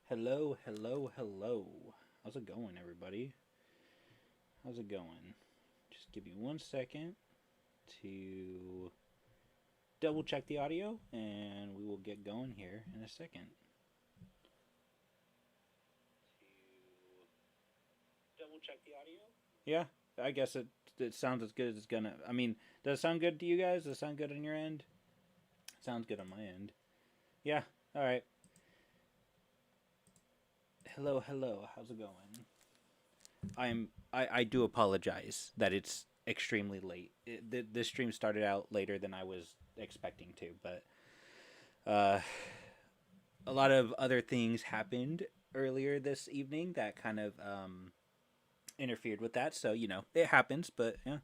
Hello, hello, hello. How's it going, everybody? How's it going? Just give me 1 second to double check the audio, and we will get going here in a second. Double check the audio? Yeah, I guess it sounds as good as it's gonna. I mean, does it sound good to you guys? Does it sound good on your end? Sounds good on my end. Yeah, alright. Hello, hello. How's it going? I do apologize that it's extremely late. This stream started out later than I was expecting to, but uh, a lot of other things happened earlier this evening that kind of interfered with that. So it happens, but yeah.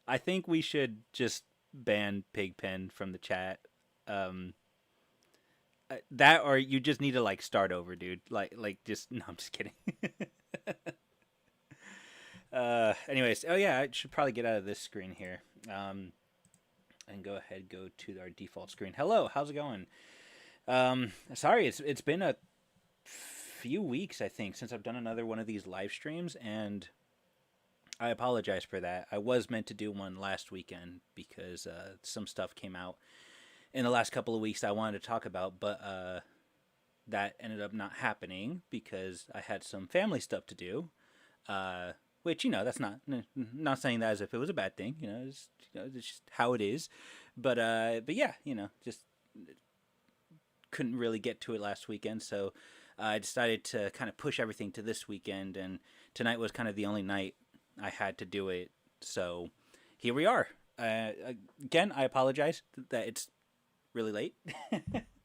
I think we should just ban Pigpen from the chat. Um, that or you just need to like start over, dude. Like just no, I'm just kidding. Anyways, oh yeah, I should probably get out of this screen here. And go to our default screen. Hello, how's it going? Sorry, it's been a few weeks I think since I've done another one of these live streams, and I apologize for that. I was meant to do one last weekend because some stuff came out in the last couple of weeks I wanted to talk about, but that ended up not happening because I had some family stuff to do. Which that's not saying that as if it was a bad thing. It's just how it is. But yeah, just couldn't really get to it last weekend, so I decided to kind of push everything to this weekend, and tonight was kind of the only night I had to do it. So here we are. Again, I apologize that it's really late.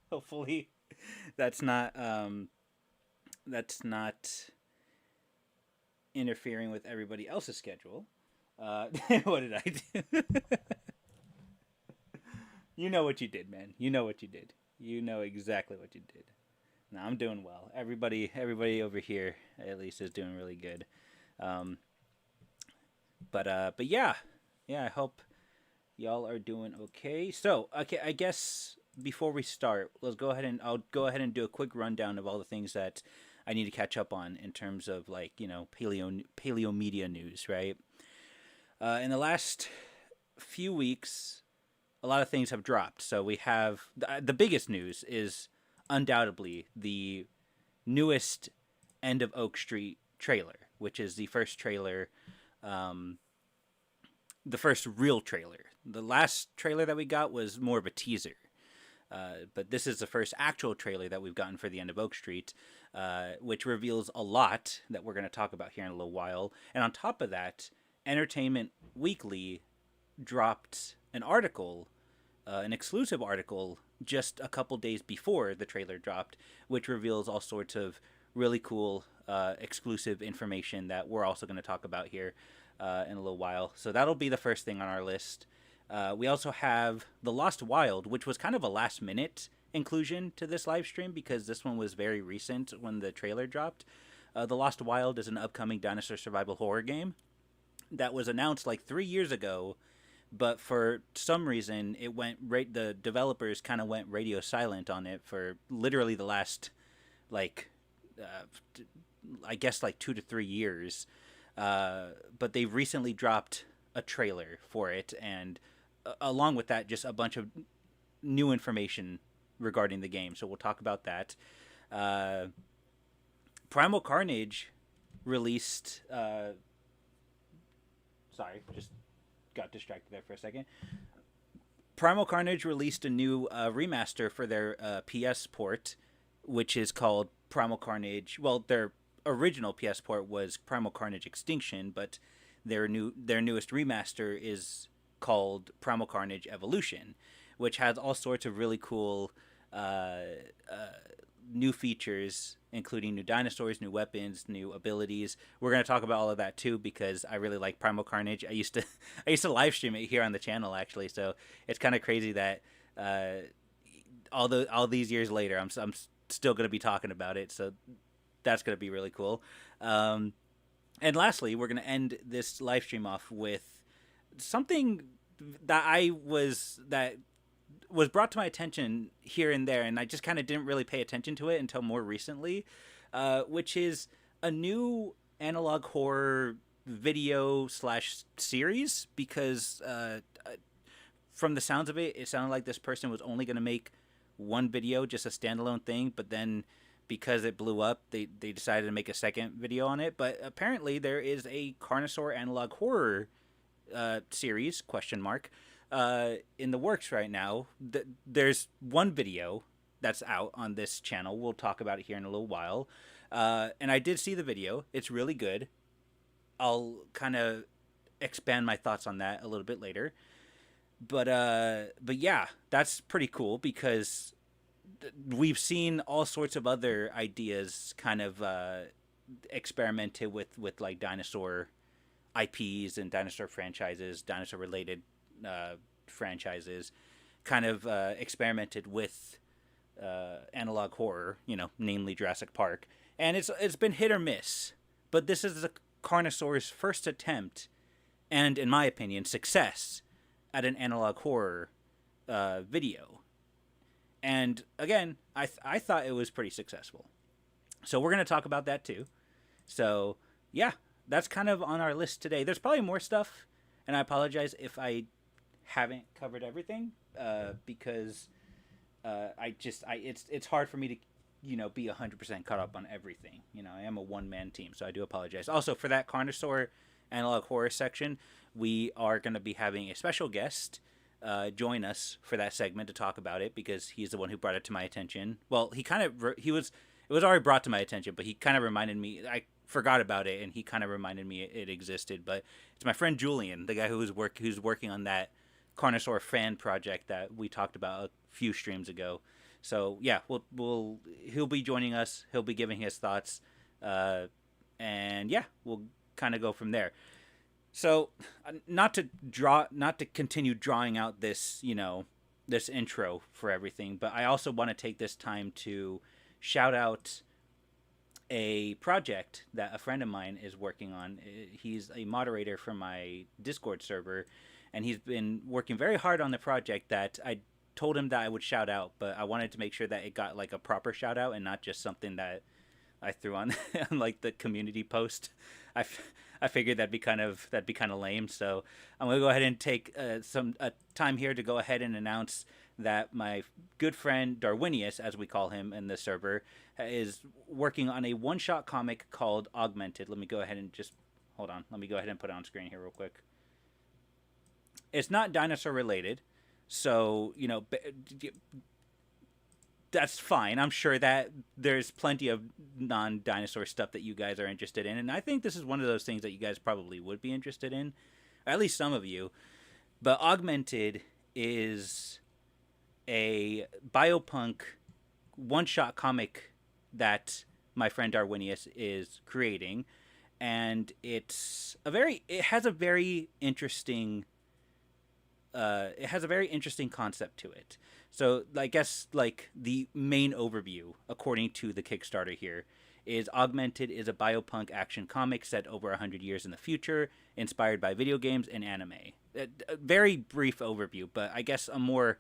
Hopefully, that's not interfering with everybody else's schedule. What did I do? You know what you did, man. You know what you did. You know exactly what you did. No, I'm doing well. Everybody over here at least is doing really good. Um, but yeah. I hope y'all are doing okay. So, okay, I guess before we start, I'll go ahead and do a quick rundown of all the things that I need to catch up on in terms of like paleomedia news, right? In the last few weeks, a lot of things have dropped. So we have the biggest news is undoubtedly the newest End of Oak Street trailer, which is um, the first real trailer. The last trailer that we got was more of a teaser. But this is the first actual trailer that we've gotten for the End of Oak Street, which reveals a lot that we're going to talk about here in a little while. And on top of that, Entertainment Weekly dropped an article, an exclusive article, just a couple days before the trailer dropped, which reveals all sorts of really cool exclusive information that we're also going to talk about here in a little while. So that'll be the first thing on our list. We also have The Lost Wild, which was kind of a last minute inclusion to this live stream because this one was very recent when the trailer dropped. The Lost Wild is an upcoming dinosaur survival horror game that was announced like 3 years ago, but for some reason the developers kind of went radio silent on it for literally the last like I guess like 2 to 3 years. But they've recently dropped a trailer for it, and along with that, just a bunch of new information regarding the game. So we'll talk about that. Primal Carnage released. Sorry, just got distracted there for a second. Primal Carnage released a new remaster for their PS port, which is called Primal Carnage. Well, their original PS port was Primal Carnage Extinction, but their newest remaster is called Primal Carnage Evolution, which has all sorts of really cool new features, including new dinosaurs, new weapons, new abilities. We're going to talk about all of that too because I really like Primal Carnage. I used to live stream it here on the channel actually, so it's kind of crazy that all these years later, I'm still going to be talking about it. So that's going to be really cool. And lastly, we're going to end this live stream off with something that was brought to my attention here and there, and I just kind of didn't really pay attention to it until more recently, which is a new analog horror video slash series, because from the sounds of it, it sounded like this person was only going to make one video, just a standalone thing, but then because it blew up, they decided to make a second video on it. But apparently there is a Carnosaur Analog Horror series, question mark, in the works right now. There's one video that's out on this channel. We'll talk about it here in a little while. And I did see the video. It's really good. I'll kind of expand my thoughts on that a little bit later. But yeah, that's pretty cool, because we've seen all sorts of other ideas kind of experimented with like dinosaur IPs and dinosaur franchises, dinosaur related franchises, kind of experimented with analog horror, namely Jurassic Park, and it's been hit or miss. But this is the Carnosaur's first attempt, and in my opinion, success at an analog horror video. And again, I thought it was pretty successful. So we're going to talk about that too. So yeah, that's kind of on our list today. There's probably more stuff, and I apologize if I haven't covered everything, because it's hard for me to be 100% caught up on everything. I am a one-man team, so I do apologize. Also, for that Carnosaur Analog Horror section, we are going to be having a special guest join us for that segment to talk about it, because he's the one who brought it to my attention. Well, it was already brought to my attention, but he kind of reminded me. I forgot about it, and he kind of reminded me it existed. But it's my friend Julian, the guy who's working on that Carnosaur fan project that we talked about a few streams ago. So yeah, he'll be joining us. He'll be giving his thoughts, and yeah, we'll kind of go from there. So, not to continue drawing out this, this intro for everything, but I also want to take this time to shout out a project that a friend of mine is working on. He's a moderator for my Discord server, and he's been working very hard on the project that I told him that I would shout out, but I wanted to make sure that it got like a proper shout out and not just something that I threw on like the community post. I figured that'd be kind of lame, so I'm gonna go ahead and take some time here to go ahead and announce that my good friend Darwinius, as we call him in the server, is working on a one-shot comic called Augmented. Let me go ahead and hold on. Let me go ahead and put it on screen here real quick. It's not dinosaur related, so that's fine. I'm sure that there's plenty of non-dinosaur stuff that you guys are interested in, and I think this is one of those things that you guys probably would be interested in, or at least some of you. But Augmented is a biopunk one-shot comic that my friend Darwinius is creating, and it has a very interesting concept to it. So I guess like the main overview, according to the Kickstarter here, is Augmented is a biopunk action comic set over 100 years in the future, inspired by video games and anime. A very brief overview, but I guess a more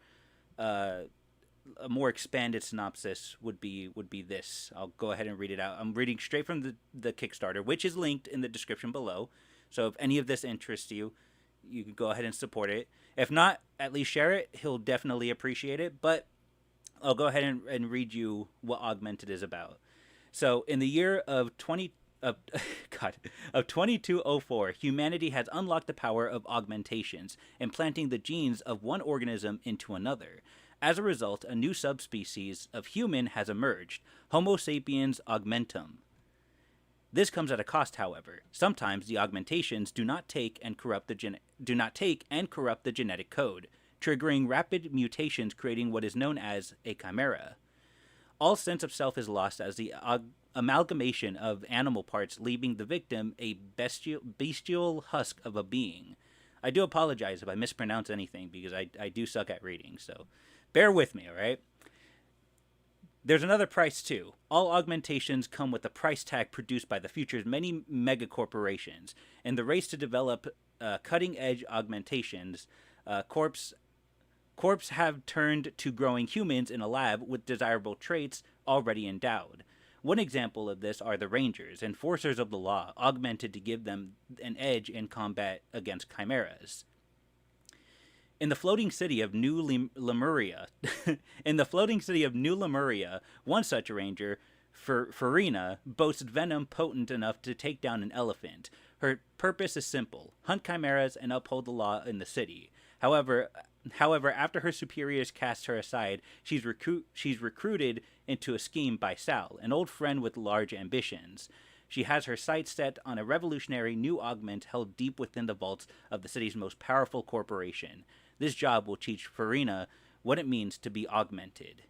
expanded synopsis would be this. I'll go ahead and read it out. I'm reading straight from the Kickstarter, which is linked in the description below. So if any of this interests you, you can go ahead and support it. If not, at least share it. He'll definitely appreciate it. But I'll go ahead and read you what Augmented is about. So in the year of 2204, humanity has unlocked the power of augmentations, implanting the genes of one organism into another. As a result, a new subspecies of human has emerged, Homo sapiens augmentum. This comes at a cost, however. Sometimes the augmentations do not take and corrupt the genetic code, triggering rapid mutations, creating what is known as a chimera. All sense of self is lost as the amalgamation of animal parts, leaving the victim a bestial husk of a being. I do apologize if I mispronounce anything, because I do suck at reading, so bear with me, alright? There's another price, too. All augmentations come with a price tag produced by the future's many megacorporations. In the race to develop cutting-edge augmentations, Corps have turned to growing humans in a lab with desirable traits already endowed. One example of this are the Rangers, enforcers of the law, augmented to give them an edge in combat against chimeras. In the floating city of New Lemuria, one such ranger, Farina, boasts venom potent enough to take down an elephant. Her purpose is simple: hunt chimeras and uphold the law in the city. However, after her superiors cast her aside, she's recruited into a scheme by Sal, an old friend with large ambitions. She has her sights set on a revolutionary new augment held deep within the vaults of the city's most powerful corporation. This job will teach Farina what it means to be augmented.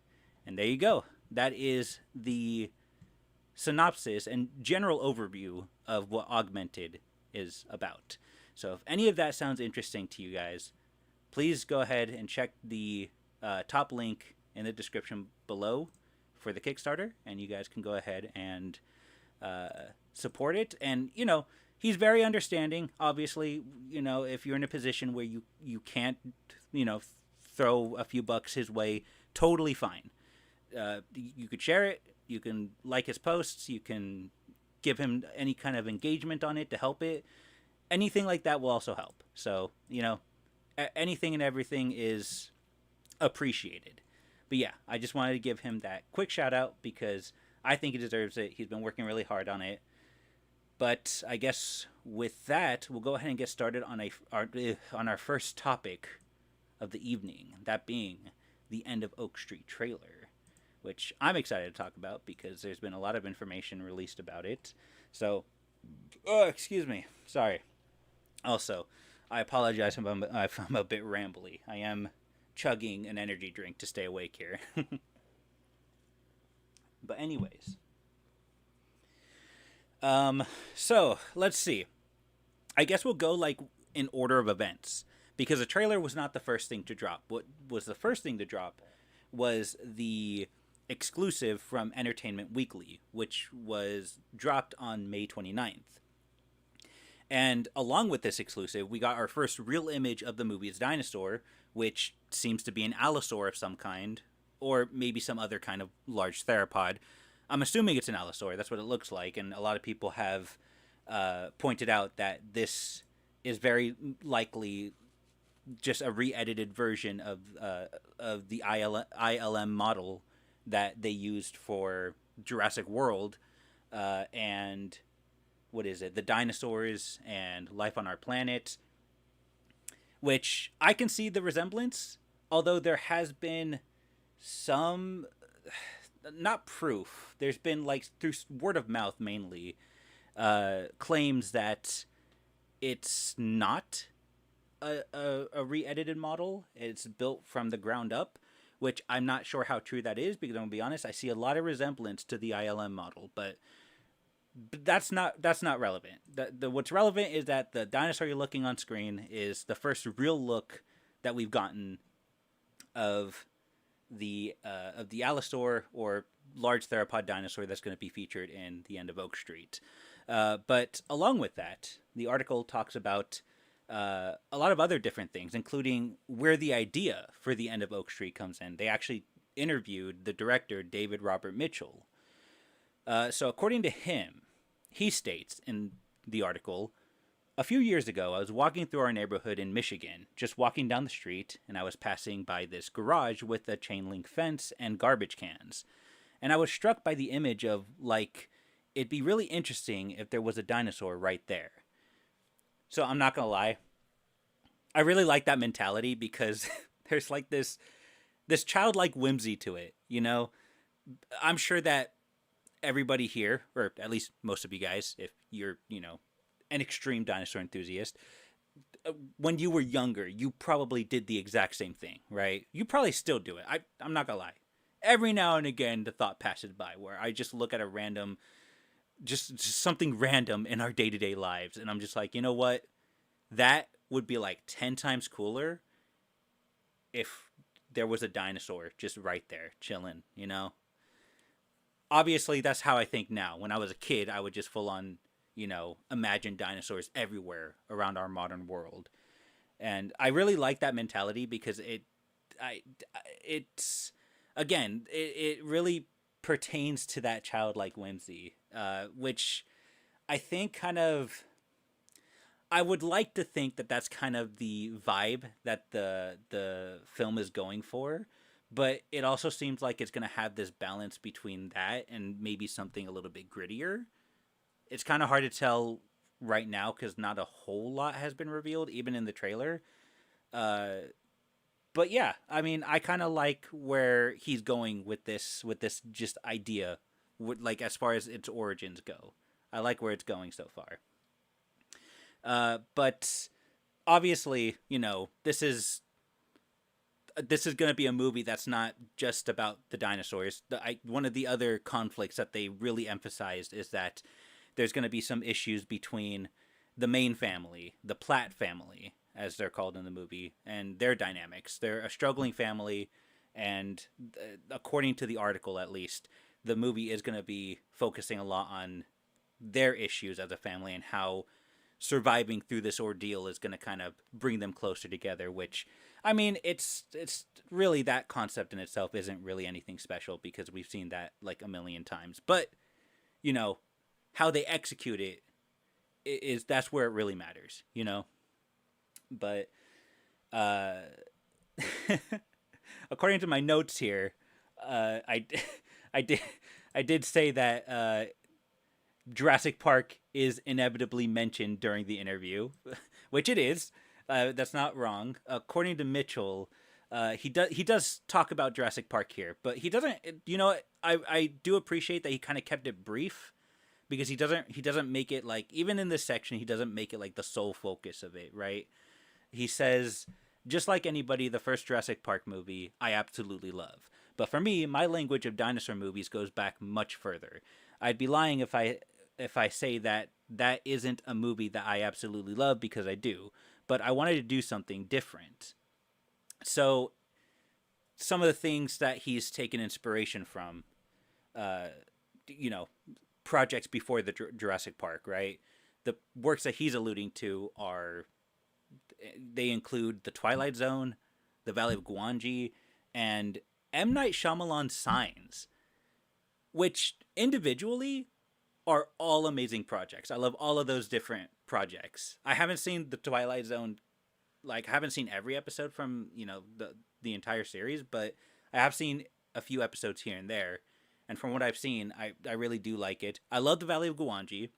And there you go. That is the synopsis and general overview of what Augmented is about. So if any of that sounds interesting to you guys, please go ahead and check the top link in the description below for the Kickstarter, and you guys can go ahead and support it. And, you know, he's very understanding. Obviously, you know, if you're in a position where you can't, you know, throw a few bucks his way, totally fine. You could share it. You can like his posts. You can give him any kind of engagement on it to help it. Anything like that will also help. So, you know, anything and everything is appreciated. But yeah, I just wanted to give him that quick shout out because I think he deserves it. He's been working really hard on it. But I guess with that, we'll go ahead and get started on our first topic of the evening, that being the End of Oak Street trailer, which I'm excited to talk about because there's been a lot of information released about it. So, excuse me, sorry. Also, I apologize if I'm a bit rambly. I am chugging an energy drink to stay awake here. But anyways, so let's see. I guess we'll go like in order of events because the trailer was not the first thing to drop. What was the first thing to drop was the exclusive from Entertainment Weekly, which was dropped on May 29th. And along with this exclusive, we got our first real image of the movie's Dinosaur, which seems to be an allosaur of some kind, or maybe some other kind of large theropod. I'm assuming it's an allosaur. That's what it looks like, and a lot of people have pointed out that this is very likely just a re-edited version of the ILM model that they used for Jurassic World, and what is it? The Dinosaurs and Life on Our Planet, which I can see the resemblance, although there has been some, not proof, there's been like through word of mouth mainly, claims that it's not a re-edited model. It's built from the ground up, which I'm not sure how true that is because I'm gonna be honest, I see a lot of resemblance to the ILM model, but that's not relevant. What's relevant is that the dinosaur you're looking on screen is the first real look that we've gotten of the allosaur or large theropod dinosaur that's going to be featured in the End of Oak Street. But along with that, the article talks about a lot of other different things, including where the idea for the End of Oak Street comes in. They actually interviewed the director, David Robert Mitchell. So according to him, he states in the article, a few years ago, I was walking through our neighborhood in Michigan, just walking down the street, and I was passing by this garage with a chain link fence and garbage cans. And I was struck by the image of, like, it'd be really interesting if there was a dinosaur right there. So I'm not going to lie. I really like that mentality because there's like this childlike whimsy to it, you know? I'm sure that everybody here, or at least most of you guys, if you're, you know, an extreme dinosaur enthusiast, when you were younger, you probably did the exact same thing, right? You probably still do it. I'm not gonna lie. Every now and again, the thought passes by where I just look at a random, just something random in our day-to-day lives, and I'm just like, you know what? That would be like 10 times cooler if there was a dinosaur just right there, chilling, you know? Obviously, that's how I think now. When I was a kid, I would just full on, you know, imagine dinosaurs everywhere around our modern world. And I really like that mentality because I, it's, again, it really pertains to that childlike whimsy, which I think kind of, I would like to think that that's kind of the vibe that the film is going for, but it also seems like it's going to have this balance between that and maybe something a little bit grittier. It's kind of hard to tell right now because not a whole lot has been revealed, even in the trailer. Uh, but yeah, I mean, I kind of like where he's going with this just idea, like as far as its origins go. I like where it's going so far. But obviously, you know, this is going to be a movie that's not just about the dinosaurs. One of the other conflicts that they really emphasized is that there's going to be some issues between the main family, the Platt family, as they're called in the movie, and their dynamics. They're a struggling family, and according to the article at least, the movie is going to be focusing a lot on their issues as a family and how surviving through this ordeal is going to kind of bring them closer together, which, I mean, it's really, that concept in itself isn't really anything special because we've seen that like a million times. But, you know, how they execute it is that's where it really matters, you know. But uh according to my notes here, I I did I did say that Jurassic Park is inevitably mentioned during the interview, which it is. That's not wrong. According to Mitchell, he does talk about Jurassic Park here, but he doesn't. You know, I do appreciate that he kind of kept it brief because he doesn't make it like, even in this section, he doesn't make it like the sole focus of it, right? He says, just like anybody, the first Jurassic Park movie I absolutely love. But for me, my language of dinosaur movies goes back much further. I'd be lying if I say that that isn't a movie that I absolutely love, because I do. But I wanted to do something different. So some of the things that he's taken inspiration from, uh, you know, projects before the Jurassic Park, right? The works that he's alluding to are, they include The Twilight Zone, The Valley of Gwangi, and M. Night Shyamalan's Signs, which individually are all amazing projects. I love all of those different projects. I haven't seen The Twilight Zone, like I haven't seen every episode from, you know, the entire series, but I have seen a few episodes here and there. And from what I've seen, I really do like it. I love The Valley of Gwangi,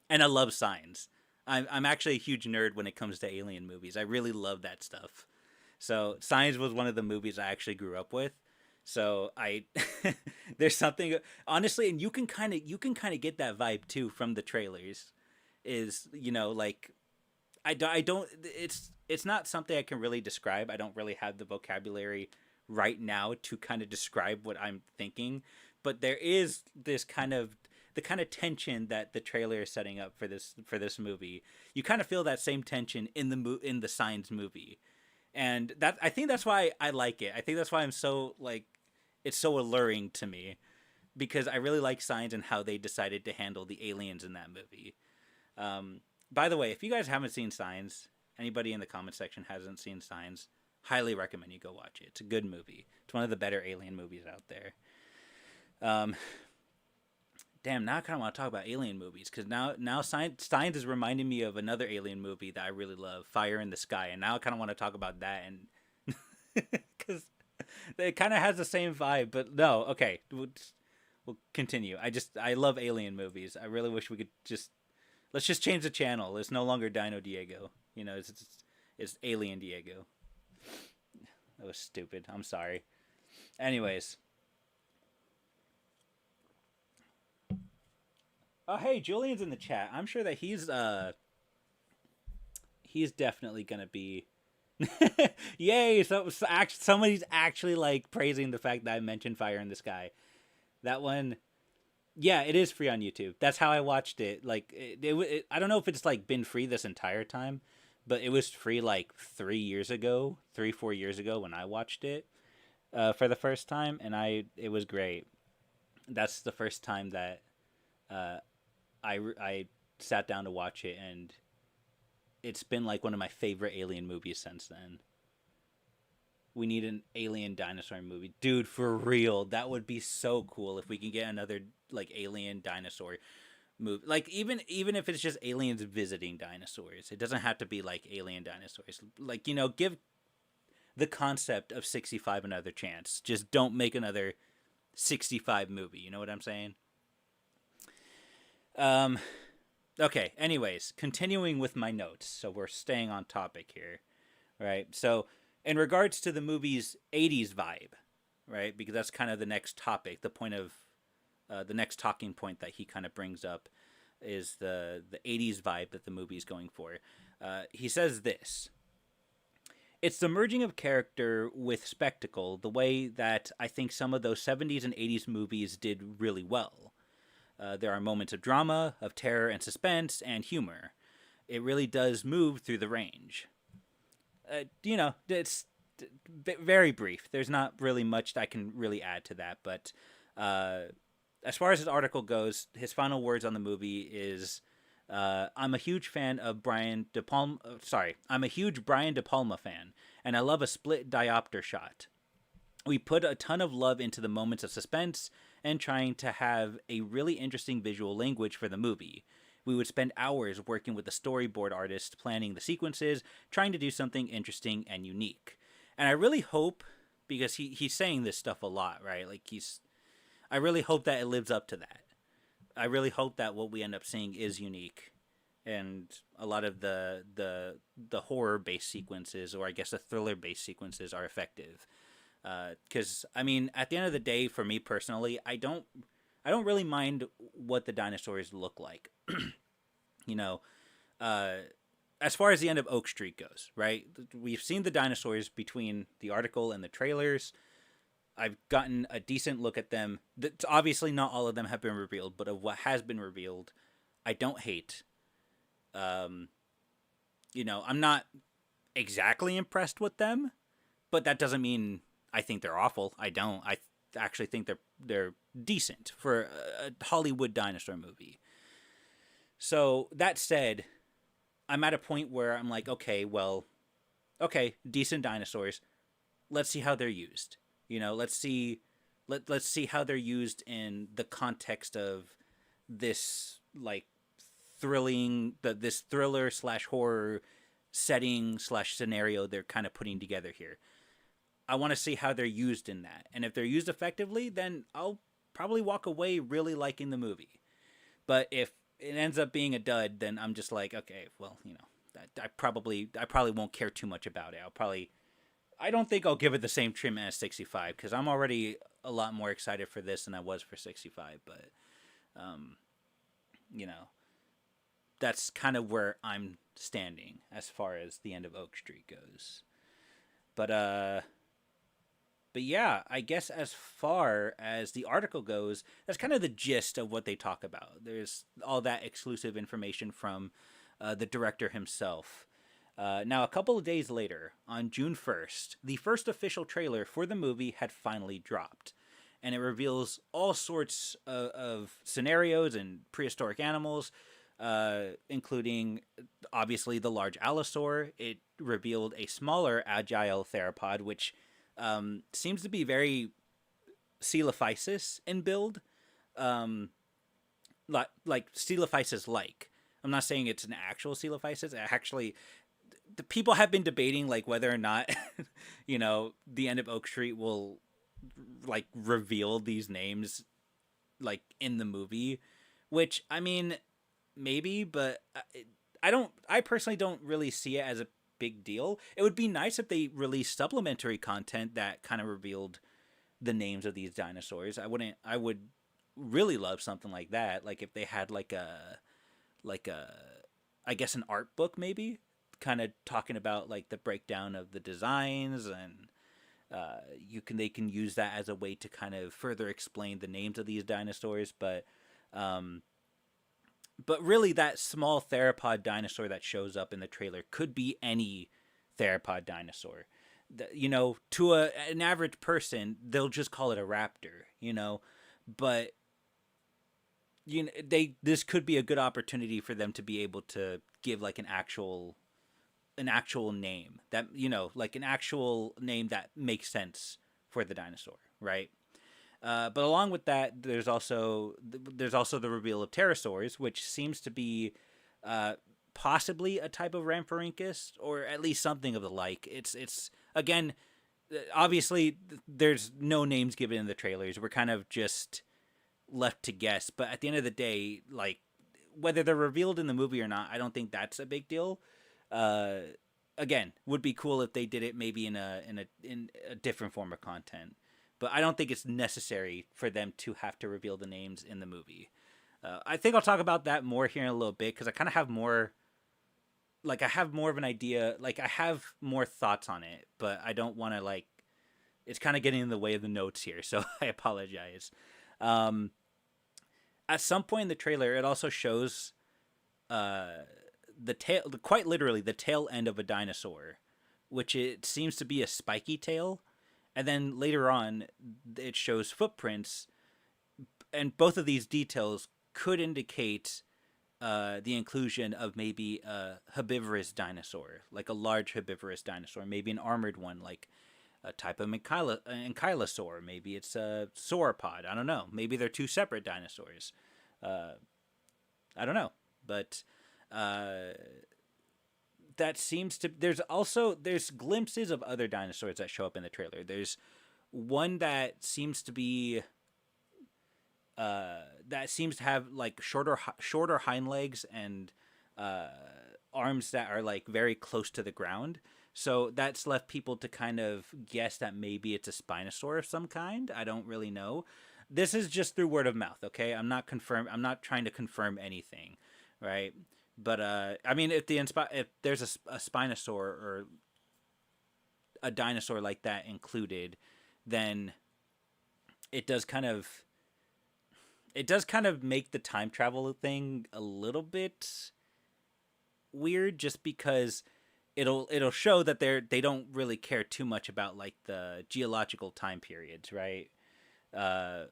and I love Signs. I'm actually a huge nerd when it comes to alien movies. I really love that stuff. So Signs was one of the movies I actually grew up with. So I there's something, honestly, and you can kind of get that vibe too from the trailers. Is, you know, like I don't, it's not something I can really describe. I don't really have the vocabulary right now to kind of describe what I'm thinking, but there is this kind of, the kind of tension that the trailer is setting up for this movie. You kind of feel that same tension in in the Signs movie. And that, I think that's why I like it. I think that's why I'm so like, it's so alluring to me, because I really like Signs and how they decided to handle the aliens in that movie. By the way, if you guys haven't seen Signs, anybody in the comment section hasn't seen Signs, highly recommend you go watch it. It's a good movie. It's one of the better alien movies out there. Um, Damn, now I kind of want to talk about alien movies, because now Signs is reminding me of another alien movie that I really love, Fire in the Sky, and now I kind of want to talk about that, and because it kind of has the same vibe. But no, okay, we'll continue. I love alien movies. I really wish we could just, let's just change the channel. It's no longer Dino Diego. You know, it's Alien Diego. That was stupid. I'm sorry. Anyways. Oh, hey, Julian's in the chat. I'm sure that he's definitely gonna be. Yay! Somebody's actually like praising the fact that I mentioned Fire in the Sky. That one, yeah, it is free on YouTube. That's how I watched it. Like I don't know if it's like been free this entire time, but it was free like 3 years ago, 4 years ago when I watched it for the first time, and it was great. That's the first time that uh, I sat down to watch it, and it's been like one of my favorite Alien movies since then. We need an Alien dinosaur movie, dude. For real, that would be so cool if we can get another like Alien dinosaur movie. Like even if it's just aliens visiting dinosaurs, it doesn't have to be like alien dinosaurs. Like, you know, give the concept of 65 another chance. Just don't make another 65 movie. You know what I'm saying? Um. Okay. Anyways, continuing with my notes. So we're staying on topic here, right? So in regards to the movie's 80s vibe, right? Because that's kind of the next topic. The point of the next talking point that he kind of brings up is the 80s vibe that the movie is going for. He says this. It's the merging of character with spectacle, the way that I think some of those 70s and 80s movies did really well. There are moments of drama, of terror and suspense, and humor. It really does move through the range. You know, it's very brief. There's not really much I can really add to that, but as far as his article goes, his final words on the movie is, I'm a huge fan of Brian De Palma. I'm a huge Brian De Palma fan, and I love a split diopter shot. We put a ton of love into the moments of suspense and trying to have a really interesting visual language for the movie. We would spend hours working with the storyboard artist, planning the sequences, trying to do something interesting and unique. And I really hope, because he's saying this stuff a lot, right? Like I really hope that it lives up to that. I really hope that what we end up seeing is unique, and a lot of the horror based sequences, or I guess the thriller based sequences, are effective. Because I mean, at the end of the day, for me personally, I don't really mind what the dinosaurs look like. You know, as far as the end of Oak Street goes, right? We've seen the dinosaurs between the article and the trailers. I've gotten a decent look at them. Obviously, not all of them have been revealed, but of what has been revealed, I don't hate. You know, I'm not exactly impressed with them, but that doesn't mean I think they're awful. I don't. I actually think they're decent for a Hollywood dinosaur movie. So that said, I'm at a point where I'm like, okay, decent dinosaurs. Let's see how they're used. You know, let's see how they're used in the context of this like this thriller / horror setting / scenario they're kind of putting together here. I want to see how they're used in that, and if they're used effectively, then I'll probably walk away really liking the movie. But if it ends up being a dud, then I'm just like, okay, well, you know, I probably won't care too much about it. I don't think I'll give it the same treatment as 65, because I'm already a lot more excited for this than I was for 65. But, you know, that's kind of where I'm standing as far as the end of Oak Street goes. But yeah, I guess as far as the article goes, that's kind of the gist of what they talk about. There's all that exclusive information from the director himself. Now, a couple of days later, on June 1st, the first official trailer for the movie had finally dropped. And it reveals all sorts of scenarios and prehistoric animals, including, obviously, the large allosaur. It revealed a smaller agile theropod, which seems to be very Coelophysis in build. Like Coelophysis-like. I'm not saying it's an actual Coelophysis. Actually, the people have been debating like whether or not, you know, the end of Oak Street will like reveal these names like in the movie, which I mean, maybe, but I personally don't really see it as a big deal. It would be nice if they released supplementary content that kind of revealed the names of these dinosaurs. I would really love something like that. Like if they had like a I guess an art book maybe, kind of talking about like the breakdown of the designs, and they can use that as a way to kind of further explain the names of these dinosaurs. But really, that small theropod dinosaur that shows up in the trailer could be any theropod dinosaur. You know, to an average person, they'll just call it a raptor. You know, but this could be a good opportunity for them to be able to give like an actual an actual name that, like an actual name that makes sense for the dinosaur, right? But along with that, there's also the reveal of pterosaurs, which seems to be uh, possibly a type of Rhamphorhynchus, or at least something of the like. It's again, obviously there's no names given in the trailers. We're kind of just left to guess. But at the end of the day, like whether they're revealed in the movie or not, I don't think that's a big deal. Uh, Again, would be cool if they did it maybe in a different form of content, but I don't think it's necessary for them to have to reveal the names in the movie. I think I'll talk about that more here in a little bit because I kind of have more, like I have more of an idea, like I have more thoughts on it, but I don't want to like. It's kind of getting in the way of the notes here, so I apologize. Um, at some point in the trailer, it also shows uh, the tail, quite literally the tail end of a dinosaur, which it seems to be a spiky tail, and then later on, it shows footprints, and both of these details could indicate the inclusion of maybe a herbivorous dinosaur, like a large herbivorous dinosaur, maybe an armored one, like a type of ankylosaur. Maybe it's a sauropod. I don't know. Maybe they're two separate dinosaurs. Uh, I don't know, but uh, that seems to. There's glimpses of other dinosaurs that show up in the trailer. There's one that seems to be that seems to have like shorter hind legs and uh, arms that are like very close to the ground. So that's left people to kind of guess that maybe it's a Spinosaur of some kind. I don't really know. This is just through word of mouth, okay? I'm not trying to confirm anything, right? But I mean, if there's a Spinosaur or a dinosaur like that included, then it does kind of make the time travel thing a little bit weird, just because it'll show that they don't really care too much about like the geological time periods, right?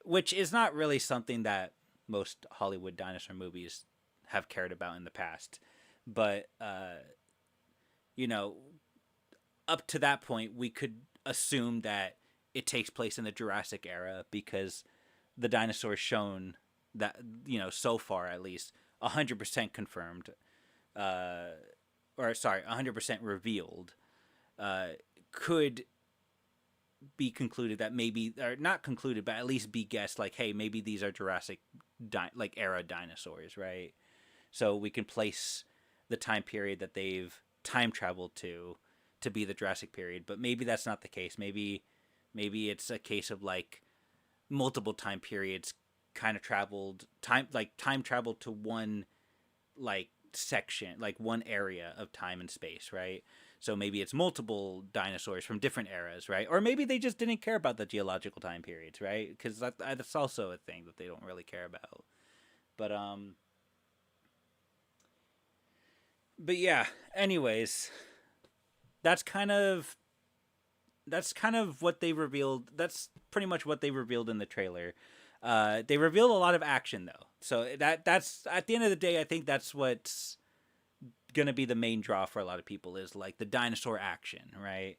Which is not really something that most Hollywood dinosaur movies have cared about in the past. But you know, up to that point, we could assume that it takes place in the Jurassic era because the dinosaurs shown that, so far at least 100% confirmed, or sorry, 100% revealed, could be concluded that maybe, or not concluded, but at least be guessed like, hey, maybe these are Jurassic like era dinosaurs, right? So we can place the time period that they've time traveled to be the Jurassic period, but maybe that's not the case. Maybe it's a case of like multiple time periods kind of time traveled to one like section, like one area of time and space, right? So maybe it's multiple dinosaurs from different eras, right? Or maybe they just didn't care about the geological time periods, right? Because that's also a thing that they don't really care about. But yeah. Anyways, that's kind of what they revealed. That's pretty much what they revealed in the trailer. They revealed a lot of action though, so that's at the end of the day, I think that's what's gonna be the main draw for a lot of people, is like the dinosaur action, right?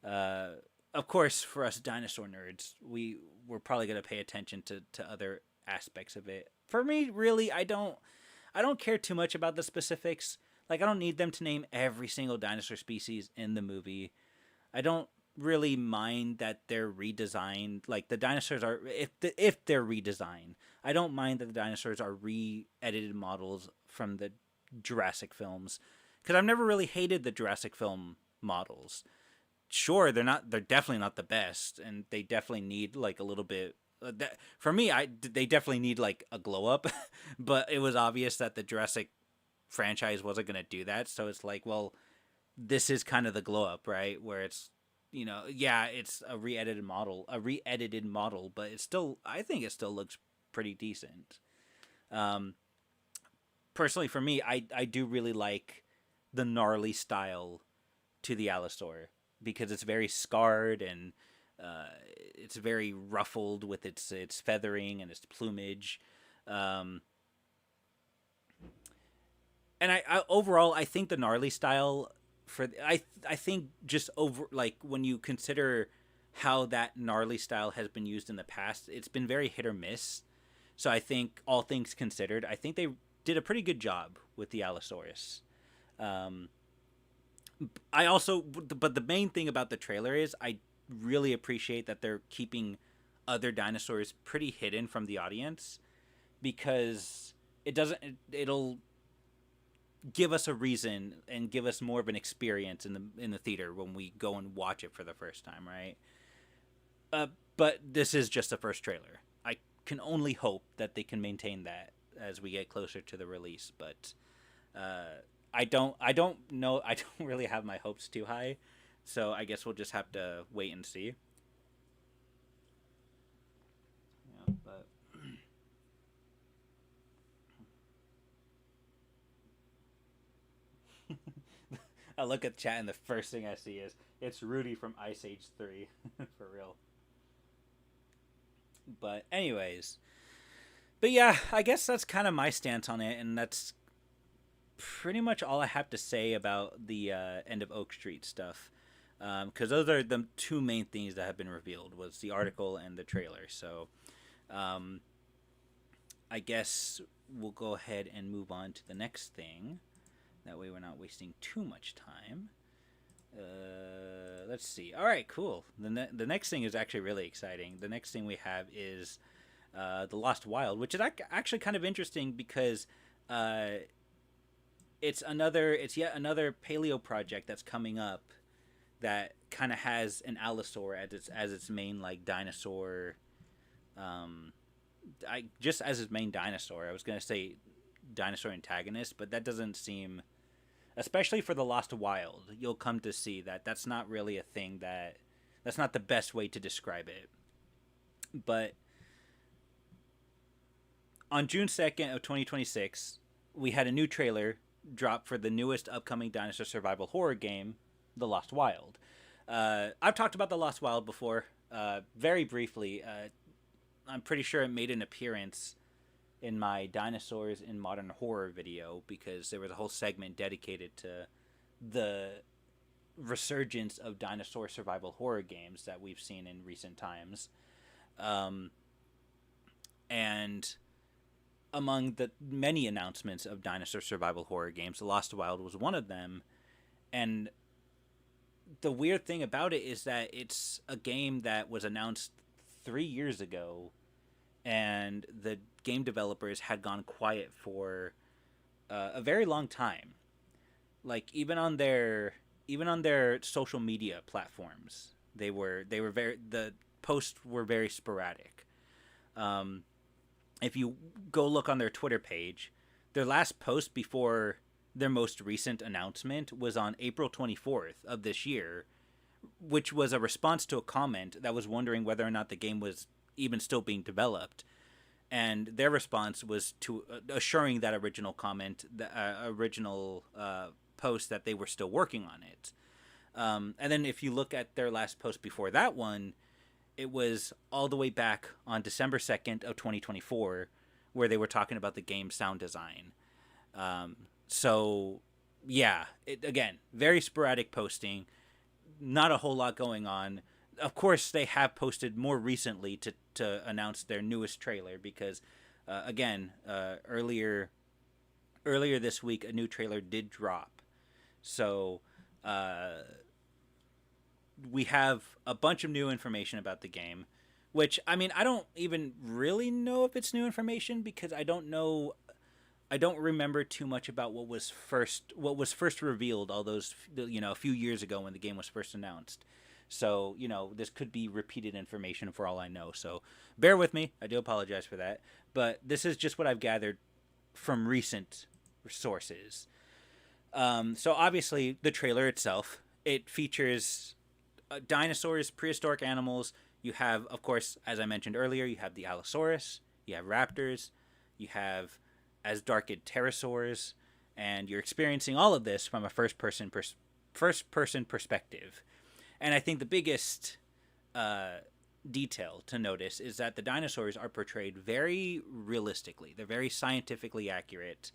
Of course, for us dinosaur nerds, we're probably gonna pay attention to other aspects of it. For me, really, I don't care too much about the specifics. Like, I don't need them to name every single dinosaur species in the movie. I don't really mind that they're redesigned. Like, the dinosaurs are, if they're redesigned, I don't mind that the dinosaurs are re-edited models from the Jurassic films, because I've never really hated the Jurassic film models. Sure, they're definitely not the best, and they definitely need like a little bit. For me, they definitely need like a glow up, but it was obvious that the Jurassic franchise wasn't going to do that, so it's like, well, this is kind of the glow up, right? Where it's, yeah, it's a re-edited model, but I think it still looks pretty decent. Personally, for me, I do really like the gnarly style to the Allosaur, because it's very scarred and it's very ruffled with its feathering and its plumage. And I overall, I think the gnarly style I think just over, like, when you consider how that gnarly style has been used in the past, it's been very hit or miss. So I think, all things considered, I think they did a pretty good job with the Allosaurus. Um, I also, but the main thing about the trailer is I really appreciate that they're keeping other dinosaurs pretty hidden from the audience, because it doesn't, it'll give us a reason and give us more of an experience in the theater when we go and watch it for the first time, right? Uh, but this is just the first trailer. I can only hope that they can maintain that as we get closer to the release. But I don't know. I don't really have my hopes too high, so I guess we'll just have to wait and see. Yeah, but I look at chat and the first thing I see is it's Rudy from Ice Age 3 for real. But anyways, but yeah, I guess that's kind of my stance on it, and that's pretty much all I have to say about the end of Oak Street stuff. Because those are the two main things that have been revealed, was the article and the trailer. So um, I guess we'll go ahead and move on to the next thing. That way we're not wasting too much time. Let's see. All right, cool. The next thing is actually really exciting. The next thing we have is The Lost Wild, which is actually kind of interesting because it's yet another paleo project that's coming up that kind of has an allosaur as its main, like, dinosaur. I just as its main dinosaur. I was gonna say dinosaur antagonist, but that doesn't seem, especially for The Lost Wild. You'll come to see that that's not really a thing, that's not the best way to describe it. But on June 2nd of 2026, we had a new trailer drop for the newest upcoming dinosaur survival horror game, The Lost Wild. I've talked about The Lost Wild before, very briefly. I'm pretty sure it made an appearance in my Dinosaurs in Modern Horror video, because there was a whole segment dedicated to the resurgence of dinosaur survival horror games that we've seen in recent times. And among the many announcements of dinosaur survival horror games, The Lost Wild was one of them. And the weird thing about it is that it's a game that was announced 3 years ago, and the game developers had gone quiet for a very long time. Like, even on their social media platforms, they were very, the posts were very sporadic. If you go look on their Twitter page, their last post before their most recent announcement was on April 24th of this year, which was a response to a comment that was wondering whether or not the game was even still being developed. And their response was to assuring that original comment, the original post, that they were still working on it. And then if you look at their last post before that one, it was all the way back on December 2nd of 2024, where they were talking about the game's sound design. So, yeah, again, very sporadic posting, not a whole lot going on. Of course, they have posted more recently to announce their newest trailer, because, earlier this week, a new trailer did drop. So, we have a bunch of new information about the game, which, I mean, I don't even really know if it's new information, because I don't remember too much about what was first revealed all those, a few years ago when the game was first announced. So, this could be repeated information for all I know. So bear with me. I do apologize for that. But this is just what I've gathered from recent sources. So obviously the trailer itself, it features dinosaurs, prehistoric animals. You have, of course, as I mentioned earlier, you have the Allosaurus, you have raptors, you have Asdarkid pterosaurs, and you're experiencing all of this from a first-person perspective. And I think the biggest detail to notice is that the dinosaurs are portrayed very realistically. They're very scientifically accurate,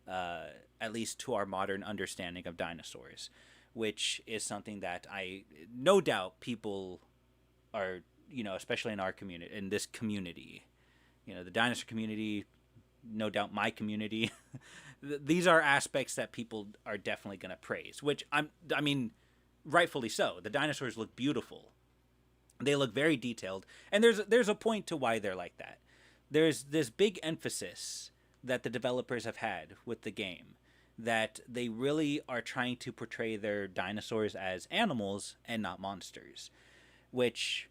at least to our modern understanding of dinosaurs. which is something that I no doubt people are, especially in our community, in this community, the dinosaur community, no doubt my community. These are aspects that people are definitely going to praise, which I mean, rightfully so. The dinosaurs look beautiful. They look very detailed, and there's a point to why they're like that. There's this big emphasis that the developers have had with the game, that they really are trying to portray their dinosaurs as animals and not monsters, which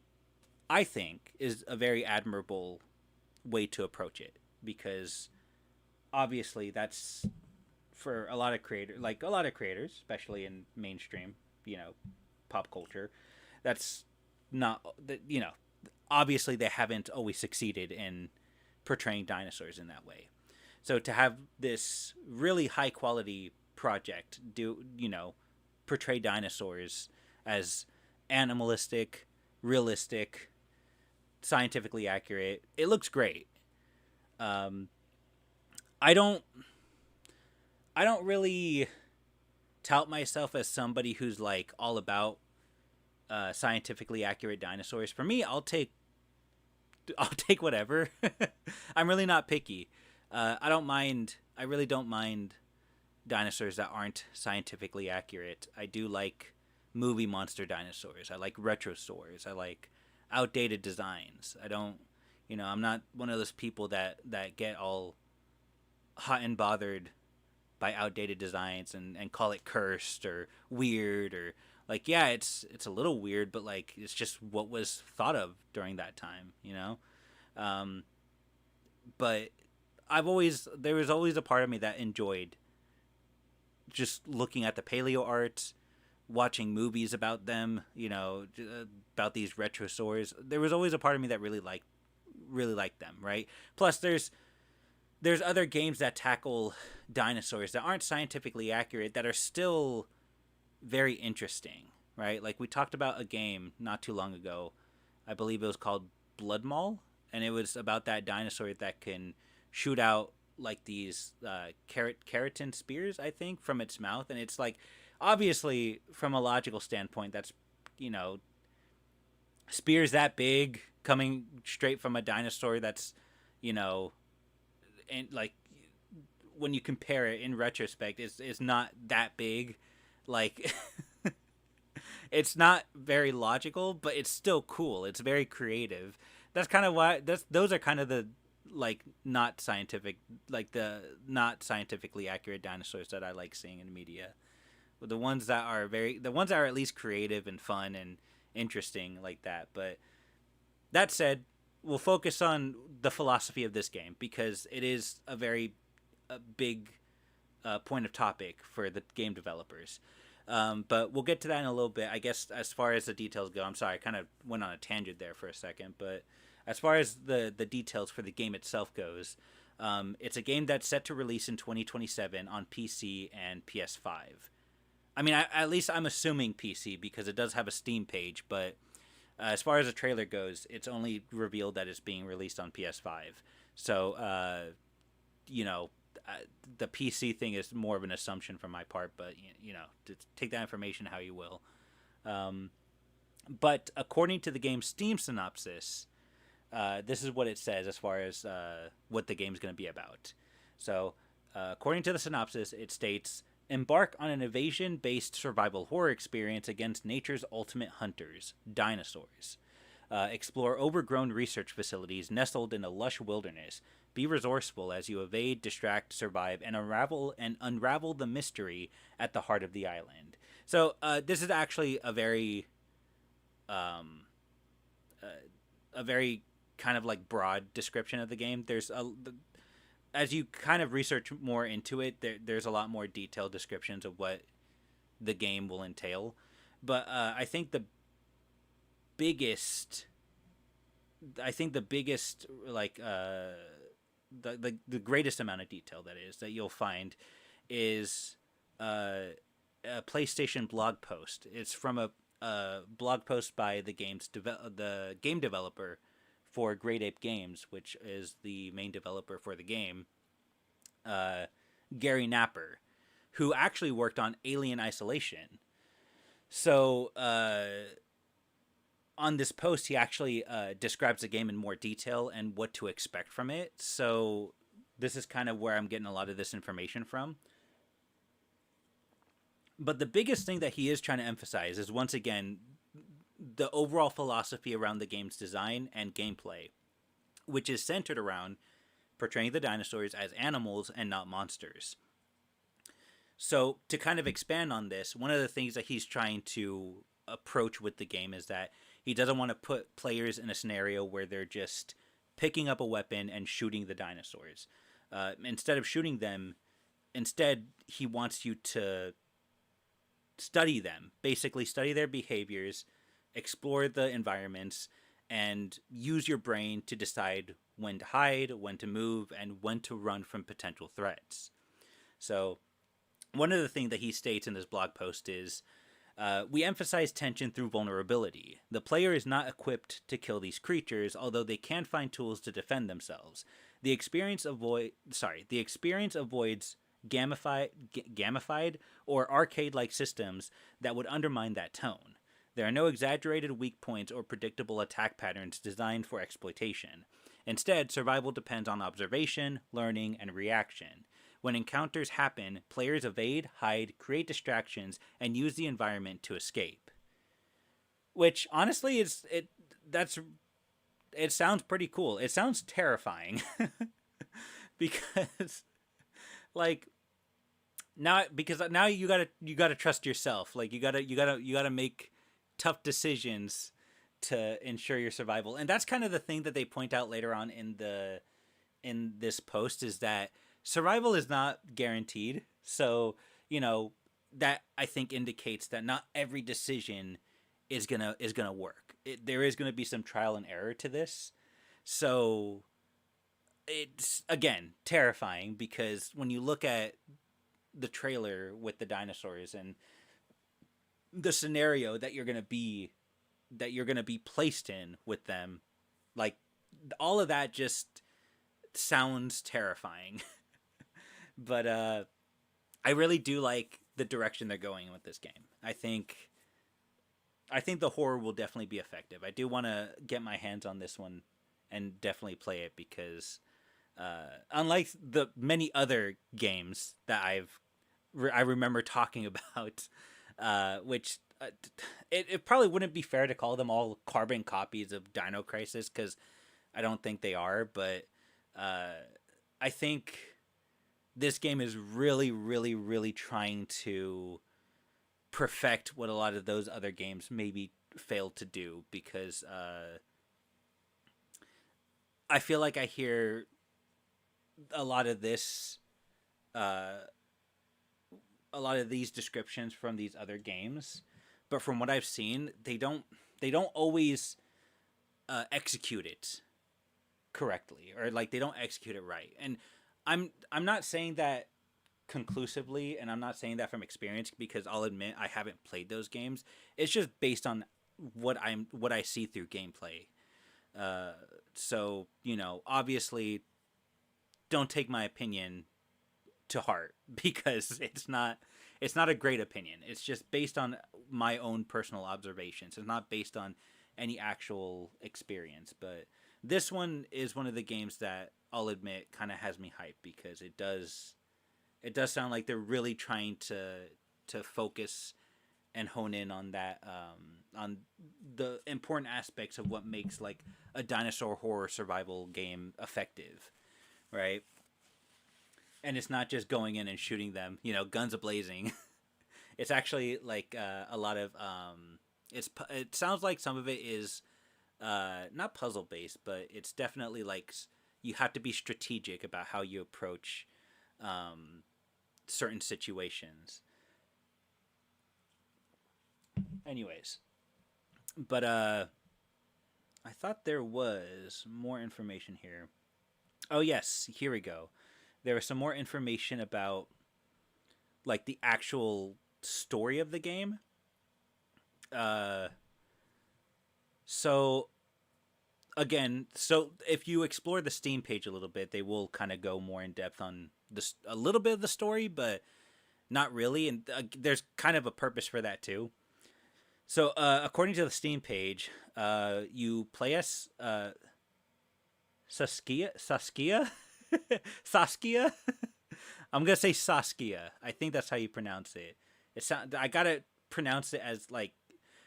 I think is a very admirable way to approach it, because obviously that's for a lot of creators, especially in mainstream, pop culture, that's not, obviously they haven't always succeeded in portraying dinosaurs in that way. So to have this really high quality project portray dinosaurs as animalistic, realistic, scientifically accurate, it looks great. I don't really tout myself as somebody who's like all about scientifically accurate dinosaurs. For me, I'll take whatever. I'm really not picky. I don't mind. I really don't mind dinosaurs that aren't scientifically accurate. I do like movie monster dinosaurs. I like retrosaurs. I like outdated designs. I don't, I'm not one of those people that get all hot and bothered by outdated designs and call it cursed or weird, or like, yeah, it's a little weird, but like it's just what was thought of during that time, but there was always a part of me that enjoyed just looking at the paleo art, watching movies about them, about these retrosaurs. There was always a part of me that really liked them, right? Plus there's other games that tackle dinosaurs that aren't scientifically accurate that are still very interesting, right? Like we talked about a game not too long ago. I believe it was called Blood Maul, and it was about that dinosaur that can shoot out like these keratin spears, I think, from its mouth. And it's like, obviously from a logical standpoint, that's, spears that big coming straight from a dinosaur that's, and like when you compare it in retrospect, it's not that big. Like it's not very logical, but it's still cool. It's very creative. That's kind of why those are kind of the like not scientifically accurate dinosaurs that I like seeing in media. The ones that are at least creative and fun and interesting like that. But that said, we'll focus on the philosophy of this game because it is a very big point of topic for the game developers. But we'll get to that in a little bit. I guess as far as the details go, I'm sorry, I kind of went on a tangent there for a second. But as far as the details for the game itself goes, it's a game that's set to release in 2027 on PC and PS5. I mean, at least I'm assuming PC because it does have a Steam page, but as far as the trailer goes, it's only revealed that it's being released on PS5. So, the PC thing is more of an assumption from my part, but, take that information how you will. But according to the game's Steam synopsis, this is what it says as far as what the game's going to be about. So, according to the synopsis, it states, embark on an evasion-based survival horror experience against nature's ultimate hunters, dinosaurs. Explore overgrown research facilities nestled in a lush wilderness. Be resourceful as you evade, distract, survive, and unravel the mystery at the heart of the island. So this is actually a very kind of like broad description of the game. As you kind of research more into it, there's a lot more detailed descriptions of what the game will entail. But I think the biggest like the greatest amount of detail that you'll find is a PlayStation blog post. It's from a blog post by the game developer for Great Ape Games, which is the main developer for the game, Gary Napper, who actually worked on Alien Isolation. So on this post, he actually describes the game in more detail and what to expect from it. So this is kind of where I'm getting a lot of this information from. But the biggest thing that he is trying to emphasize is, once again, the overall philosophy around the game's design and gameplay, which is centered around portraying the dinosaurs as animals and not monsters. So, to kind of expand on this, one of the things that he's trying to approach with the game is that he doesn't want to put players in a scenario where they're just picking up a weapon and shooting the dinosaurs. Instead of shooting them, instead, he wants you to study them, basically, study their behaviors, explore the environments, and use your brain to decide when to hide, when to move, and when to run from potential threats. So, one of the things that he states in this blog post is, we emphasize tension through vulnerability. The player is not equipped to kill these creatures, although they can find tools to defend themselves. The experience avoids gamified or arcade-like systems that would undermine that tone. There are no exaggerated weak points or predictable attack patterns designed for exploitation. Instead, survival depends on observation, learning, and reaction. When encounters happen, players evade, hide, create distractions, and use the environment to escape. Which honestly it sounds pretty cool. It sounds terrifying. because like now you gotta trust yourself. Like you gotta make tough decisions to ensure your survival. And that's kind of the thing that they point out later on in this post, is that survival is not guaranteed. So, that I think indicates that not every decision is gonna work. There is gonna be some trial and error to this. So it's, again, terrifying, because when you look at the trailer with the dinosaurs and the scenario that you're gonna be placed in with them, like, all of that just sounds terrifying. But I really do like the direction they're going with this game. I think the horror will definitely be effective. I do want to get my hands on this one and definitely play it, because unlike the many other games that I remember talking about, which it probably wouldn't be fair to call them all carbon copies of Dino Crisis, because I don't think they are. But I think this game is really, really, really trying to perfect what a lot of those other games maybe failed to do, because I feel like I hear a lot of this, a lot of these descriptions from these other games, but from what I've seen, they don't always execute it correctly, or like they don't execute it right. And I'm not saying that conclusively, and I'm not saying that from experience, because I'll admit I haven't played those games. It's just based on what I see through gameplay. So, obviously, don't take my opinion to heart, because it's not a great opinion. It's just based on my own personal observations. It's not based on any actual experience. But this one is one of the games that I'll admit kind of has me hyped, because it does sound like they're really trying to focus and hone in on that, on the important aspects of what makes, like, a dinosaur horror survival game effective, right? And it's not just going in and shooting them, guns a blazing. It's actually like a lot of it sounds like some of it is not puzzle based, but it's definitely like you have to be strategic about how you approach certain situations. Anyways, but I thought there was more information here. Oh yes, here we go. There was some more information about, like, the actual story of the game. So again, if you explore the Steam page a little bit, they will kind of go more in depth on a little bit of the story, but not really. And there's kind of a purpose for that too. So, according to the Steam page, you play as Saskia, Saskia. I'm gonna say Saskia. I think that's how you pronounce it. I gotta pronounce it as like,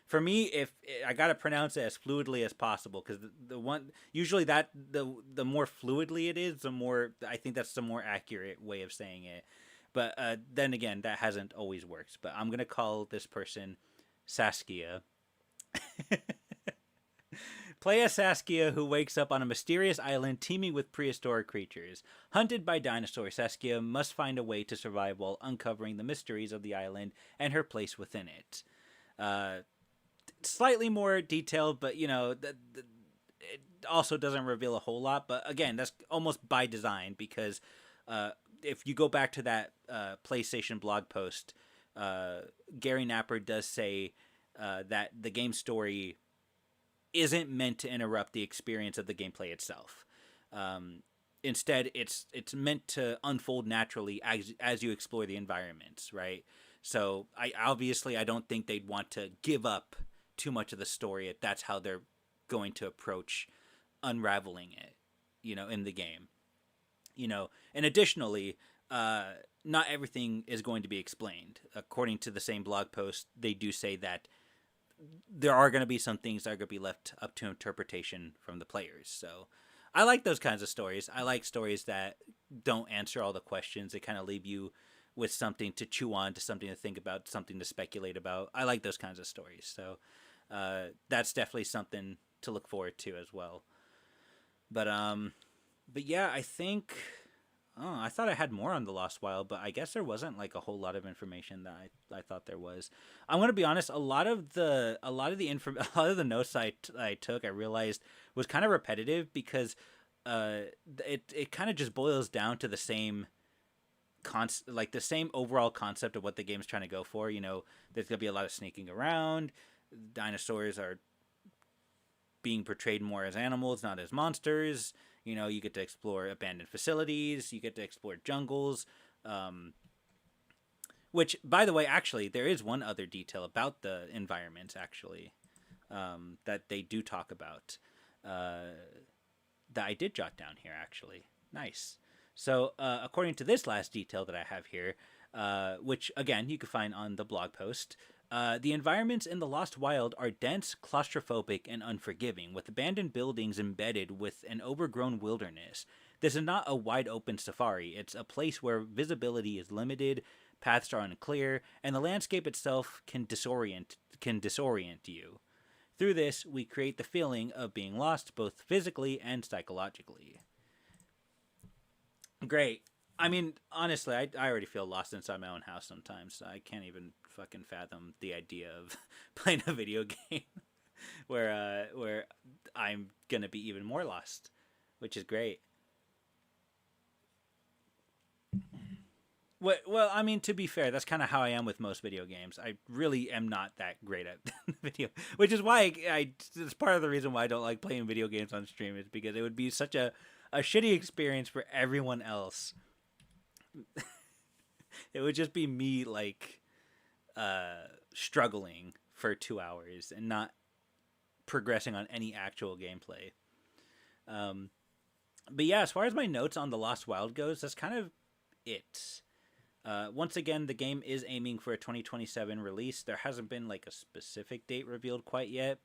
for me, if I gotta pronounce it as fluidly as possible, because the one usually that the more fluidly it is, the more I think that's the more accurate way of saying it. But then again, that hasn't always worked. But I'm gonna call this person Saskia. Play as Saskia, who wakes up on a mysterious island teeming with prehistoric creatures. Hunted by dinosaurs, Saskia must find a way to survive while uncovering the mysteries of the island and her place within it. Slightly more detailed, but it also doesn't reveal a whole lot. But again, that's almost by design, because if you go back to that PlayStation blog post, Gary Napper does say that the game story isn't meant to interrupt the experience of the gameplay itself. Instead, it's meant to unfold naturally as you explore the environments, right? So I don't think they'd want to give up too much of the story if that's how they're going to approach unraveling it, in the game. And additionally, not everything is going to be explained. According to the same blog post, they do say that there are going to be some things that are going to be left up to interpretation from the players. So I like those kinds of stories. I like stories that don't answer all the questions. They kind of leave you with something to chew on, to something to think about, something to speculate about. I like those kinds of stories. So that's definitely something to look forward to as well. But yeah, I think I thought I had more on the Lost Wild, but I guess there wasn't like a whole lot of information that I thought there was. I'm gonna be honest. A lot of the notes I took, I realized was kind of repetitive, because it kind of just boils down to the same the same overall concept of what the game's trying to go for. There's gonna be a lot of sneaking around. Dinosaurs are being portrayed more as animals, not as monsters. You get to explore abandoned facilities. You get to explore jungles. Which, by the way, actually, there is one other detail about the environments, actually, that they do talk about, that I did jot down here, actually. Nice. So, according to this last detail that I have here, which, again, you can find on the blog post, the environments in the Lost Wild are dense, claustrophobic, and unforgiving, with abandoned buildings embedded with an overgrown wilderness. This is not a wide-open safari. It's a place where visibility is limited, paths are unclear, and the landscape itself can disorient you. Through this, we create the feeling of being lost, both physically and psychologically. Great. I mean, honestly, I already feel lost inside my own house sometimes. I can't even fucking fathom the idea of playing a video game where I'm gonna be even more lost, which is great. Well, I mean, to be fair, that's kind of how I am with most video games. I really am not that great at video, which is why it's part of the reason why I don't like playing video games on stream, is because it would be such a shitty experience for everyone else. It would just be me struggling for 2 hours and not progressing on any actual gameplay. But yeah, as far as my notes on the Lost Wild goes, that's kind of it. Once again, the game is aiming for a 2027 release. There hasn't been a specific date revealed quite yet.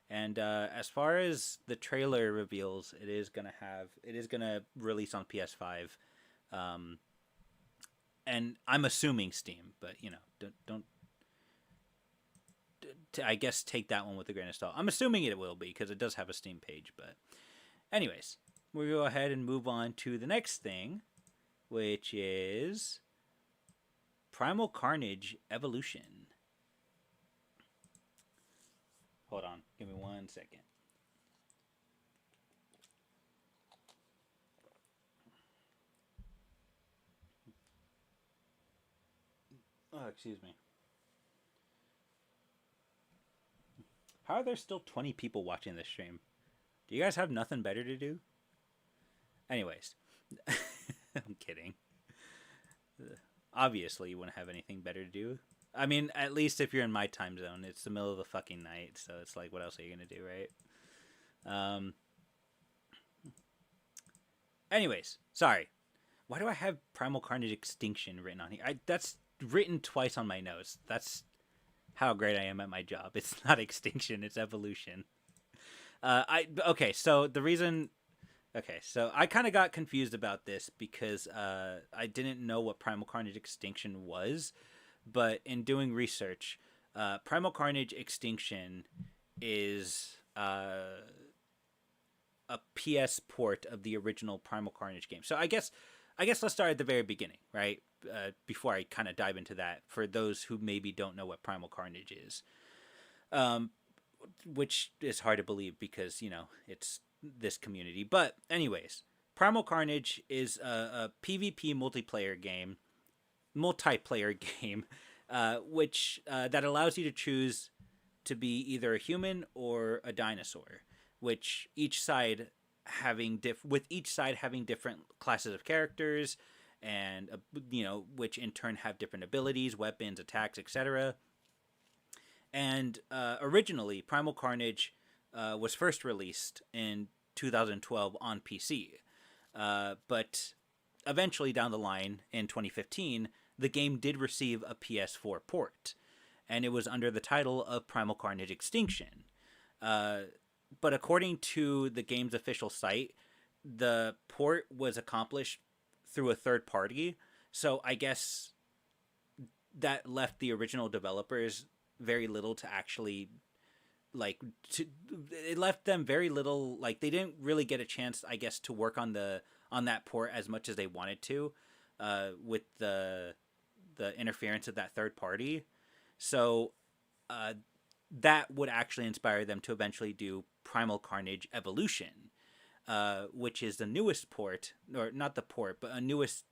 And as far as the trailer reveals, it is gonna release on PS5. And I'm assuming Steam, but don't I guess take that one with a grain of salt. I'm assuming it will be, because it does have a Steam page. But anyways, we'll go ahead and move on to the next thing, which is Primal Carnage Evolution. Hold on, give me 1 second. Oh, excuse me. How are there still 20 people watching this stream? Do you guys have nothing better to do? Anyways, I'm kidding. Obviously, you wouldn't have anything better to do. I mean, at least if you're in my time zone, it's the middle of the fucking night, so it's like, what else are you gonna do, right? Um. Anyways, sorry. Why do I have Primal Carnage Extinction written on here? That's written twice on my notes. That's how great I am at my job. It's not extinction, it's evolution. So the reason so I kind of got confused about this because I didn't know what Primal Carnage Extinction was, but in doing research, Primal Carnage Extinction is a PS port of the original Primal Carnage game. So I guess let's start at the very beginning, right? Before I kind of dive into that, for those who maybe don't know what Primal Carnage is, which is hard to believe because it's this community. But anyways, Primal Carnage is a PvP multiplayer game, which that allows you to choose to be either a human or a dinosaur, which each side having different classes of characters, and which in turn have different abilities, weapons, attacks, etc. And originally, Primal Carnage was first released in 2012 on PC, but eventually down the line in 2015, the game did receive a PS4 port, and it was under the title of Primal Carnage Extinction. But according to the game's official site, the port was accomplished through a third party, so I guess that left the original developers very little to actually it left them very little, like they didn't really get a chance, I guess, to work on that port as much as they wanted to, with the interference of that third party. So that would actually inspire them to eventually do Primal Carnage Evolution, which is the newest port, or not the port, but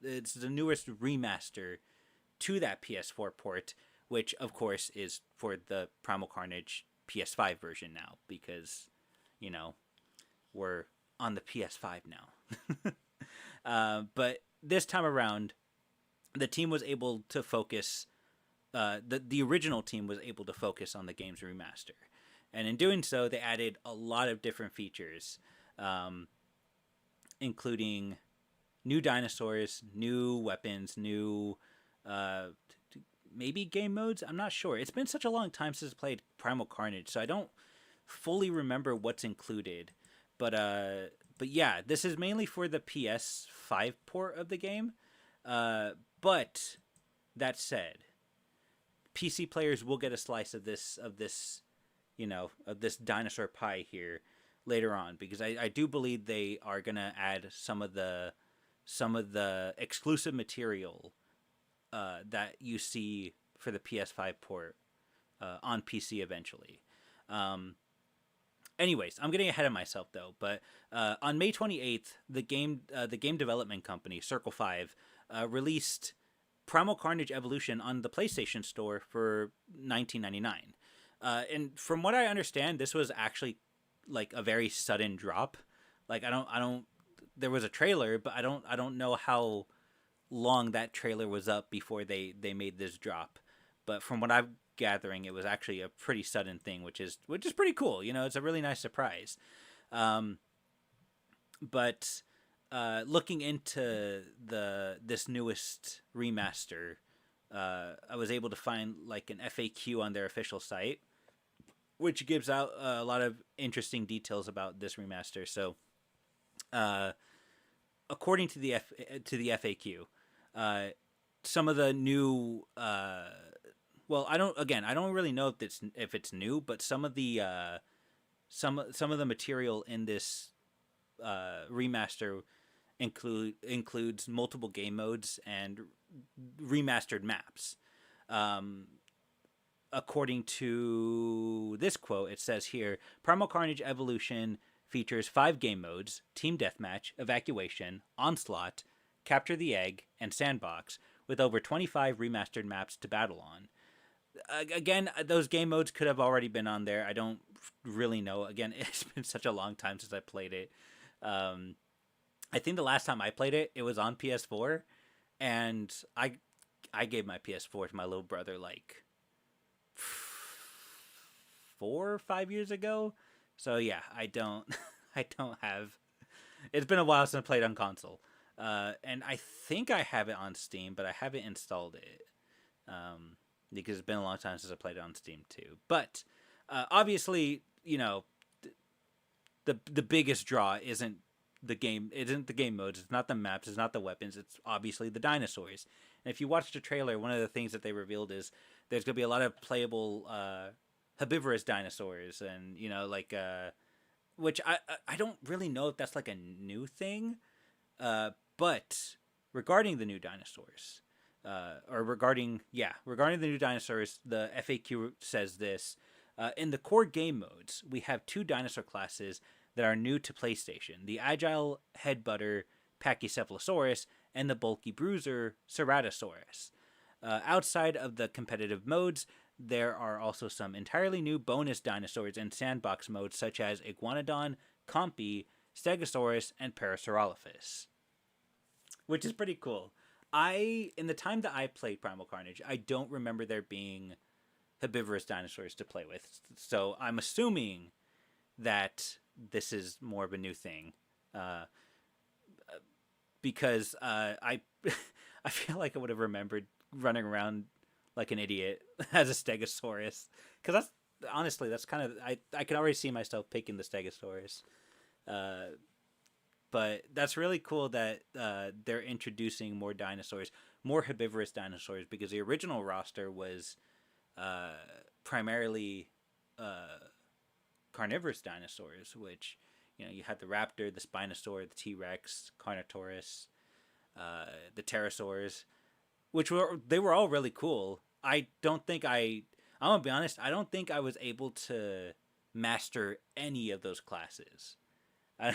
it's the newest remaster to that PS4 port, which of course is for the Primal Carnage PS5 version now, because we're on the PS5 now. But this time around, the team was able to focus. The original team was able to focus on the game's remaster, and in doing so, they added a lot of different features, including new dinosaurs, new weapons, new maybe game modes. I'm not sure. It's been such a long time since I played Primal Carnage, so I don't fully remember what's included. But yeah, this is mainly for the PS5 port of the game. But that said, PC players will get a slice of this dinosaur pie here later on, because I do believe they are gonna add some of the exclusive material that you see for the PS5 port on PC eventually. Anyways, I'm getting ahead of myself though. But on May 28th, the game development company Circle 5 released Primal Carnage Evolution on the PlayStation Store for $19.99. And from what I understand, this was actually like a very sudden drop. Like I don't. There was a trailer, but I don't know how long that trailer was up before they made this drop. But from what I'm gathering, it was actually a pretty sudden thing, which is pretty cool. It's a really nice surprise. But looking into this newest remaster, I was able to find like an FAQ on their official site, which gives out a lot of interesting details about this remaster. So, according to the FAQ, some of the new well, I don't really know if it's new, but some of the material in this remaster includes multiple game modes and remastered maps. According to this quote, it says here, Primal Carnage Evolution features 5 game modes: Team Deathmatch, Evacuation, Onslaught, Capture the Egg, and Sandbox, with over 25 remastered maps to battle on. Again, those game modes could have already been on there. I don't really know. Again, it's been such a long time since I played it. I think the last time I played it, it was on PS4, and I gave my PS4 to my little brother like 4 or 5 years ago. So yeah, I don't I don't have. It's been a while since I played on console, and I think I have it on Steam, but I haven't installed it because it's been a long time since I played it on Steam too. But obviously, the biggest draw isn't the game. It isn't the game modes. It's not the maps. It's not the weapons. It's obviously the dinosaurs. And if you watched the trailer, one of the things that they revealed is there's gonna be a lot of playable herbivorous dinosaurs, and which I don't really know if that's like a new thing, but regarding the new dinosaurs, regarding the new dinosaurs, the FAQ says this: in the core game modes, we have two dinosaur classes that are new to PlayStation: the agile headbutter Pachycephalosaurus and the bulky bruiser Ceratosaurus. Outside of the competitive modes, there are also some entirely new bonus dinosaurs in sandbox modes, such as Iguanodon, Compy, Stegosaurus, and Parasaurolophus, which is pretty cool. In the time that I played Primal Carnage, I don't remember there being herbivorous dinosaurs to play with, so I'm assuming that this is more of a new thing, because I I feel like I would have remembered running around like an idiot as a Stegosaurus, because that's kind of I can already see myself picking the Stegosaurus, but that's really cool that they're introducing more dinosaurs, more herbivorous dinosaurs, because the original roster was primarily carnivorous dinosaurs, which you had the raptor, the spinosaur, the T-Rex, Carnotaurus, the pterosaurs, they were all really cool. I'm gonna be honest, I don't think I was able to master any of those classes. I,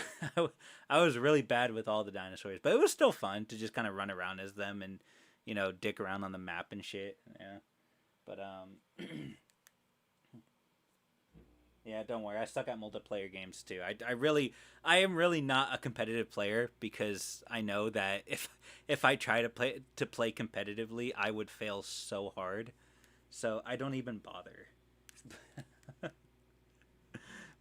I was really bad with all the dinosaurs, but it was still fun to just kind of run around as them and dick around on the map and shit. Yeah, but yeah, don't worry. I suck at multiplayer games too. I am really not a competitive player, because I know that if I try to play competitively, I would fail so hard. So I don't even bother.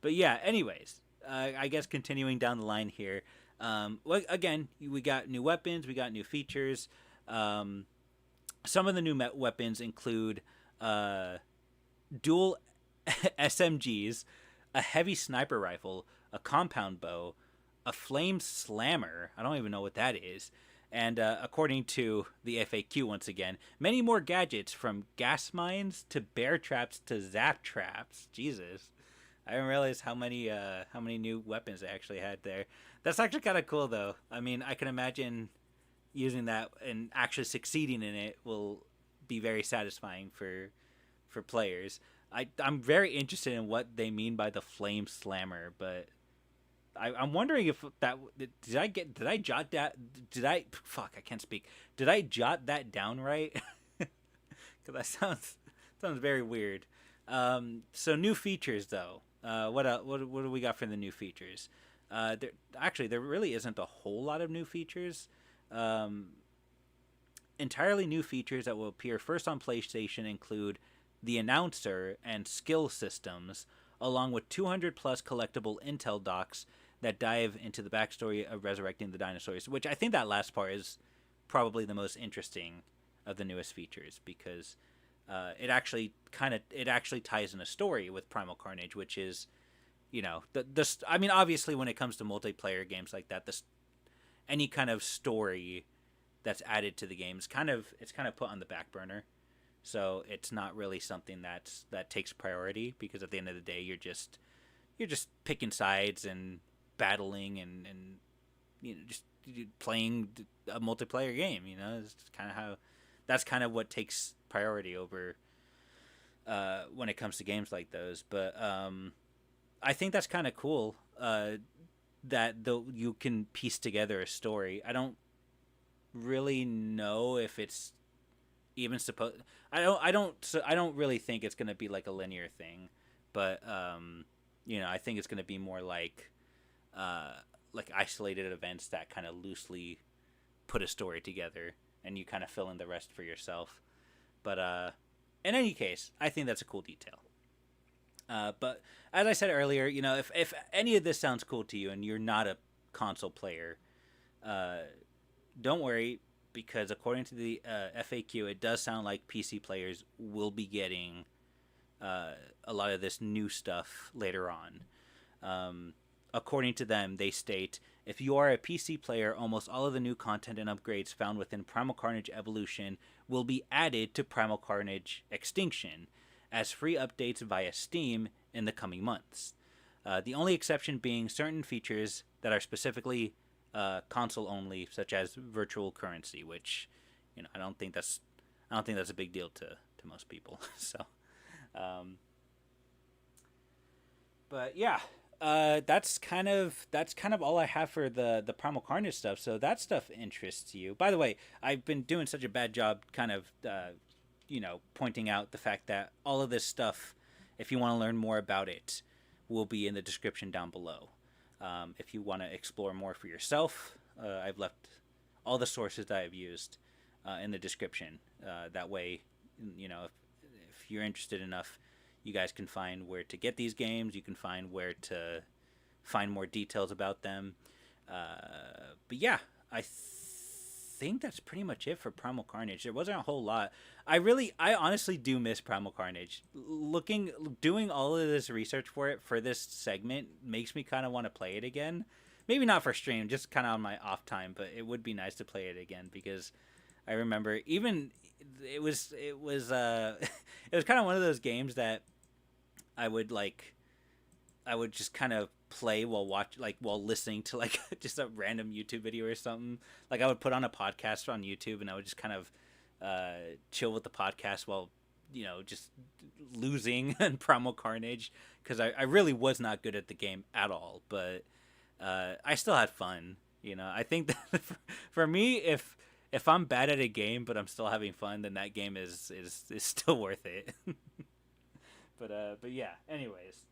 But yeah, anyways, I guess continuing down the line here. Again, we got new weapons, we got new features. Some of the new weapons include dual SMGs, a heavy sniper rifle, a compound bow, a flame slammer. I don't even know what that is. And according to the FAQ, once again, many more gadgets, from gas mines to bear traps to zap traps. Jesus, I didn't realize how many new weapons they actually had there. That's actually kind of cool, though. I mean, I can imagine using that and actually succeeding in it will be very satisfying for players. I'm very interested in what they mean by the flame slammer, but I'm wondering if that did I jot that I can't speak. Did I jot that down right? Because that sounds very weird. So new features though. What do we got for the new features? There really isn't a whole lot of new features. Entirely new features that will appear first on PlayStation include the announcer and skill systems, along with 200 plus collectible intel docs that dive into the backstory of resurrecting the dinosaurs, which I think that last part is probably the most interesting of the newest features, because it actually ties in a story with Primal Carnage, which is, I mean, obviously when it comes to multiplayer games like that, any kind of story that's added to the game is kind of put on the back burner. So it's not really something that takes priority, because at the end of the day, you're just picking sides and battling and just playing a multiplayer game. It's that's kind of what takes priority over when it comes to games like those. But I think that's kind of cool that you can piece together a story. I don't really know if it's even supposed. I don't really think it's gonna be like a linear thing, but I think it's gonna be more like isolated events that kind of loosely put a story together, and you kind of fill in the rest for yourself. But in any case, I think that's a cool detail. But as I said earlier, if any of this sounds cool to you and you're not a console player, uh, don't worry, because according to the FAQ, it does sound like PC players will be getting a lot of this new stuff later on. Um, According to them, they state, if you are a PC player, almost all of the new content and upgrades found within Primal Carnage Evolution will be added to Primal Carnage Extinction as free updates via Steam in the coming months. The only exception being certain features that are specifically console only, such as virtual currency, which I don't think that's a big deal to most people. So, um, but yeah, that's kind of all I have for the Primal Carnage stuff. So that stuff interests you. By the way, I've been doing such a bad job, kind of pointing out the fact that all of this stuff, if you want to learn more about it, will be in the description down below. If you want to explore more for yourself, I've left all the sources that I've used in the description. That way, if you're interested enough, you guys can find where to get these games. You can find where to find more details about them. But yeah, I think that's pretty much it for Primal Carnage. There wasn't a whole lot. I honestly do miss Primal Carnage. Doing all of this research for it for this segment makes me kind of want to play it again. Maybe not for stream, just kind of on my off time. But it would be nice to play it again because I remember even it was kind of one of those games that I would like I would just kind of play while listening to like just a random YouTube video or something. Like I would put on a podcast on YouTube and I would just kind of chill with the podcast while just losing in Primal Carnage because I really was not good at the game at all, but I still had fun. I think that for me, if I'm bad at a game but I'm still having fun, then that game is still worth it. But yeah. Anyways,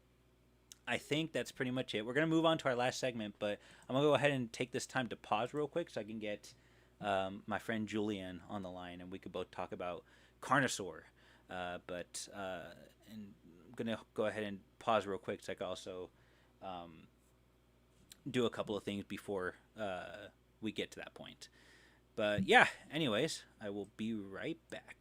I think that's pretty much it. We're gonna move on to our last segment, but I'm gonna go ahead and take this time to pause real quick so I can get my friend Julian on the line, and we could both talk about Carnosaur. And I'm gonna go ahead and pause real quick so I can also do a couple of things before we get to that point. But yeah, anyways, I will be right back.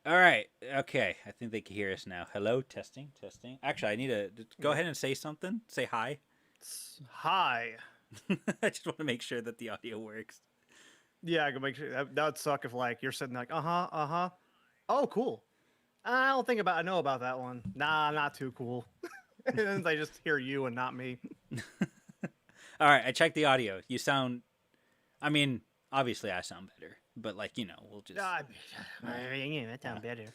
All right. Okay. I think they can hear us now. Hello. Testing. Testing. Actually, I need to go ahead and say something. Say hi. Hi. I just want to make sure that the audio works. Yeah, I can make sure that would suck if like you're sitting like, uh-huh. Oh, cool. I know about that one. Nah, not too cool. And then they just hear you and not me. All right. I checked the audio. You sound. I mean, obviously, I sound better, but like we'll just. Ah, yeah, that sounds better.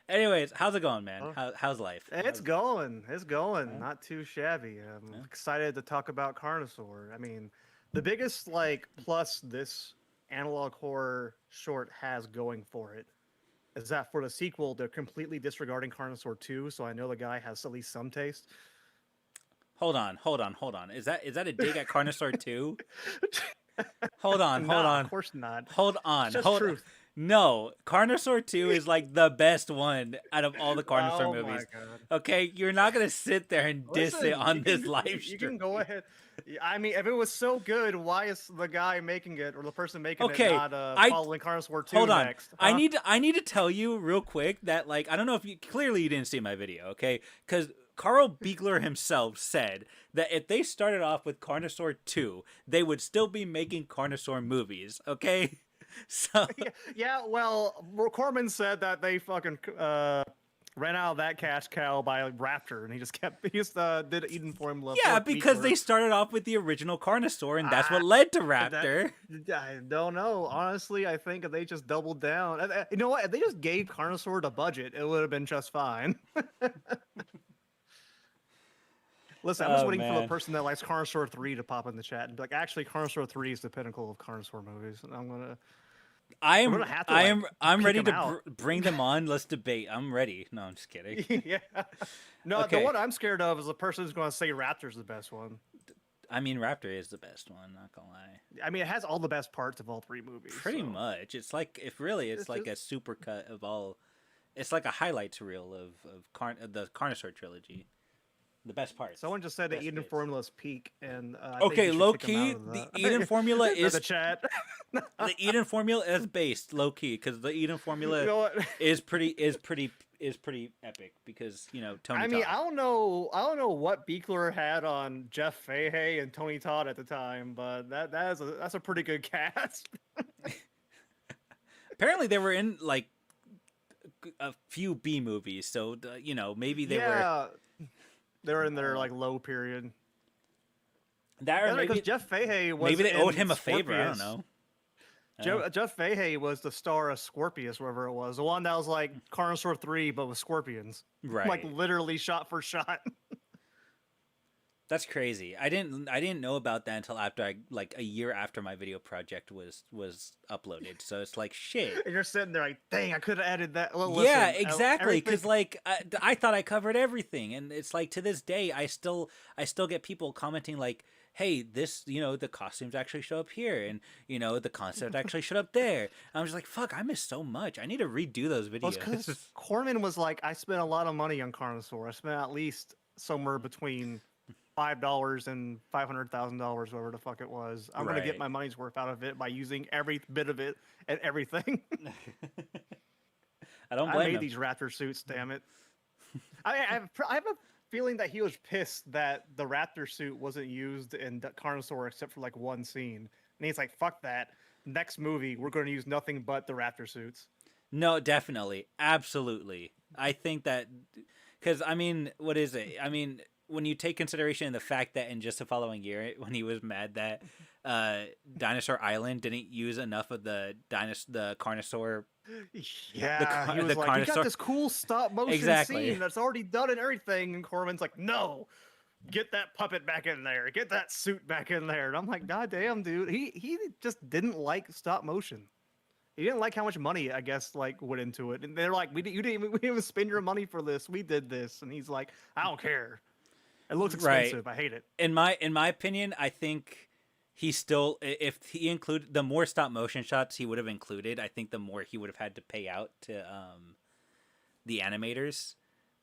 Anyways, how's it going, man? Oh, How's life? it's How's going. It's going. uh, Not too shabby. I'm yeah. excited to talk about Carnosaur. I mean, the biggest like plus this analog horror short has going for it is that for the sequel they're completely disregarding Carnosaur 2, so I know the guy has at least some taste. Hold on. Is that a dig at Carnosaur 2? Hold on, hold Nah, of on. course not. Hold It's on. just Hold truth. No, Carnosaur 2 is like the best one out of all the Carnosaur Oh my movies. god. Okay, you're not going to sit there and diss it Listen, on this live you stream. can go ahead. I mean, if it was so good, why is the guy making it or the person making it Okay, not I following Carnosaur 2 hold on. next? I Huh? need to tell you real quick that like I don't know if you clearly you didn't see my video, okay? Cuz Carl Beekler himself said that if they started off with Carnosaur 2, they would still be making Carnosaur movies, okay? So Yeah, well, Corman said that they fucking ran out of that cash cow by Raptor, and he just did Eden Formula yeah, for because Beekler. they started off with the original Carnosaur and that's what Ah, led to that Raptor. I don't know. Honestly, I think if they just doubled down, you know what? If they just gave Carnosaur the budget, it would have been just fine. Listen, I'm just Oh waiting for the man. person that likes Carnosaur 3 to pop in the chat and be like, actually, Carnosaur 3 is the pinnacle of Carnosaur movies. And we're gonna have to like I'm peek ready them to out. bring them on. Let's debate. I'm ready. No, I'm just kidding. Yeah. No, the Okay. one I'm scared of is the person who's going to say Raptor's the best one. I mean, Raptor is the best one. Not gonna lie. I mean, it has all the best parts of all three movies. Pretty So much. It's like if really, it's it's like just a supercut of all. It's like a highlights reel of the Carnosaur trilogy. The best parts, someone just said that best Eden bits. Formula's peak, and I think Okay, you should low kick him out key, of the Eden the formula the is chat. the Eden formula is based low key because the Eden You formula know what? is pretty epic because Tony I mean, Todd. I don't know what Beekler had on Jeff Fahey and Tony Todd at the time, but that's a pretty good cast. Apparently, they were in like a few B movies, so maybe they were Yeah, they were in I don't their know like low period. that or Yeah, because Jeff Fahey was maybe they owed in him a favor. I don't Scorpius. know. Uh, Jeff Fahey was the star of Scorpius, wherever it was, the one that was like Carnosaur 3, but with scorpions, like right. literally shot for shot. That's crazy. I didn't know about that until after I like a year after my video project was uploaded. So it's like shit. And you're sitting there like, dang, I could have added that. Well, Yeah, listen, exactly. everything. Because like I thought I covered everything, and it's like to this day I still get people commenting like, "Hey, this the costumes actually show up here, and the concept actually showed up there." And I'm just like, "Fuck, I missed so much. I need to redo those Well, it's because videos." Corman was like, I spent a lot of money on Carnosaur. I spent at least somewhere between $5 and $500,000, whatever the fuck it was. I'm gonna get Right. my money's worth out of it by using every bit of it and everything. I don't I blame made him. these Raptor suits, damn it. I have a feeling that he was pissed that the Raptor suit wasn't used in Carnosaur except for like one scene, and he's like, "Fuck that! Next movie, we're going to use nothing but the Raptor suits." No, definitely, absolutely. I think that because I mean, what is it? I mean, when you take consideration the fact that in just the following year, when he was mad that Dinosaur Island didn't use enough of the Carnosaur, Yeah, he was the like, "You got Carnosaur, this cool stop motion exactly, scene that's already done and everything," and Corman's like, "No, get that puppet back in there, get that suit back in there." And I'm like, "God damn, dude, he just didn't like stop motion." He didn't like how much money, I guess, like went into it. And they're like, we didn't even spend your money for this. We did this." And he's like, "I don't care. It looks right. expensive. I hate it." In my opinion, I think he still if he included the more stop motion shots he would have included, I think the more he would have had to pay out to the animators.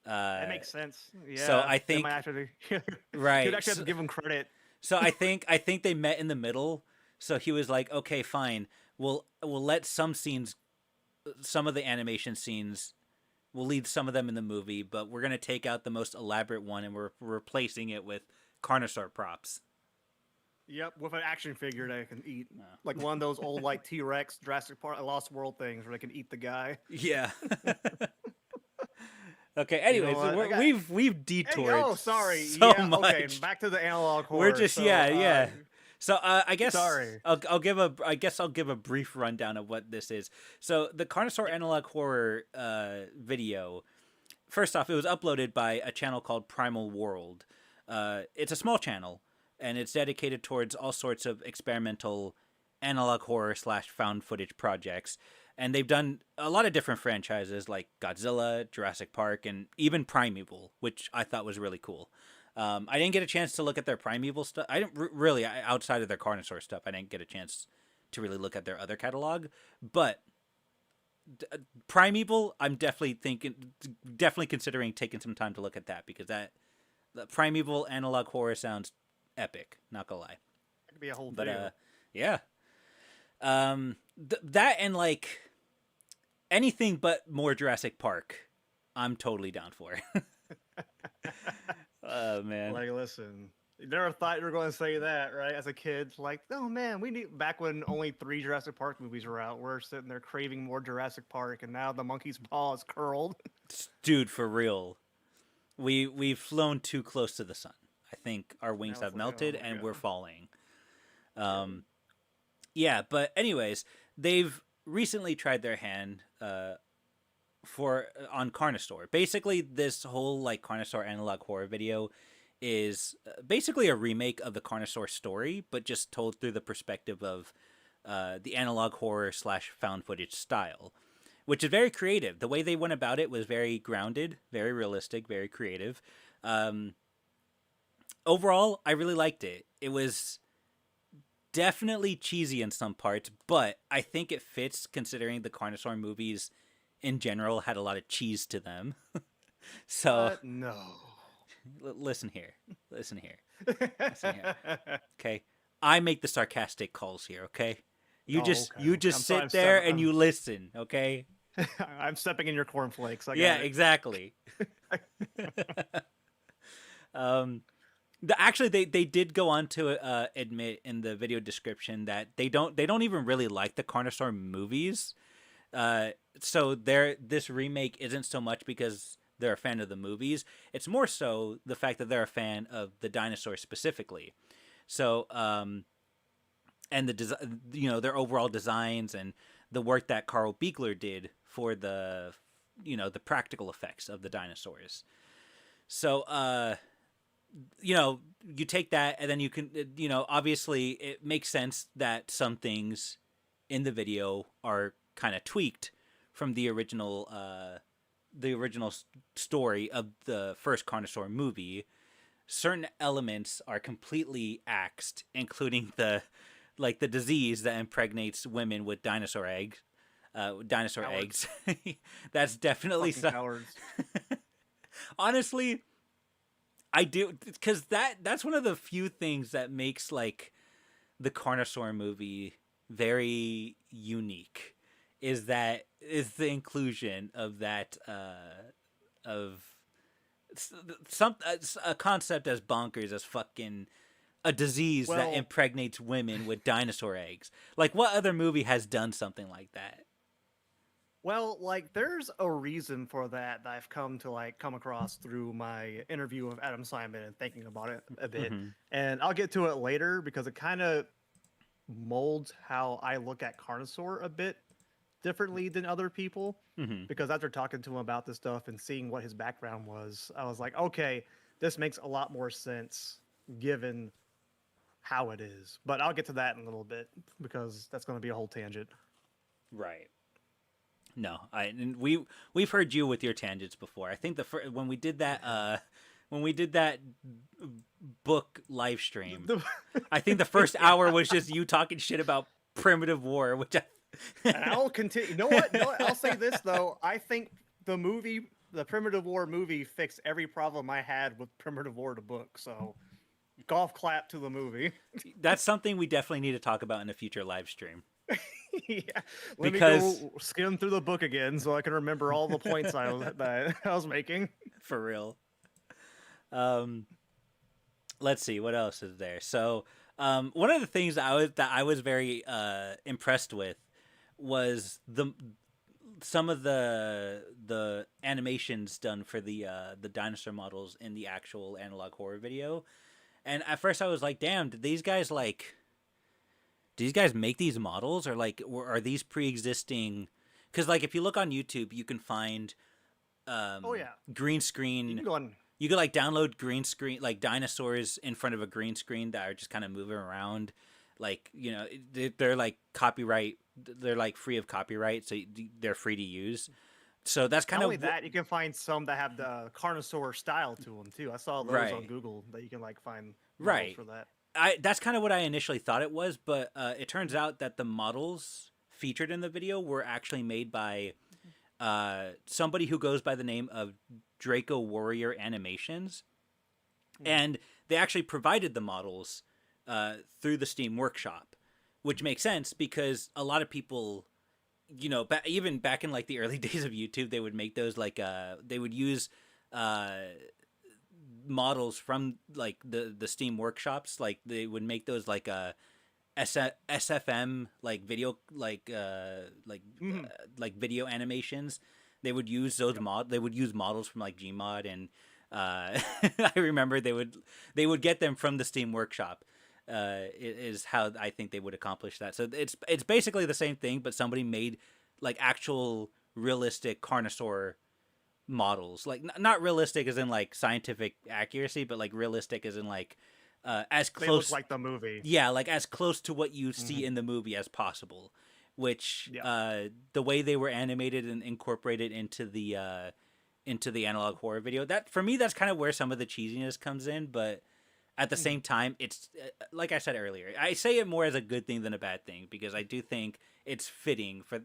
That Uh, makes sense. so Yeah, I they think might actually, you'd right. actually have to give him credit. So I think they met in the middle. So he was like, okay, fine. we'll let some scenes, some of the animation scenes, we'll leave some of them in the movie, but we're gonna take out the most elaborate one and we're replacing it with Carnosaur props. Yep, with an action figure that can eat, No. like one of those old like T-Rex Jurassic Park Lost World things where they can eat the guy. Yeah. Okay. You know Anyways, what? we've detoured. Oh, sorry. So Yeah. much. Okay. Back to the analog horror. We're just So, yeah. So I guess Sorry. I'll give a brief rundown of what this is. So the Carnosaur Analog Horror video. First off, it was uploaded by a channel called Primal World. It's a small channel, and it's dedicated towards all sorts of experimental analog horror / found footage projects. And they've done a lot of different franchises like Godzilla, Jurassic Park, and even Primeval, which I thought was really cool. I didn't get a chance to look at their Primeval stuff. I didn't really, outside of their Carnosaur stuff, I didn't get a chance to really look at their other catalog. But Primeval, I'm definitely considering taking some time to look at that, because the Primeval analog horror sounds epic. Not gonna lie. That could be a whole But video. yeah. That and like anything but more Jurassic Park, I'm totally down for. Oh man. Like, listen, you never thought you were going to say that, right? As a kid, like, oh man, we need. Back when only 3 Jurassic Park movies were out, we're sitting there craving more Jurassic Park, and now the monkey's paw is curled. Dude, for real. We've flown too close to the sun. I think our wings Now have it's like, melted oh my and God. we're falling. Yeah, but anyways, they've recently tried their hand on Carnosaur. Basically, this whole like Carnosaur analog horror video is basically a remake of the Carnosaur story, but just told through the perspective of the analog horror / found footage style, which is very creative. The way they went about it was very grounded, very realistic, very creative. Overall, I really liked it. It was definitely cheesy in some parts, but I think it fits considering the Carnosaur movies in general had a lot of cheese to them. So No. listen here. Okay, I make the sarcastic calls here. Okay, you Oh, just okay. you just I'm sorry, sit I'm there stepping- and you listen. Okay. I'm stepping in your cornflakes. I got Yeah, it. exactly. Actually, they did go on to admit in the video description that they don't even really like the Carnosaur movies. So this remake isn't so much because they're a fan of the movies. It's more so the fact that they're a fan of the dinosaur specifically. So and their overall designs and the work that Carl Beekler did for the the practical effects of the dinosaurs. So you take that and then you can obviously it makes sense that some things in the video are kind of tweaked from the original story of the first Carnosaur movie. Certain elements are completely axed, including the disease that impregnates women with dinosaur eggs. That's definitely Fucking cowards. Honestly, I do, because that's one of the few things that makes like the Carnosaur movie very unique. Is the inclusion of that of a concept as bonkers as fucking a disease that impregnates women with dinosaur eggs. Like, what other movie has done something like that? Well, like, there's a reason for that I've come across through my interview of Adam Simon and thinking about it a bit. Mhm. And I'll get to it later because it kind of molds how I look at Carnosaur a bit differently than other people. Mhm. Because after talking to him about this stuff and seeing what his background was, I was like, okay, this makes a lot more sense given how it is. But I'll get to that in a little bit because that's going to be a whole tangent. Right. No, we've heard you with your tangents before. I think when we did that book live stream, I think the first hour was just you talking shit about primitive war, which And I'll continue. You know what? I'll say this though. I think the Primitive War movie, fixed every problem I had with Primitive War the book. So, golf clap to the movie. That's something we definitely need to talk about in a future live stream. Yeah, let me because go skim through the book again so I can remember all the points that I was making. for real. Um, let's see what else is there. So, one of the things that I was very impressed with was some of the animations done for the dinosaur models in the actual analog horror video. And at first I was like, damn, did these guys make these models, or like are these pre-existing? Because like if you look on YouTube, you can find Oh yeah, green you screen. can go on. You could like download green screen, like dinosaurs in front of a green screen that are just kind of moving around. Like, they're like copyright. They're like free of copyright, so they're free to use. So that's kind Not of only that, you can find some that have the Carnosaur style to them too. I saw those on right. Google that you can like find models Right. for that. That's kind of what I initially thought it was, but it turns out that the models featured in the video were actually made by somebody who goes by the name of Draco Warrior Animations, and they actually provided the models through the Steam Workshop, which makes sense because a lot of people, even back in like the early days of YouTube, they would make those like they would use models from like the Steam workshops. Like they would make those like SFM like video like video animations. They would use those They would use models from like Gmod, and I remember they would get them from the Steam workshop. Is how I think they would accomplish that. So it's basically the same thing, but somebody made like actual realistic Carnosaur models, like not realistic as in like scientific accuracy, but like realistic as in like as They look close, like the movie. yeah, like as close to what you see in the movie as possible, which Yeah. the way they were animated and incorporated into the analog horror video, that for me that's kind of where some of the cheesiness comes in. But at the same time, it's like I said earlier, I say it more as a good thing than a bad thing, because I do think it's fitting for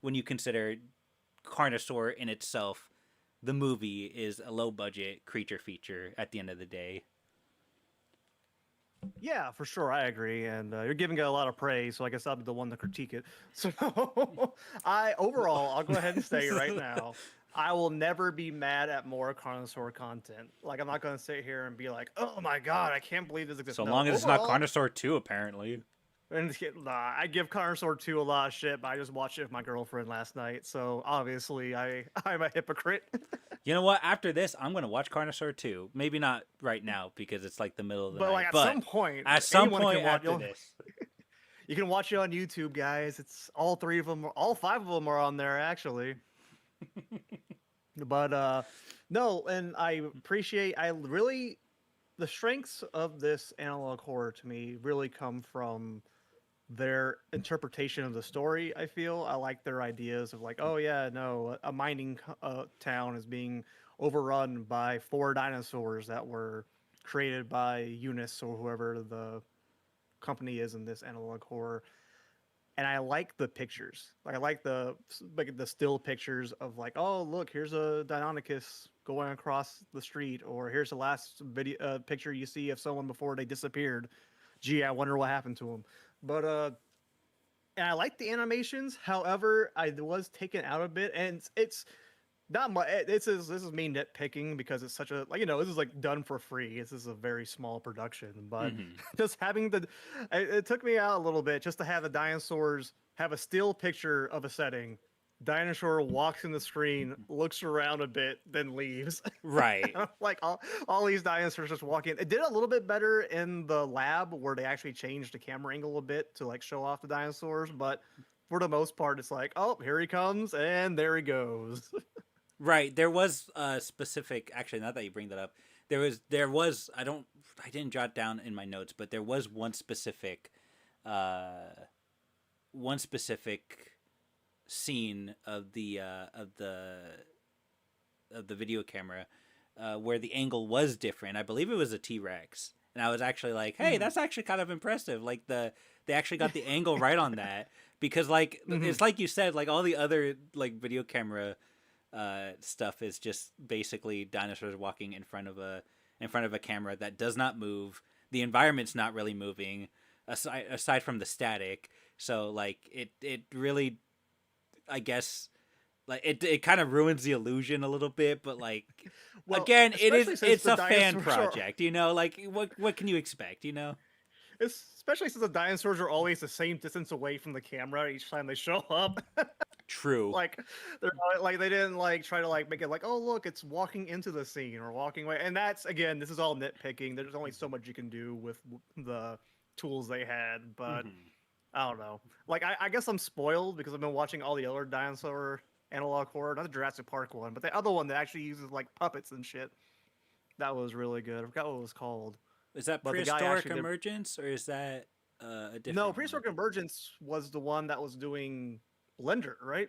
when you consider Carnosaur in itself. The movie is a low budget creature feature at the end of the day. Yeah, for sure, I agree, and you're giving it a lot of praise, so I guess I'll be the one to critique it. So, I'll go ahead and say right now, I will never be mad at more Carnosaur content. Like, I'm not going to sit here and be like, "Oh my god, I can't believe this exists." So No, long as it's not overall, Carnosaur 2, apparently. and I give Carnosaur 2 a lot of shit, but I just watched it with my girlfriend last night, so obviously I'm a hypocrite. You know what? After this, I'm going to watch Carnosaur 2. Maybe not right now because it's like the middle of the But night. like at But some point, at some anyone point can watch. after this. You can watch it on YouTube, guys. It's all three of them, all five of them are on there actually. But no, and I really the strengths of this analog horror to me really come from their interpretation of the story. I feel I like their ideas of like, oh yeah, no, a mining town is being overrun by four dinosaurs that were created by Eunice or whoever the company is in this analog horror. And I like the pictures. Like I like the still pictures of like, oh look, here's a Deinonychus going across the street, or here's the last video picture you see of someone before they disappeared. Gee, I wonder what happened to them. But and I like the animations. However, I was taken out a bit, and it's not much. This is me nitpicking because it's such a this is like done for free. This is a very small production, but Mm-hmm. just having it took me out a little bit just to have the dinosaurs have a still picture of a setting. Dinosaur walks in the screen, looks around a bit, then leaves. Right. Like all these dinosaurs just walk in. It did a little bit better in the lab where they actually changed the camera angle a bit to like show off the dinosaurs, but for the most part, it's like, oh, here he comes, and there he goes. Right. There was a specific. Actually, now that you bring that up, there was. I didn't jot down in my notes, but there was one specific scene of the video camera where the angle was different. I believe it was a T-Rex, and I was actually like, "Hey, that's actually kind of impressive." Like they actually got the angle right on that, because like it's like you said, like all the other like video camera stuff is just basically dinosaurs walking in front of a camera that does not move. The environment's not really moving. aside from the static. So like it really, I guess, like it kind of ruins the illusion a little bit, but like Well, again, especially since it's the a fan dinosaurs are project, you know, like what can you expect, you know? especially since the dinosaurs are always the same distance away from the camera each time they show up. True. Like like they didn't like try to like make it like, oh look, it's walking into the scene or walking away. And that's again, this is all nitpicking. There's only so much you can do with the tools they had, but Hmm. I don't know. Like I guess I'm spoiled because I've been watching all the other dinosaur analog horror, not the Jurassic Park one, but the other one that actually uses like puppets and shit. That was really good. I forgot what it was called. Is that But the guy prehistoric actually did. emergence or is that a No, different one? Prehistoric Emergence was the one that was doing Blender, right?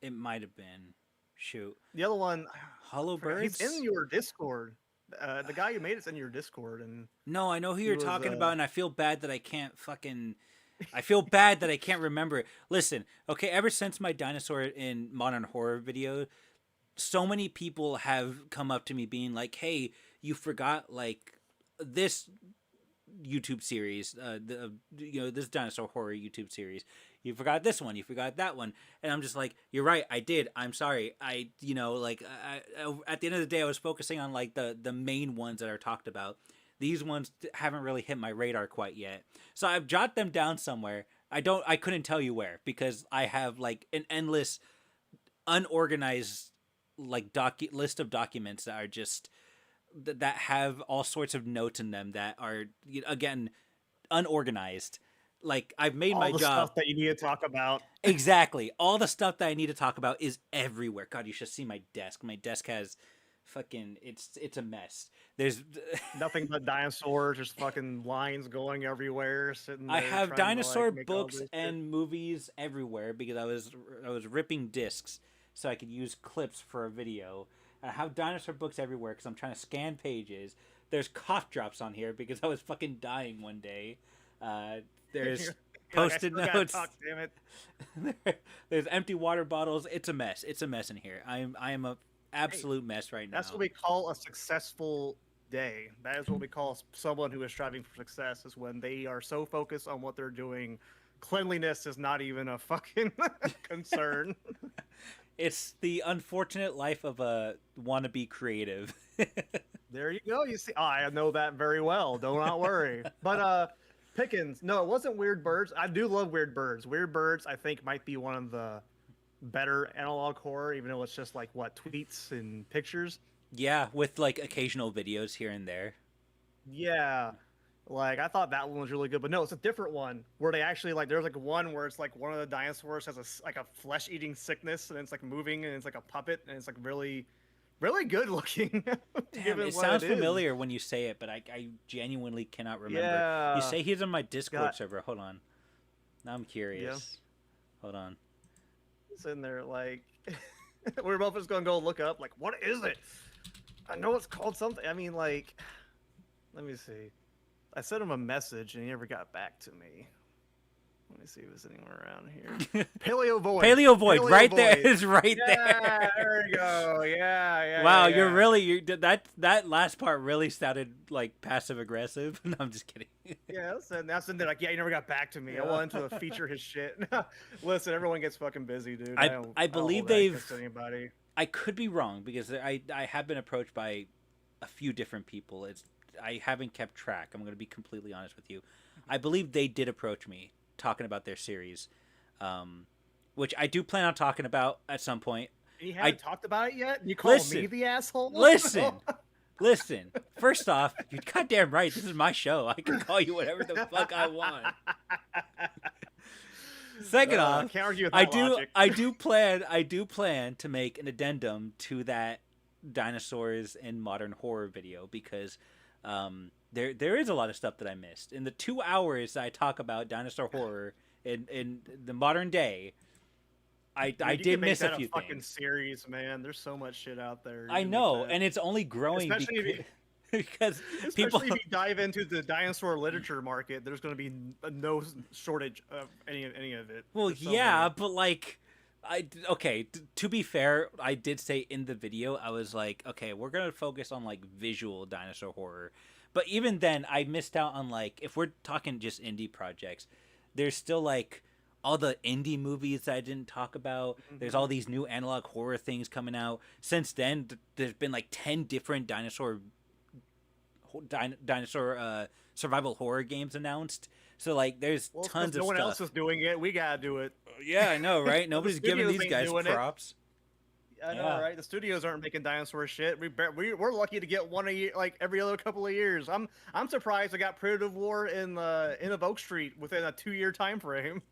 It might have been. Shoot. The other one, Hollow I forgot. He's in Birds? your Discord. The guy who made it's in your Discord, and No, I know who he you're was. talking about, and I feel bad that I can't fucking. I feel bad that I can't remember it. Listen, okay, ever since my dinosaur in modern horror video, so many people have come up to me being like, "Hey, you forgot like this YouTube series, this dinosaur horror YouTube series. You forgot this one. You forgot that one." And I'm just like, "You're right. I did. I'm sorry. At the end of the day, I was focusing on like the main ones that are talked about. These ones haven't really hit my radar quite yet. So I've jotted them down somewhere. I couldn't tell you where because I have like an endless unorganized like list of documents that are just that have all sorts of notes in them that are again unorganized. Like I've made all my the job stuff that you need to talk about. exactly. All the stuff that I need to talk about is everywhere. God, you should see my desk. My desk has fucking it's a mess. There's Nothing but dinosaurs, just fucking lines going everywhere, sitting I there have trying to dinosaur like make all books this shit. and movies everywhere because I was ripping discs so I could use clips for a video. I have dinosaur books everywhere because I'm trying to scan pages. There's cough drops on here because I was fucking dying one day. There's You're like, I post-it still gotta notes. talk, damn it. There's empty water bottles. It's a mess. It's a mess in here. I am a absolute mess right That's now. what we call a successful day. That is what we call someone who is striving for success. Is when they are so focused on what they're doing, cleanliness is not even a fucking concern. It's the unfortunate life of a wannabe creative. There you go. You see, I know that very well. Do not worry. But Pickens, no, it wasn't Weird Birds. I do love Weird Birds. Weird Birds, I think, might be one of the better analog horror, even though it's just like what tweets and pictures. Yeah, with like occasional videos here and there. Yeah, like I thought that one was really good, but no, it's a different one where they actually like there's like one where it's like one of the dinosaurs has like a flesh-eating sickness and it's like moving and it's like a puppet and it's like really, really good looking. Damn, given it what sounds is. familiar when you say it, but I genuinely cannot remember. Yeah, You say he's on my Discord got server. Hold on. Now I'm curious. Hold on. sitting there like we're both just gonna go look up like what is it? I know it's called something. I mean, like, let me see. I sent him a message and he never got back to me. Let me see if there's anywhere around here. Paleo Void. Paleo Void, right there. Void. It's right Yeah, there. there we go. Yeah. Wow, yeah. you're really that last part really sounded like passive aggressive. No, I'm just kidding. Yeah, that's in there. Like, yeah, he never got back to me. I Yeah. wanted to feature his shit. Listen, everyone gets fucking busy, dude. I don't believe hold that they've- against anybody. I could be wrong because I have been approached by a few different people. I haven't kept track. I'm going to be completely honest with you. I believe they did approach me talking about their series, which I do plan on talking about at some point. You haven't talked about it yet? You call Listen. me the asshole? Listen. First off, you're goddamn right. This is my show. I can call you whatever the fuck I want. Second off, can't argue with that logic. I do plan to make an addendum to that dinosaurs in modern horror video because there is a lot of stuff that I missed in the 2 hours that I talk about dinosaur horror in the modern day. I did miss a few fucking things. Series, man. There's so much shit out there. I know, and it's only growing Especially because especially people. if you dive into the dinosaur literature market, there's going to be no shortage of any of it. Well, There's so yeah, many. but like, to be fair, I did say in the video, I was like, okay, we're gonna focus on like visual dinosaur horror, But even then, I missed out on, like, if we're talking just indie projects, there's still, like, all the indie movies that I didn't talk about. There's all these new analog horror things coming out. Since then, there's been like 10 different dinosaur survival horror games announced. So like, there's tons of no one stuff. else is doing it. We gotta do it. Yeah, I know, right? Nobody's giving these guys props. I know, right? The studios aren't making dinosaur shit. We're lucky to get one a year, like every other couple of years. I'm surprised I got Primitive War in of Oak Street within a 2-year time frame.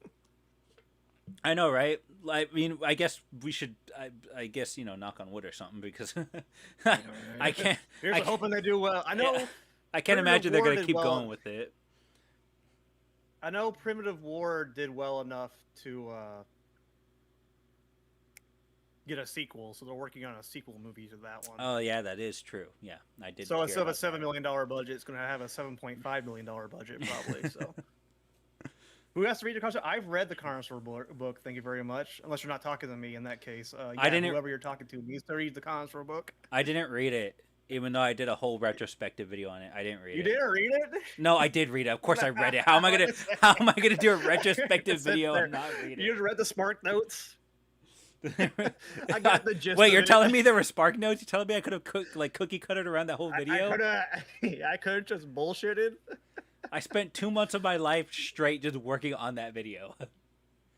I know, right? I mean, I guess we should. I guess, you know, knock on wood or something, because I can't. Here's hoping they do well. I know. Yeah, I can't imagine they're gonna keep going with it. I know Primitive War did well enough to get a sequel, so they're working on a sequel movie to that one. Oh yeah, that is true. Yeah, I did. So instead of a $7 million budget, it's going to have a $7.5 million budget probably. So, who has to read the Carnosaur? I've read the Carnosaur book. Thank you very much. Unless you're not talking to me in that case. I didn't. Whoever you're talking to needs to read the Carnosaur book. I didn't read it, even though I did a whole retrospective video on it. I didn't read it. You didn't read it? No, I did read it. Of course, I read it. How am I gonna do a retrospective video and not read it? You just read the Spark Notes. I got the gist. Wait, you're telling me there were Spark Notes? You're telling me I could have cookie cutted around that whole video? I could have just bullshitted. I spent 2 months of my life straight just working on that video.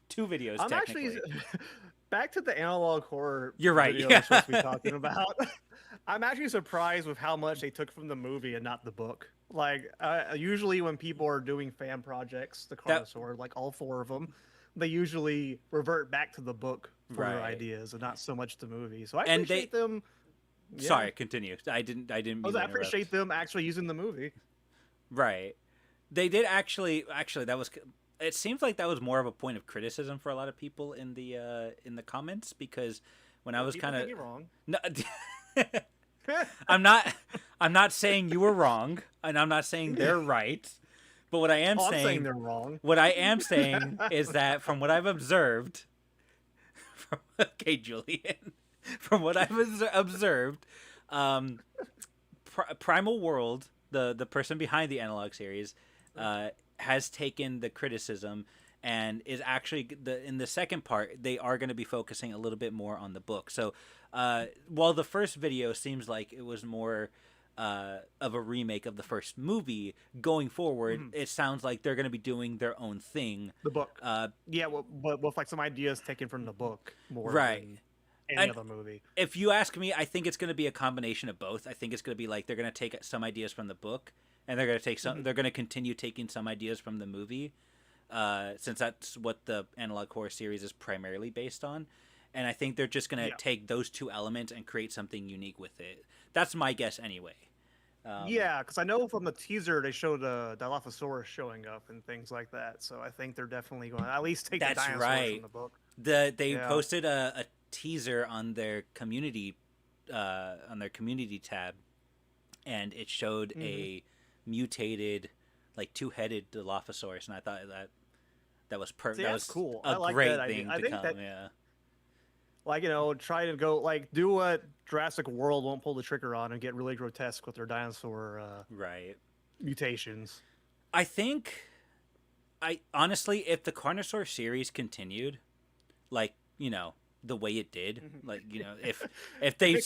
2 videos, I'm technically. Actually back to the analog horror. You're right. Video we're supposed to be talking about. I'm actually surprised with how much they took from the movie and not the book. Like usually when people are doing fan projects, the Carnosaur, like all 4 of them, they usually revert back to the book for their ideas and not so much the movie. So I appreciate them. Yeah. Sorry, continue. I didn't. I appreciate them actually using the movie. Right. They did actually. That was. It seems like that was more of a point of criticism for a lot of people in the comments, because when I was kind of wrong. No, I'm not saying you were wrong, and I'm not saying they're right. But what I am saying they're wrong. What I am saying is that from what I've observed, okay, Julian, from what I've observed, Primal World, the person behind the Analog series, has taken the criticism and is actually in the second part they are going to be focusing a little bit more on the book. So while the first video seems like it was more of a remake of the first movie, going forward, it sounds like they're going to be doing their own thing. The book, yeah, but with like some ideas taken from the book, more right? Than any other movie. If you ask me, I think it's going to be a combination of both. I think it's going to be like they're going to take some ideas from the book, and they're going to take some. They're going to continue taking some ideas from the movie, since that's what the Analog Horror series is primarily based on. And I think they're just going to take those 2 elements and create something unique with it. That's my guess anyway. Yeah, because I know from the teaser they showed Dilophosaurus showing up and things like that. So I think they're definitely going to at least take the dinosaurs from the book. They posted a teaser on their community tab, and it showed a mutated, like 2-headed Dilophosaurus, and I thought that was perfect. That was cool. A like great that thing I to think come. that, yeah. Like, you know, try to go like do what Jurassic World won't pull the trigger on and get really grotesque with their dinosaur mutations. I think, honestly, if the Carnosaur series continued, like, you know, the way it did, like, you know, if they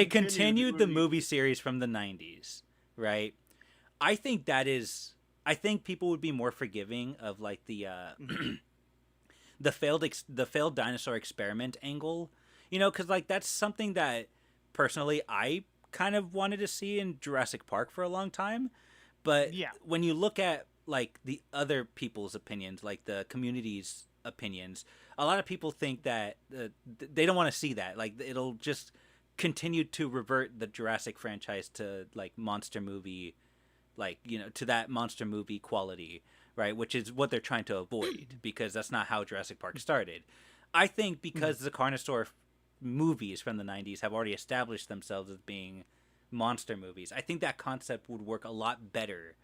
continued the movie series from the 90s, right? I think people would be more forgiving of like the the failed dinosaur experiment angle, you know, because like that's something that personally I kind of wanted to see in Jurassic Park for a long time. But when you look at like the other people's opinions, like the community's opinions, a lot of people think that they don't want to see that. Like, it'll just continue to revert the Jurassic franchise to like monster movie, like, you know, to that monster movie quality, right? Which is what they're trying to avoid, because that's not how Jurassic Park started. I think because the Carnosaur movies from the 90s have already established themselves as being monster movies, I think that concept would work a lot better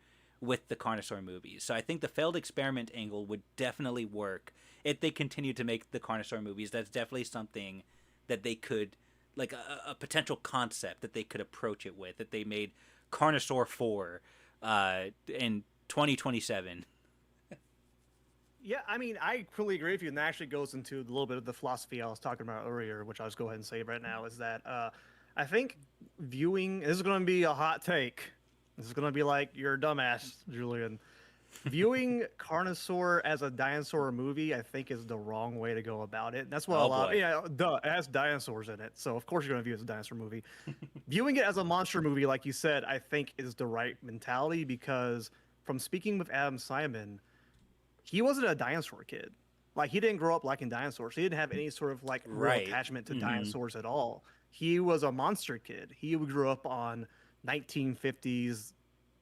with the Carnosaur movies. So I think the failed experiment angle would definitely work if they continue to make the Carnosaur movies. That's definitely something that they could, like a potential concept that they could approach it with, that they made Carnosaur 4 in 2027. Yeah, I mean, I completely agree with you, and that actually goes into a little bit of the philosophy I was talking about earlier, which I'll just go ahead and say right now, is that I think viewing, this is going to be a hot take. This is going to be like, you're a dumbass, Julian. Viewing Carnosaur as a dinosaur movie, I think, is the wrong way to go about it. That's what a Oh lot, boy. yeah, duh, it has dinosaurs in it, so of course you're going to view it as a dinosaur movie. Viewing it as a monster movie, like you said, I think is the right mentality, because from speaking with Adam Simon, he wasn't a dinosaur kid. Like, he didn't grow up liking dinosaurs. He didn't have any sort of like real Right. attachment to Mm-hmm. dinosaurs at all. He was a monster kid. He grew up on 1950s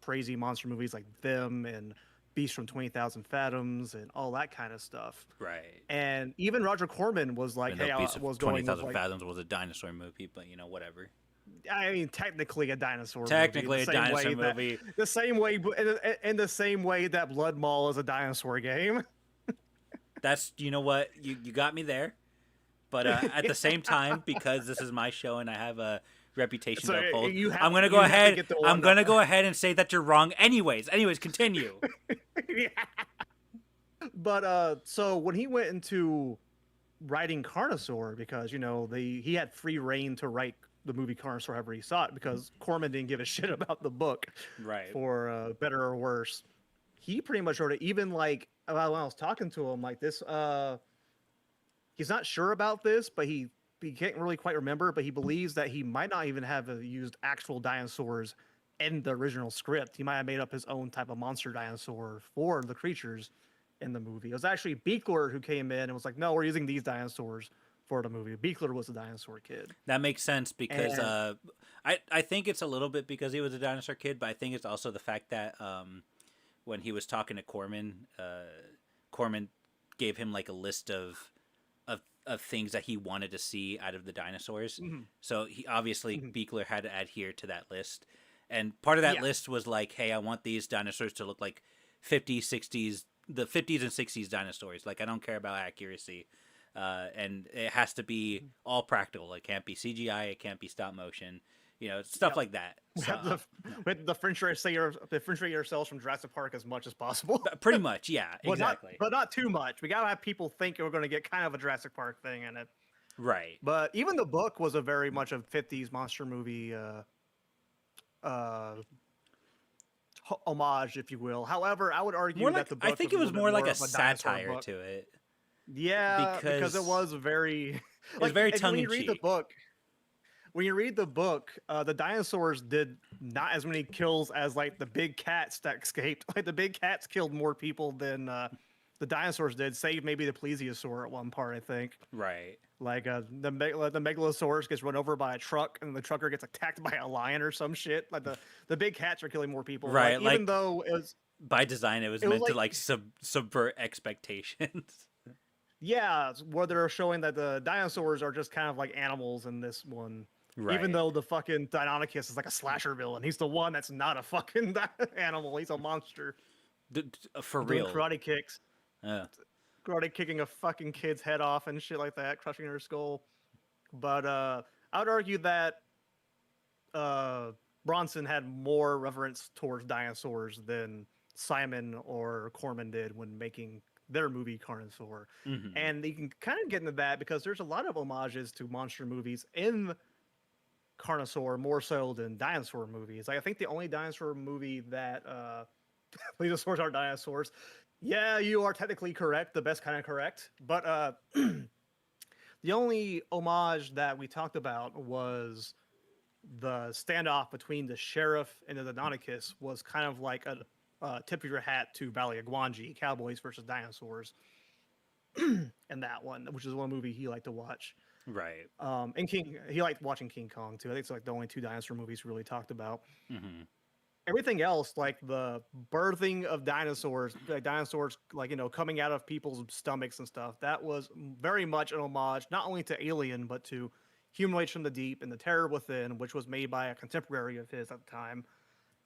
crazy monster movies like Them and Beast from 20,000 Fathoms and all that kind of stuff. Right. And even Roger Corman was like, Even "Hey, though I Beast of was going with 20,000 like, Fathoms was a dinosaur movie, but whatever. I mean, technically a dinosaur Technically movie. a dinosaur movie. The same way, in the same way that Blood Mall is a dinosaur game." That's, you know what, you got me there, but at the same time, because this is my show and I have a reputation So to uphold, I'm gonna go ahead. I'm gonna go ahead and say that you're wrong. Anyways, continue. Yeah. But so when he went into writing Carnosaur, because he had free reign to write the movie Carnosaur however he saw it, because Corman didn't give a shit about the book, Right. for better or worse. He pretty much wrote it. Even like when I was talking to him, like this, he's not sure about this, but he can't really quite remember. But he believes that he might not even have used actual dinosaurs in the original script. He might have made up his own type of monster dinosaur for the creatures in the movie. It was actually Beekler who came in and was like, "No, we're using these dinosaurs for the movie." Beekler was a dinosaur kid. That makes sense because I think it's a little bit because he was a dinosaur kid, but I think it's also the fact that when he was talking to Corman, Corman gave him like a list of things that he wanted to see out of the dinosaurs. Mm-hmm. So he obviously Beekler had to adhere to that list. And part of that list was like, hey, I want these dinosaurs to look like 50s, 60s, the 50s and 60s dinosaurs. Like, I don't care about accuracy. And it has to be all practical. It can't be CGI. It can't be stop motion. Stuff like that. So, With differentiate yourselves from Jurassic Park as much as possible. Pretty much, yeah, exactly. But not too much. We gotta have people think we're going to get kind of a Jurassic Park thing in it. Right. But even the book was a very much a 50s monster movie homage, if you will. However, I would argue that the book, I think it was more like a satire to it. Yeah, because it was very it's very tongue in cheek. When you read the book, the dinosaurs did not as many kills as like the big cats that escaped. Like, the big cats killed more people than the dinosaurs did, save maybe the plesiosaur at one part, I think. Right. Like the megalosaurus gets run over by a truck, and the trucker gets attacked by a lion or some shit. Like the big cats are killing more people. Right. Like, even though it was by design, it was meant to like subvert expectations. Yeah, where they're showing that the dinosaurs are just kind of like animals in this one. Right. Even though the fucking Deinonychus is like a slasher villain. He's the one that's not a fucking animal. He's a monster. For real. Karate kicks. Karate kicking a fucking kid's head off and shit like that, crushing her skull. But I would argue that Bronson had more reverence towards dinosaurs than Simon or Corman did when making their movie Carnosaur. Mm-hmm. And you can kind of get into that because there's a lot of homages to monster movies in Carnosaur, more so than dinosaur movies. Like, I think the only dinosaur movie that plesiosaurs are dinosaurs. Yeah, you are technically correct, the best kind of correct. But the only homage that we talked about was the standoff between the sheriff and the Deinonychus was kind of like a tip of your hat to Valley of Gwangi, Cowboys versus Dinosaurs, and that one, which is one movie he liked to watch. Right. And he liked watching King Kong too. I think it's like the only two dinosaur movies we really talked about. Mm-hmm. Everything else, like the birthing of dinosaurs, like coming out of people's stomachs and stuff, that was very much an homage not only to Alien but to Humanoids from the Deep and The Terror Within, which was made by a contemporary of his at the time.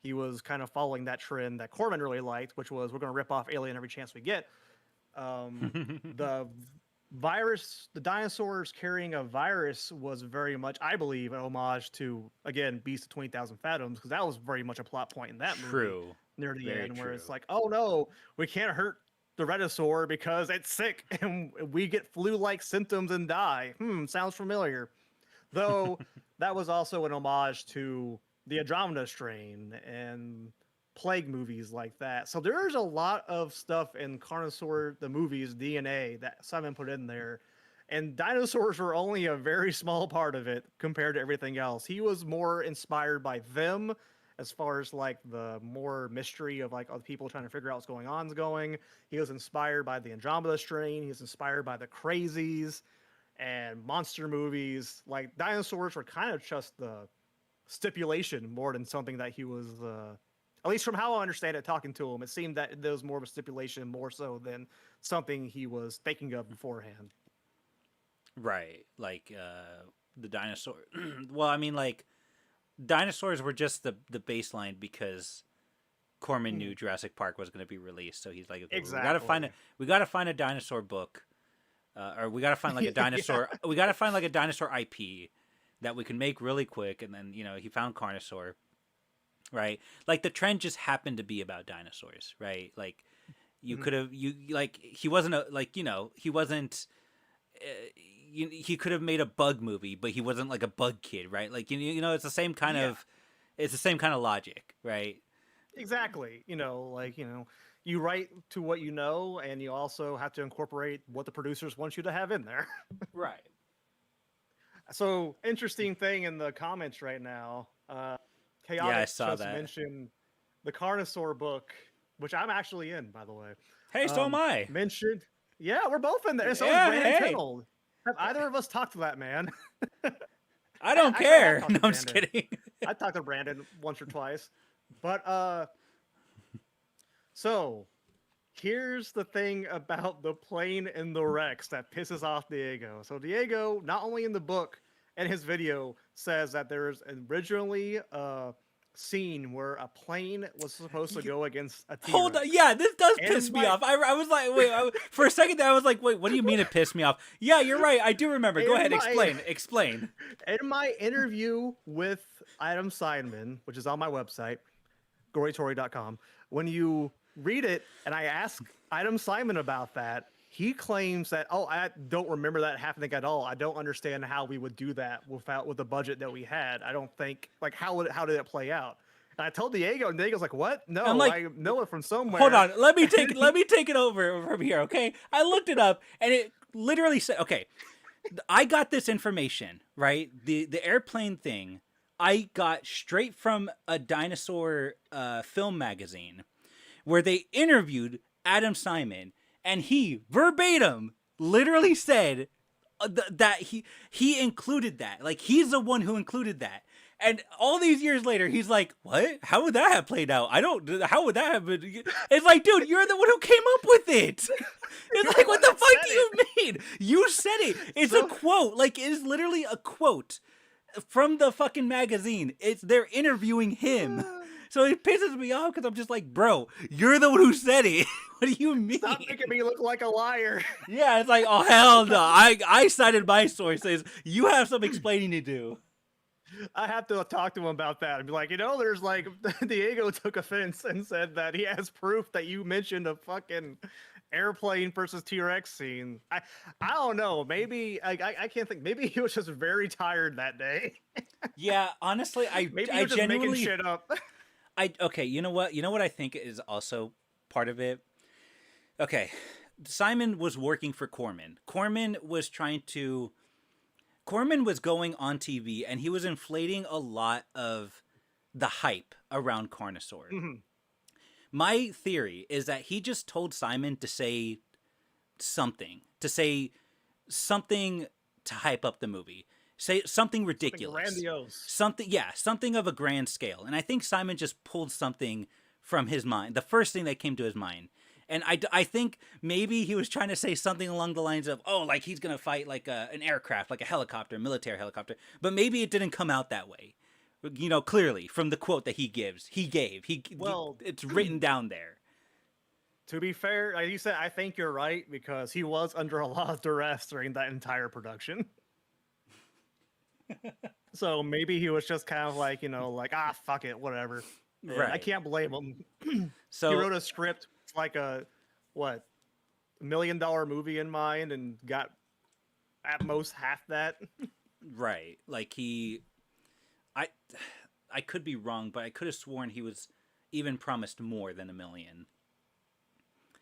He was kind of following that trend that Corman really liked, which was we're going to rip off Alien every chance we get. The the dinosaurs carrying a virus was very much, I believe, an homage to, again, Beast of 20,000 Fathoms, because that was very much a plot point in that movie True. near the Very end, where it's true. like, oh no, we can't hurt the Rhedosaur because it's sick and we get flu-like symptoms and die. Sounds familiar. Though that was also an homage to the Andromeda strain and plague movies like that. So there's a lot of stuff in Carnosaur, the movies, DNA that Simon put in there. And dinosaurs were only a very small part of it compared to everything else. He was more inspired by them as far as like the more mystery of like other people trying to figure out what's going on is going. He was inspired by the Andromeda strain. He was inspired by the crazies and monster movies. Like dinosaurs were kind of just the stipulation more than something that he was at least from how I understand it talking to him, it seemed that there was more of a stipulation more so than something he was thinking of beforehand. Right. Like the dinosaur. Well, I mean, like dinosaurs were just the baseline because Corman knew Jurassic Park was going to be released, so he's like, okay, Exactly. we gotta find a dinosaur book, or we gotta find like a dinosaur. Yeah. We gotta find like a dinosaur IP that we can make really quick, and then he found Carnosaur. Right, like the trend just happened to be about dinosaurs, right? Like you could have he wasn't he wasn't he could have made a bug movie, but he wasn't like a bug kid, right? Like it's the same kind of logic, right? Exactly. You write to what you know, and you also have to incorporate what the producers want you to have in there. Right. So interesting thing in the comments right now. Chaotic yeah, I saw that. Mentioned the Carnosaur book, which I'm actually in, by the way. Hey, so am I. Mentioned, yeah, we're both in there. And so yeah, is Brandon hey. Tennell. Have either of us talked to that man? I don't care. No, I'm just kidding. I talked to Brandon once or twice, but so here's the thing about the plane and the Rex that pisses off Diego. So Diego, not only in the book and his video, says that there's originally a scene where a plane was supposed to go against a T-Rex. Hold on, yeah, this does piss me off. I was like, wait, for a second there I was like, wait, what do you mean it pissed me off? Yeah, you're right, I do remember. Go ahead, explain. In my interview with Adam Simon, which is on my website, gorytory.com, when you read it and I ask Adam Simon about that, he claims that, I don't remember that happening at all. I don't understand how we would do that with the budget that we had. I don't think, like, how did it play out? And I told Diego, and Diego's like, what? No, I know it from somewhere. Hold on, let me take it over from here, okay? I looked it up, and it literally said, okay, I got this information, right? The airplane thing, I got straight from a dinosaur film magazine where they interviewed Adam Simon. And he verbatim literally said that he included that. Like, he's the one who included that. And all these years later, he's like, what? How would that have played out? How would that have been? It's like, dude, you're the one who came up with it. It's like, what the fuck do you mean? You said it. It's a quote. Like, it is literally a quote from the fucking magazine. They're interviewing him. So it pisses me off because I'm just like, bro, you're the one who said it. What do you mean? Stop making me look like a liar. Yeah, it's like, oh, hell no. I cited my sources. You have some explaining to do. I have to talk to him about that and be like, there's like, Diego took offense and said that he has proof that you mentioned a fucking airplane versus T-Rex scene. I don't know. Maybe I can't think. Maybe he was just very tired that day. Yeah, honestly, I maybe he was just genuinely making shit up. Okay, you know what I think is also part of it? Okay, Simon was working for Corman. Corman was going on TV and he was inflating a lot of the hype around Carnosaur. Mm-hmm. My theory is that he just told Simon to say something to hype up the movie. Say something ridiculous. Something grandiose. Something of a grand scale. And I think Simon just pulled something from his mind. The first thing that came to his mind. And I think maybe he was trying to say something along the lines of, like he's going to fight like an aircraft, like a helicopter, military helicopter. But maybe it didn't come out that way. Clearly from the quote that he gave. It's written down there. To be fair, like you said, I think you're right because he was under a lot of duress during that entire production. So maybe he was just kind of like, like, fuck it, whatever. And I Right. can't blame him. He So wrote a script like what, $1 million movie in mind and got at most half that. right, like I I could be wrong, but I could have sworn he was even promised more than 1 million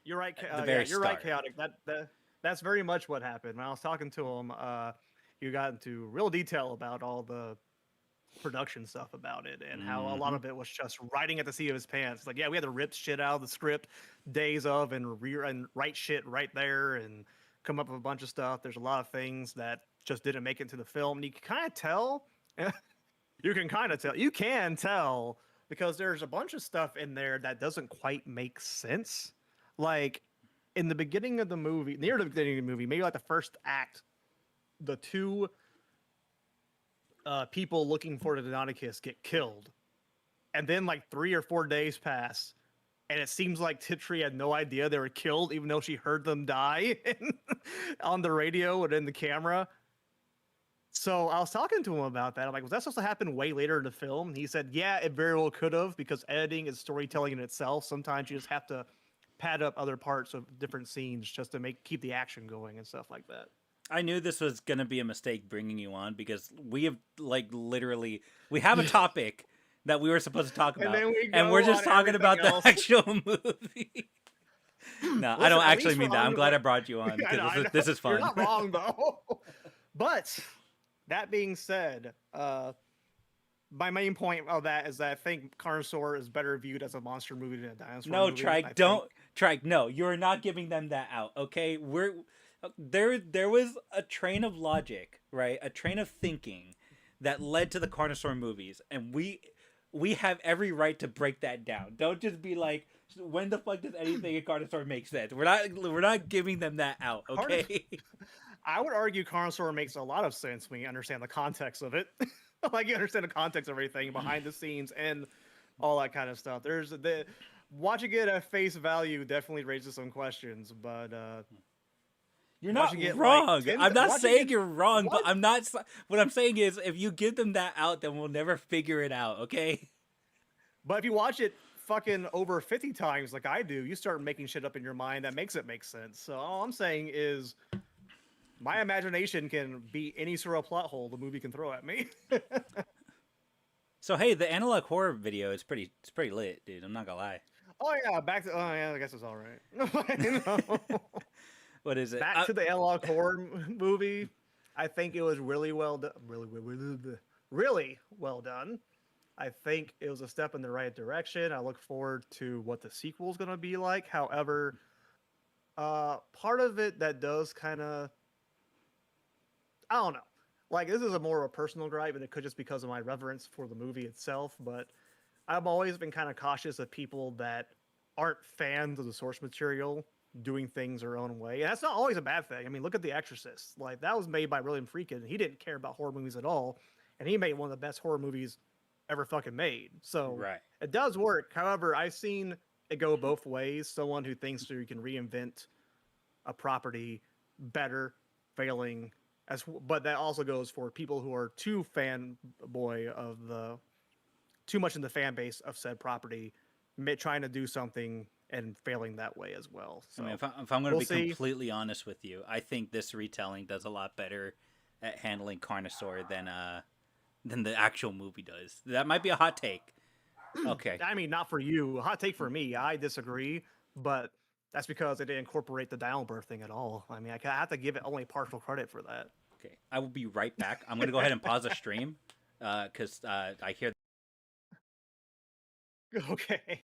You're right. at the Yeah, very you're right, start. chaotic. That's very much what happened. When I was talking to him, you got into real detail about all the production stuff about it and how a lot Hmm. of it was just writing at the seat of his pants. Like, yeah, we had to rip shit out of the script days of and write shit right there and come up with a bunch of stuff. There's a lot of things that just didn't make it to the film. And you can kind of tell. You can kind of tell. You can tell because there's a bunch of stuff in there that doesn't quite make sense. Like in the beginning of the movie, near the beginning of the movie, maybe like the first act, the two people looking for the Deinonychus get killed, and then like 3 or 4 days pass, and it seems like Titri had no idea they were killed, even though she heard them die on the radio and in the camera. So I was talking to him about that. I'm like, was that supposed to happen way later in the film? And he said, yeah, it very well could have, because editing is storytelling in itself. Sometimes you just have to pad up other parts of different scenes just to keep the action going and stuff like that. I knew this was gonna be a mistake bringing you on because we have like literally we have a topic that we were supposed to talk And about, then we and go we're just on talking everything about the else. actual movie. No, I Listen, don't at actually least mean we're that. I'm on. glad I brought you on I know, because I know. this is You're fun. not wrong though. But that being said, my main point of that is that I think Carnosaur is better viewed as a monster movie than a dinosaur No, movie. Trike, I think don't Trike. No, you're not giving them that out. Okay, we're there. There was a train of logic, right? A train of thinking that led to the Carnosaur movies, and we have every right to break that down. Don't just be like, when the fuck does anything in Carnosaur make sense? We're not giving them that out. Carnos- Okay. I would argue Carnosaur makes a lot of sense when you understand the context of it. Like you understand the context of everything behind the scenes and all that kind of stuff. There's the watching it at face value definitely raises some questions, but You're not watching it like wrong. 10 I'm not watching saying it you're wrong, but what? I'm not. What I'm saying is, if you give them that out, then we'll never figure it out. Okay. But if you watch it fucking over 50 times like I do, you start making shit up in your mind that makes it make sense. So all I'm saying is my imagination can beat any sort of plot hole the movie can throw at me. So hey, the analog horror video is pretty lit, dude. I'm not gonna lie. Oh yeah, I guess it's all right. You know? What is it? Back to the analog horror movie. I think it was really well done. Really well done. I think it was a step in the right direction. I look forward to what the sequel is going to be like. However, part of it that does kind of, I don't know. Like this is a more of a personal gripe, and it could just because of my reverence for the movie itself. But I've always been kind of cautious of people that aren't fans of the source material doing things their own way. And that's not always a bad thing. I mean, look at The Exorcist. Like that was made by William Friedkin. He didn't care about horror movies at all, and he made one of the best horror movies ever fucking made. So right. it does work. However, I've seen it go both ways. Someone who thinks you can reinvent a property better, failing but that also goes for people who are too fanboy of the too much in the fan base of said property, trying to do something and failing that way as well. I So mean, if I'm going to we'll be see. completely honest with you, I think this retelling does a lot better at handling Carnosaur than the actual movie does. That might be a hot take. Okay. I mean, not for you. Hot take for me. I disagree, but that's because it didn't incorporate the downbirth thing at all. I mean, I have to give it only partial credit for that. Okay. I will be right back. I'm going to go ahead and pause the stream because I hear Okay.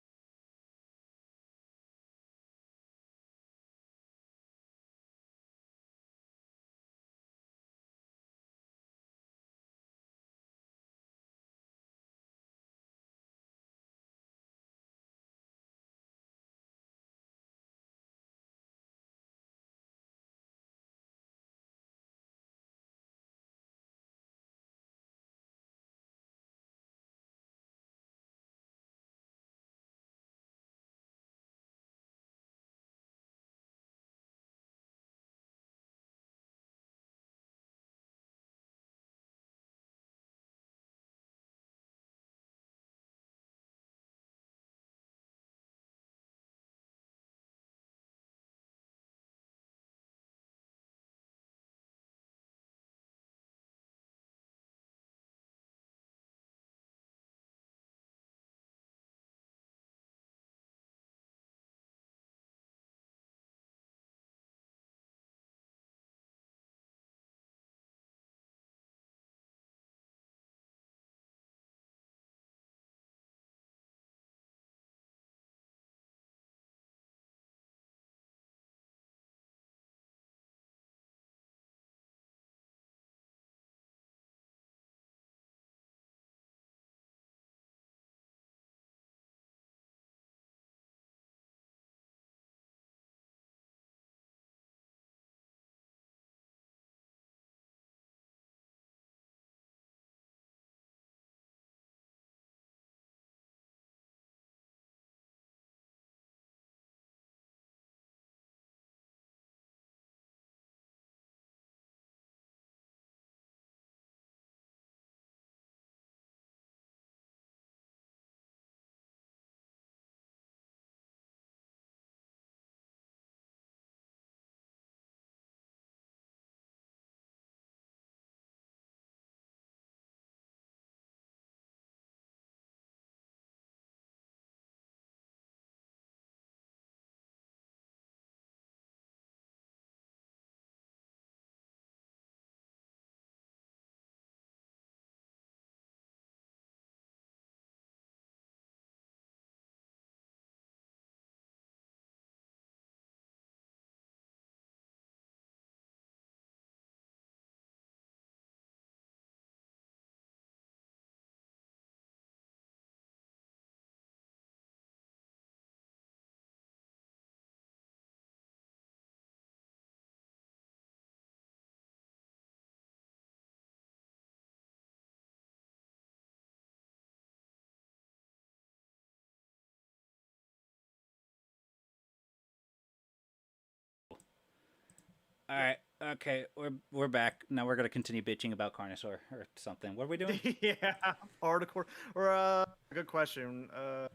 All right. Okay, we're back. Now we're gonna continue bitching about Carnosaur or something. What are we doing? Yeah, hardcore. Or good question. I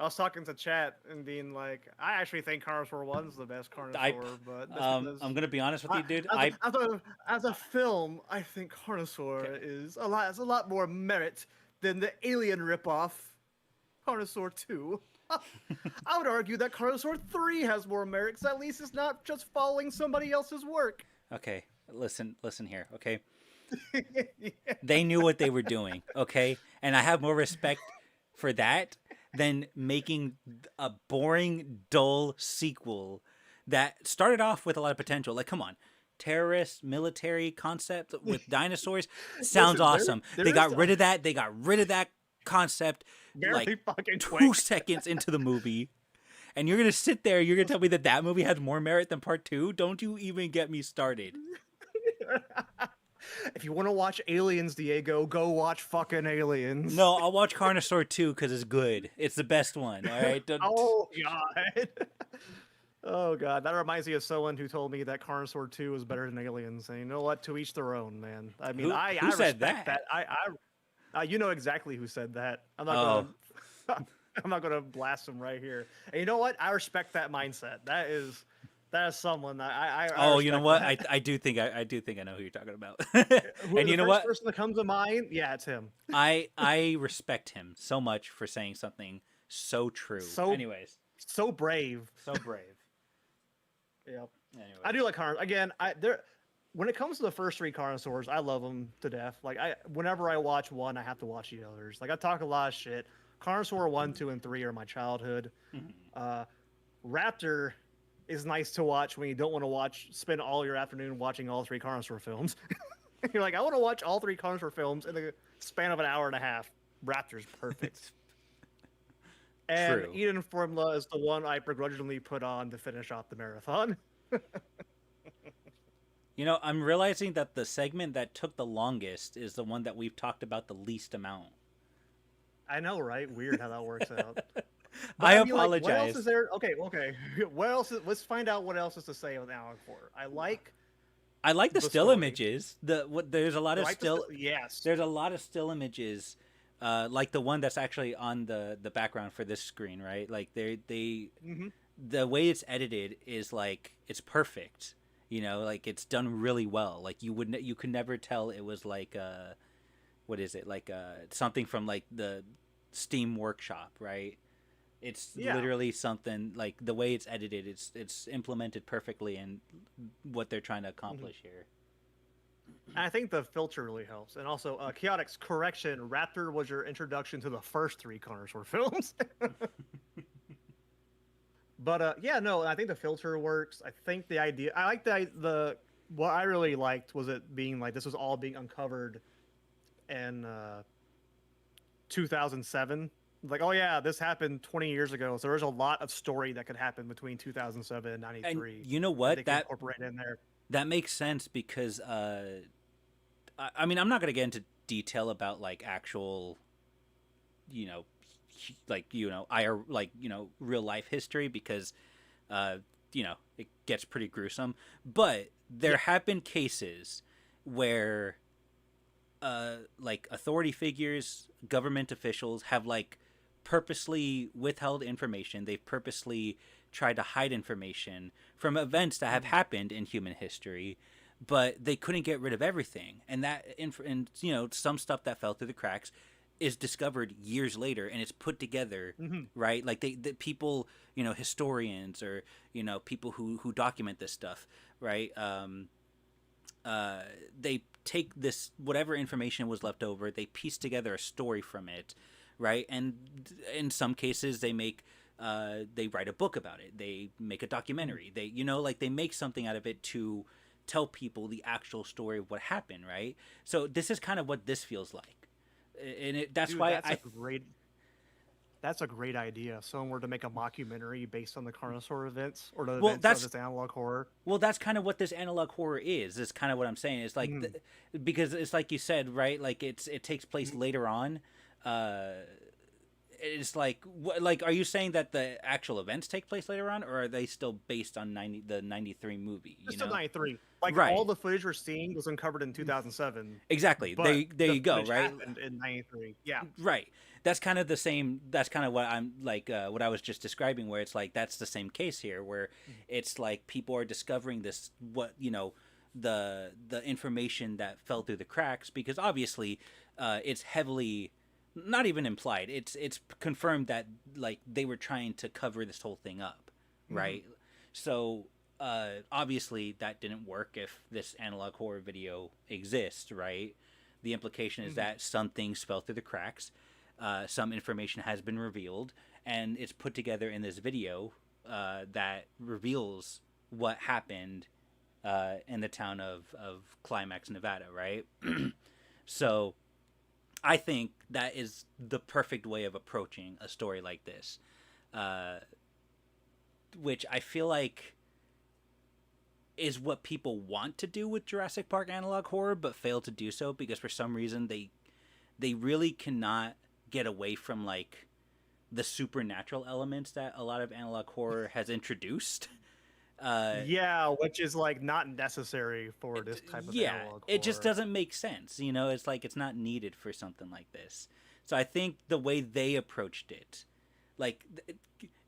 was talking to chat and being like, I actually think Carnosaur One's the best I Carnosaur, but that's because I'm gonna be honest with you, dude. as a film, I think Carnosaur is has a lot more merit than the Alien ripoff, Carnosaur 2. I would argue that Carnosaur 3 has more merit, because at least it's not just following somebody else's work. Okay, listen here. Okay, Yeah. they knew what they were doing. Okay, and I have more respect for that than making a boring, dull sequel that started off with a lot of potential. Like, come on. Terrorist military concept with dinosaurs sounds Listen, awesome. there They got is rid of that. They got rid of that concept barely like fucking 2 quick. seconds into the movie. And you're going to sit there, you're going to tell me that that movie has more merit than part 2? Don't you even get me started. If you want to watch Aliens, Diego, go watch fucking Aliens. No, I'll watch Carnosaur 2 because it's good. It's the best one, all right? Oh, God. Oh, God. That reminds me of someone who told me that Carnosaur 2 is better than Aliens. And you know what? To each their own, man. I mean, Who I said respect that? you know exactly who said that. I'm not Oh. gonna I'm not gonna blast him right here. And you know what? I respect that mindset. That is someone that I Oh, you know what? that. I do think I know who you're talking about. Who And the you know first what? person that comes to mind? Yeah, it's him. I respect him so much for saying something so true. Anyways, So brave. so brave. Yep. Anyways. I do like Carnosaur. Again, when it comes to the first 3 Carnosaurs, I love them to death. Like whenever I watch one, I have to watch the others. Like I talk a lot of shit. Carnosaur 1, 2, and 3 are my childhood. Raptor is nice to watch when you don't want to spend all your afternoon watching all 3 Carnosaur films. You're like, I want to watch all 3 Carnosaur films in the span of an hour and a half. Raptor's perfect. And True. Eden Formula is the one I begrudgingly put on to finish off the marathon. You know, I'm realizing that the segment that took the longest is the one that we've talked about the least amount. I know, right? Weird how that works out. I mean, like, apologize. what else is there? Okay. What else? Let's find out what else is to say with Analog Horror. I like the still story. images. There's a lot of yes. There's a lot of still images, like the one that's actually on the background for this screen, right? Like the way it's edited is like it's perfect. You know, like it's done really well. Like you could never tell it was like what is it, like something from like the Steam Workshop, right? It's literally something like the way it's edited. It's implemented perfectly in what they're trying to accomplish here. I think the filter really helps, and also Chaotix correction. Raptor was your introduction to the first 3 Carnosaur films. But yeah, no, I think the filter works. I think the idea. I like the what I really liked was it being like this was all being uncovered in 2007. Like, oh yeah, this happened 20 years ago. So there's a lot of story that could happen between 2007 and 93. And you know what? That incorporate in there. That makes sense because I mean, I'm not going to get into detail about like actual, you know, real life history because you know, it gets pretty gruesome. But there have been cases where like authority figures, government officials have like purposely withheld information. They've purposely tried to hide information from events that have happened in human history, but they couldn't get rid of everything. And and you know, some stuff that fell through the cracks is discovered years later and it's put together, right? Like the people, you know, historians or, you know, people who document this stuff, right? They take this, whatever information was left over, they piece together a story from it, right? And in some cases they write a book about it. They make a documentary. They, you know, like they make something out of it to tell people the actual story of what happened, right? So this is kind of what this feels like. And that's why that's a great idea. Someone were to make a mockumentary based on the Carnosaur events or the events of this Analog Horror. Well, that's kind of what this Analog Horror is. Is kind of what I'm saying. It's like because it's like you said, right? Like it takes place later on, it's like what, like are you saying that the actual events take place later on, or are they still based on the 93 movie, you Just till know? 93. Like all Right. the footage we're seeing was uncovered in 2007, Exactly. but There the you go, footage right? happened in 93. Yeah. Right. That's kind of the same. That's kind of what I'm like. What I was just describing, where it's like that's the same case here, where it's like people are discovering this. What you know, the information that fell through the cracks, because obviously, it's heavily, not even implied. It's confirmed that like they were trying to cover this whole thing up, Mm-hmm. right? So obviously that didn't work if this analog horror video exists, right? The implication is Mm-hmm. that some things fell through the cracks, some information has been revealed, and it's put together in this video that reveals what happened in the town of Climax, Nevada, right? So I think that is the perfect way of approaching a story like this, uh, which I feel like is what people want to do with Jurassic Park analog horror, but fail to do so because for some reason they really cannot get away from like the supernatural elements that a lot of analog horror has introduced. Uh, Yeah, which is like not necessary for this type of yeah, analog it just horror. doesn't make sense. You know, it's like it's not needed for something like this. So I think the way they approached it, like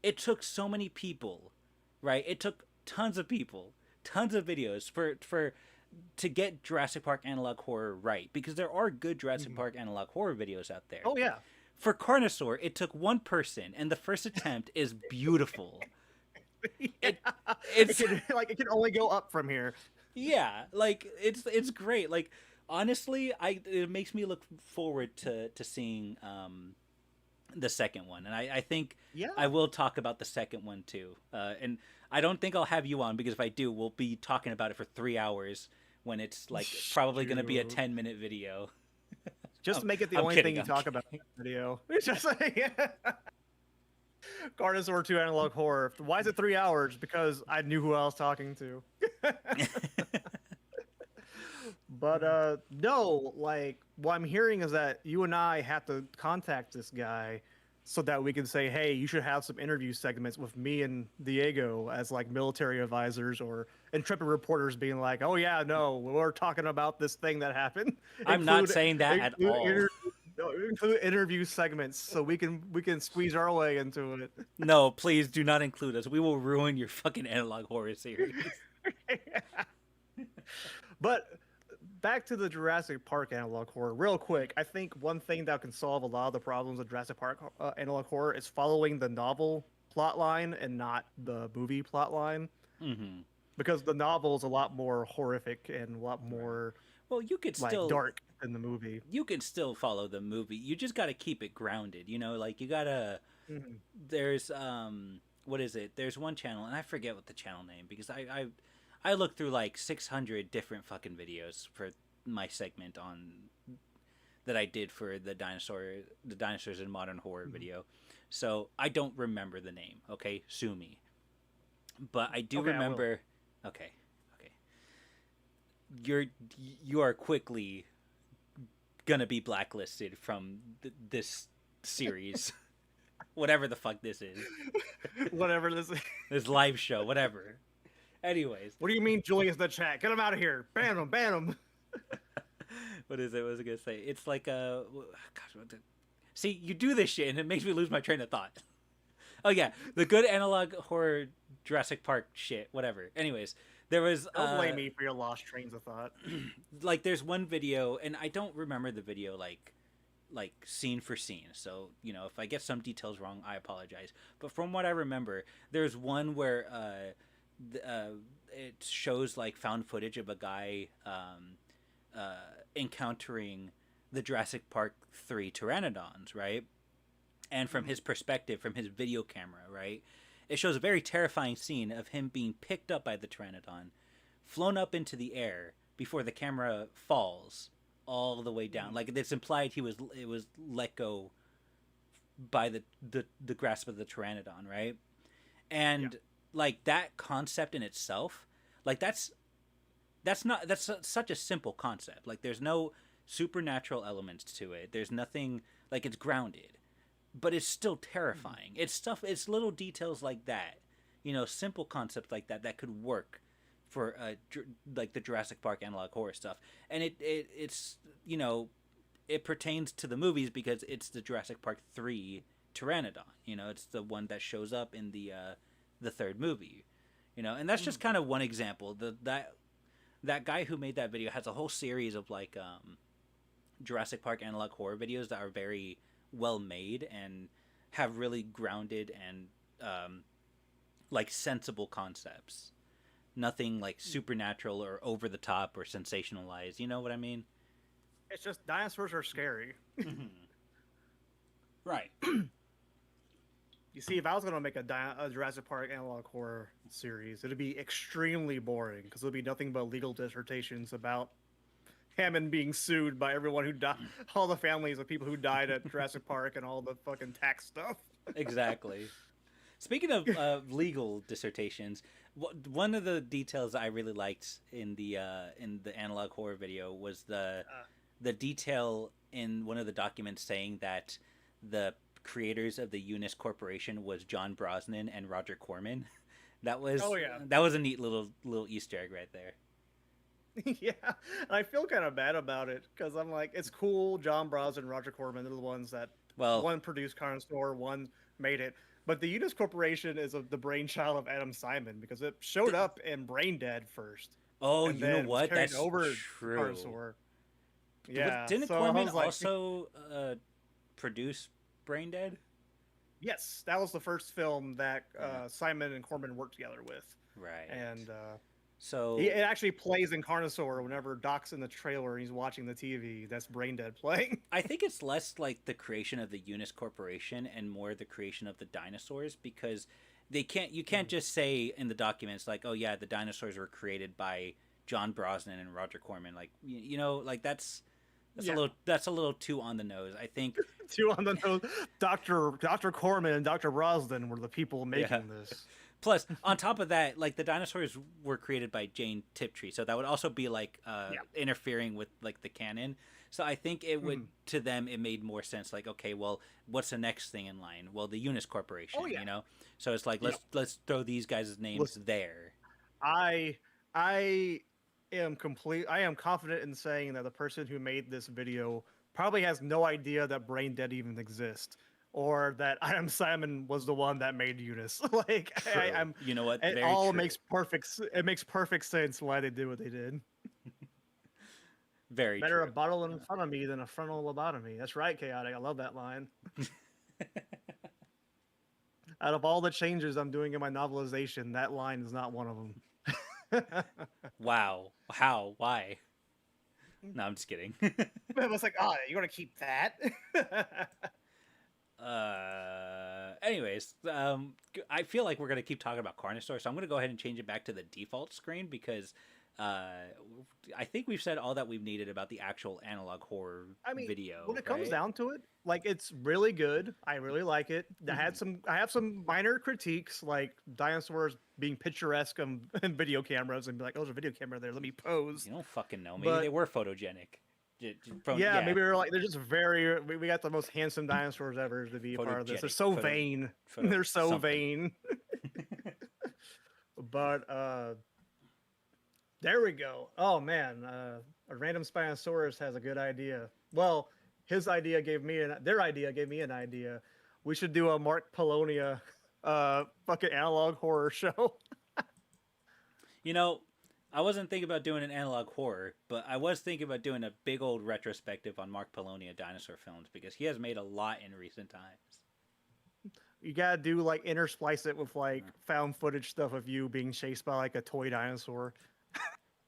it took so many people, right? It took tons of people, tons of videos for to get Jurassic Park analog horror right, because there are good Jurassic Mhm. Park analog horror videos out there. Oh yeah. For Carnosaur, it took one person, and the first attempt is beautiful. Yeah. It It it's can like it can only go up from here. yeah, like it's great. Like honestly, I it makes me look forward to seeing the second one, and I think I Yeah. will talk about the second one too. And I don't think I'll have you on because if I do, we'll be talking about it for 3 hours when it's like probably going to be a Shoot. 10-minute video. Just make it the I'm only thing kidding. you I'm talk about kidding. in the video. It's just like Carnosaur 2 analog horror. Why is it 3 hours? Because I knew who I was talking to. But no, like what I'm hearing is that you and I have to contact this guy so that we can say, hey, you should have some interview segments with me and Diego as like military advisors or intrepid reporters being like, oh yeah, no, we're talking about this thing that happened. I'm not include saying that at include all. inter- no, include interview segments so we can squeeze our way into it. No, please do not include us. We will ruin your fucking analog horror series. But back to the Jurassic Park analog horror, real quick. I think one thing that can solve a lot of the problems of Jurassic Park analog horror is following the novel plot line and not the movie plot line, Hmm. because the novel is a lot more horrific and a lot Right. more Well, like dark than the movie. you can still follow the movie. You just got to keep it grounded. You know, like you gotta. Mhm. There's what is it? There's one channel, and I forget what the channel name because I looked through like 600 different fucking videos for my segment on that I did for the dinosaurs in modern horror Mhm. video. So I don't remember the name. Okay, sue me. But I do Okay, I will. remember. Okay, okay. You're you are quickly gonna be blacklisted from this series, whatever the fuck this is, Whatever this is. this live show, whatever. Anyways, What do you mean Julian's in the chat? Get him out of here. Ban him, ban him. what is it? What was I gonna say? It's like a gosh. See, you do this shit, and it makes me lose my train of thought. Oh yeah, the good analog horror Jurassic Park shit, whatever. Anyways, there was Don't blame me for your lost trains of thought. like there's one video, and I don't remember the video like scene for scene. So you know, if I get some details wrong, I apologize. But from what I remember, there's one where it shows like found footage of a guy encountering the Jurassic Park 3 pteranodons, right? And from Mhm. his perspective, from his video camera, right? It shows a very terrifying scene of him being picked up by the pteranodon, flown up into the air before the camera falls all the way down. Mhm. Like it's implied it was let go by the grasp of the pteranodon, right? Yeah. And like that concept in itself, like that's such a simple concept. Like there's no supernatural elements to it. There's nothing like it's grounded. but it's still terrifying. It's stuff. It's little details like that, simple concepts like that could work for like the Jurassic Park analog horror stuff, and it's it pertains to the movies because it's the Jurassic Park 3 Pteranodon. It's the one that shows up in the third movie. And that's just kind of one example. That guy who made that video has a whole series of like Jurassic Park analog horror videos that are very well made and have really grounded and like sensible concepts. Nothing like supernatural or over the top or sensationalized. You know what I mean? It's just dinosaurs are scary. Right. You see, if I was going to make a Jurassic Park analog horror series, it'd be extremely boring because it'll be nothing but legal dissertations about Hammond being sued by everyone who died, all the families of people who died at Jurassic Park and all the fucking tax stuff. Exactly. Speaking of legal dissertations, one of the details I really liked in the analog horror video was the detail in one of the documents saying that the creators of the Unis Corporation was John Brosnan and Roger Corman. That was that was a neat little Easter egg right there. Yeah, and I feel kind of bad about it because I'm like, it's cool. John Brosnan and Roger Corman are the ones that one produced Carnosaur, one made it. But the Unis Corporation is the brainchild of Adam Simon because it showed up in Brain Dead first. Oh, you know what? That's over true. Carnosaur. Yeah. Didn't Corman also produce Brain Dead? Yes, that was the first film that Simon and Corman worked together with. Right. And so it actually plays in Carnosaur whenever Doc's in the trailer and he's watching the TV. That's Brain Dead playing. I think it's less like the creation of the Unis Corporation and more the creation of the dinosaurs because you can't just say in the documents like, oh yeah, the dinosaurs were created by John Brosnan and Roger Corman. Like like that's a little too on the nose. I think too on the nose. Dr. Corman and Dr. Brosnan were the people making this. Plus, on top of that, like the dinosaurs were created by Jane Tiptree, so that would also be like interfering with like the canon. So I think it would to them it made more sense. Like, okay, well, what's the next thing in line? Well, the Unis Corporation, So it's like let's throw these guys' names there. I am confident in saying that the person who made this video probably has no idea that Brain Dead even exists. Or that Adam Simon was the one that made Unis. Like, you know what? It all makes perfect sense why they did what they did. Very Better true. a bottle in front of me than a frontal lobotomy. That's right, Chaotic. I love that line. Out of all the changes I'm doing in my novelization, that line is not one of them. Wow. How? Why? No, I'm just kidding. I was like, you're going to keep that? Anyways, I feel like we're gonna keep talking about Carnosaur, so I'm gonna go ahead and change it back to the default screen because I think we've said all that we've needed about the actual analog horror video. When it comes down to it, like it's really good. I really like it. I have some minor critiques, like dinosaurs being picturesque in video cameras, and be like, "Oh, there's a video camera there. Let me pose." You don't fucking know. Maybe they were photogenic. Maybe they're just very. We got the most handsome dinosaurs ever to be a part of this. They're so vain. They're so vain. But there we go. Oh man, a random Spinosaurus has a good idea. Well, their idea gave me an idea. We should do a Mark Polonia fucking analog horror show. I wasn't thinking about doing an analog horror, but I was thinking about doing a big old retrospective on Mark Polonia dinosaur films because he has made a lot in recent times. You gotta do like intersplice it with like found footage stuff of you being chased by like a toy dinosaur.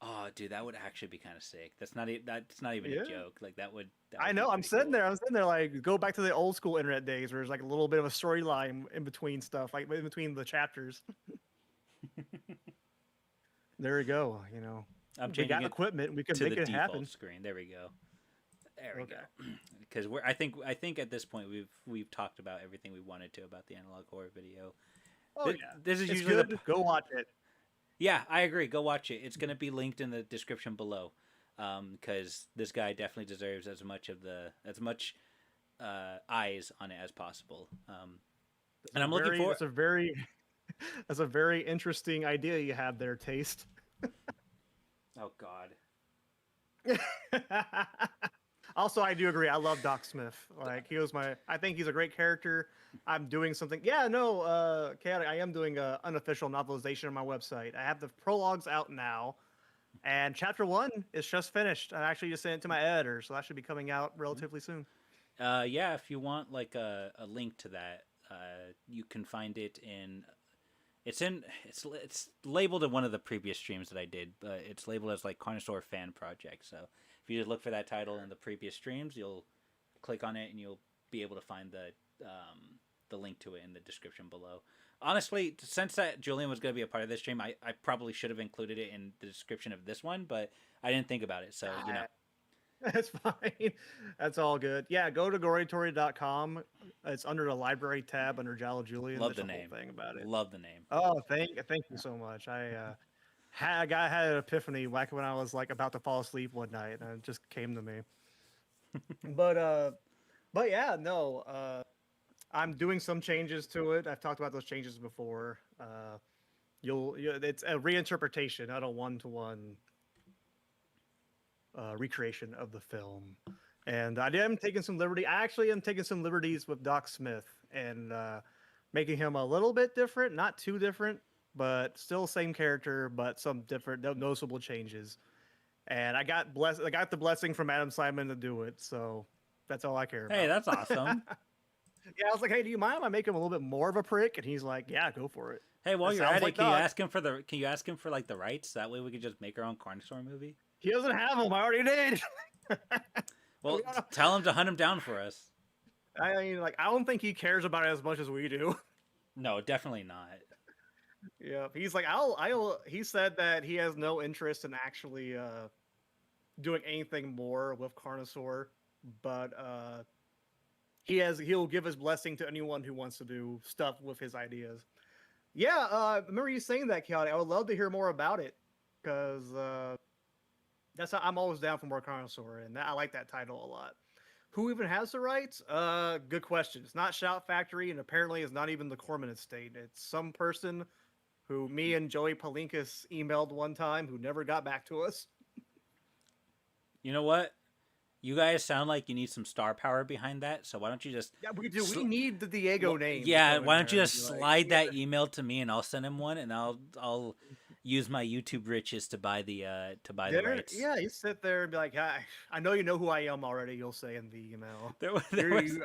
Oh, dude, that would actually be kind of sick. That's not even a joke. Like that would I know. I'm sitting there like go back to the old school internet days where there's like a little bit of a storyline in between stuff, like in between the chapters. There we go. We got equipment. We can make it happen. Screen. There we go. There we go. Because I think at this point we've talked about everything we wanted to about the analog horror video. This is usually good. Go watch it. Yeah, I agree. Go watch it. It's gonna be linked in the description below. Because this guy definitely deserves as much eyes on it as possible. And I'm looking for. That's a very interesting idea you have there, Taste. Oh God. Also, I do agree. I love Doc Smith. Like he was I think he's a great character. I'm doing something. Yeah, no, Chaotic. I am doing a unofficial novelization on my website. I have the prologues out now, and chapter 1 is just finished. I actually just sent it to my editor, so that should be coming out relatively soon. Yeah, if you want like a link to that, you can find it in. It's labeled in one of the previous streams that I did, but it's labeled as like Carnosaur Fan Project. So if you just look for that title in the previous streams, you'll click on it and you'll be able to find the link to it in the description below. Honestly, since that Julian was going to be a part of this stream, I probably should have included it in the description of this one, but I didn't think about it. So, you know. That's fine. That's all good. Yeah, go to gorytory.com. It's under the library tab under Jallo Julian. Love the name. Thing about it. Love the name. Oh, thank you so much. I had an epiphany back when I was like about to fall asleep one night, and it just came to me. but yeah, no. I'm doing some changes to it. I've talked about those changes before. It's a reinterpretation, not a one-to-one recreation of the film. And I am taking some liberty. I actually am taking some liberties with Doc Smith and making him a little bit different, not too different, but still same character, but some different noticeable changes. And I got the blessing from Adam Simon to do it, so that's all I care about. Hey, that's awesome. Yeah, I was like, hey, do you mind if I make him a little bit more of a prick? And he's like, yeah, go for it. Hey, while you're at it, can you ask him for like the rights? That way we could just make our own Carnosaur movie. He doesn't have them. I already did. Well, tell him to hunt him down for us. I mean, like, I don't think he cares about it as much as we do. No, definitely not. Yeah, he's like, he said that he has no interest in actually doing anything more with Carnosaur, but he'll give his blessing to anyone who wants to do stuff with his ideas. Yeah, remember you saying that, Chaotic. I would love to hear more about it, because that's how I'm always down for more Carnosaur, and I like that title a lot. Who even has the rights? Good question. It's not Shout Factory, and apparently it's not even the Corman Estate. It's some person who me and Joey Palinkas emailed one time who never got back to us. You know what? You guys sound like you need some star power behind that, so why don't you just... Yeah, we do. We need the Diego name. Yeah, why don't you just slide that email to me, and I'll send him one, and I'll use my YouTube riches to buy the rights. Yeah, you sit there and be like, I know you know who I am already, you'll say in the email.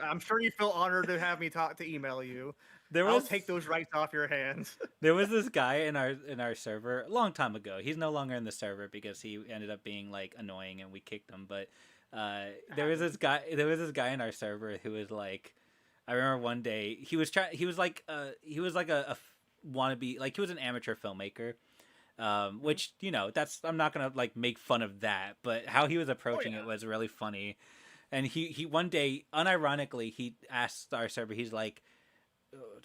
I'm sure you feel honored to have me to email you. I'll take those rights off your hands. There was this guy in our server a long time ago. He's no longer in the server because he ended up being like annoying and we kicked him, but there was this guy in our server who was like, I remember one day he was like a wannabe, like he was an amateur filmmaker, which, you know, I'm not gonna like make fun of that, but how he was approaching it was really funny. And he one day unironically he asked our server, he's like,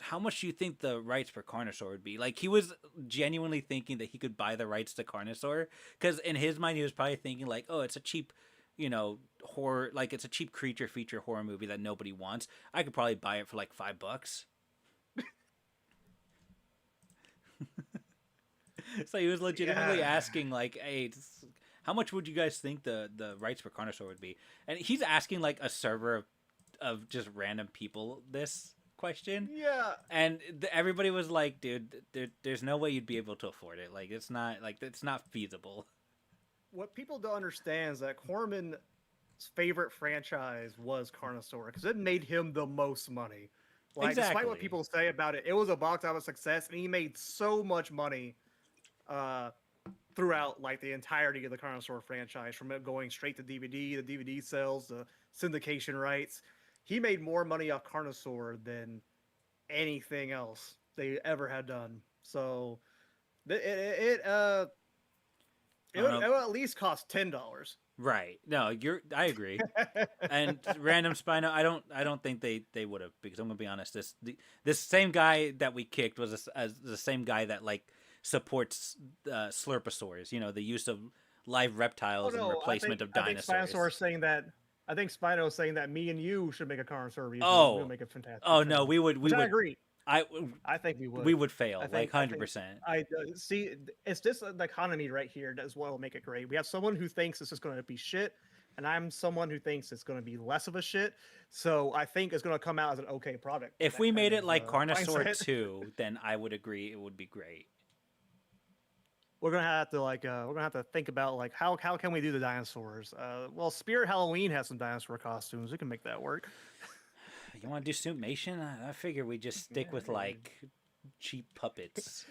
how much do you think the rights for Carnosaur would be? Like, he was genuinely thinking that he could buy the rights to Carnosaur, because in his mind he was probably thinking like, oh, it's a cheap, you know, horror, like it's a cheap creature feature horror movie that nobody wants. I could probably buy it for like $5. So he was legitimately asking like, hey, how much would you guys think the rights for Carnosaur would be? And he's asking like a server of just random people this question. Yeah. And everybody was like, dude, there's no way you'd be able to afford it. Like, it's not feasible. What people don't understand is that Corman's favorite franchise was Carnosaur, because it made him the most money. Like, despite what people say about it, it was a box office success, and he made so much money throughout like the entirety of the Carnosaur franchise, from it going straight to DVD, the DVD sales, the syndication rights. He made more money off Carnosaur than anything else they ever had done. So it would at least cost $10. Right. No, I agree. And Random Spino, I don't think they would have, because I'm gonna be honest, this same guy that we kicked was the same guy that like supports Slurposaurs, you know, the use of live reptiles and replacement of dinosaurs. I think I think Spino is saying that me and you should make a Carnosaur review. We'll Oh, make a fantastic. oh no, film, we which I would, agree. I I think we would. we would fail I like think. I think. 100%. See. It's just the economy right here as well make it great. We have someone who thinks this is going to be shit, and I'm someone who thinks it's going to be less of a shit. So I think it's going to come out as an okay product. If That we kind made it of, like Carnosaur mindset. 2, then I would agree it would be great. We're gonna have to we're gonna have to think about like how can we do the dinosaurs? Well, Spirit Halloween has some dinosaur costumes. We can make that work. You want to do Suitmation? I figure we just stick with like cheap puppets.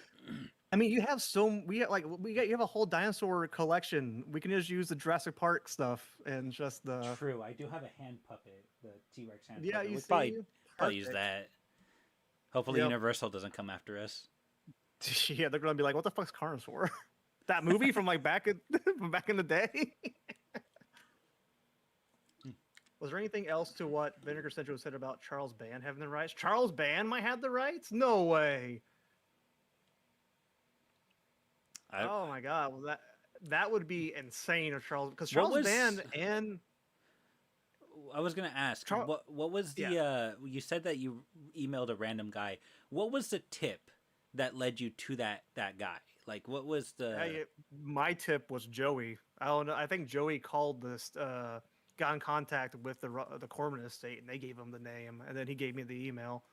I mean, you have you have a whole dinosaur collection. We can just use the Jurassic Park stuff and just the. True, I do have a hand puppet, the T-Rex hand Yeah, puppet. you We'd see, probably use that. Hopefully, Yep. Universal doesn't come after us. Yeah, they're gonna be like, "What the fuck's Carnosaur?" That movie from like from back in the day. Was there anything else to what Vinegar Central said about Charles Band having the rights? Charles Band might have the rights? No way. Oh my god, well, that would be insane if Charles Band and I was gonna ask what was the you said that you emailed a random guy. What was the tip that led you to that guy? Like what was the my tip was Joey. I don't know. I think Joey called this got in contact with the Corman estate and they gave him the name and then he gave me the email.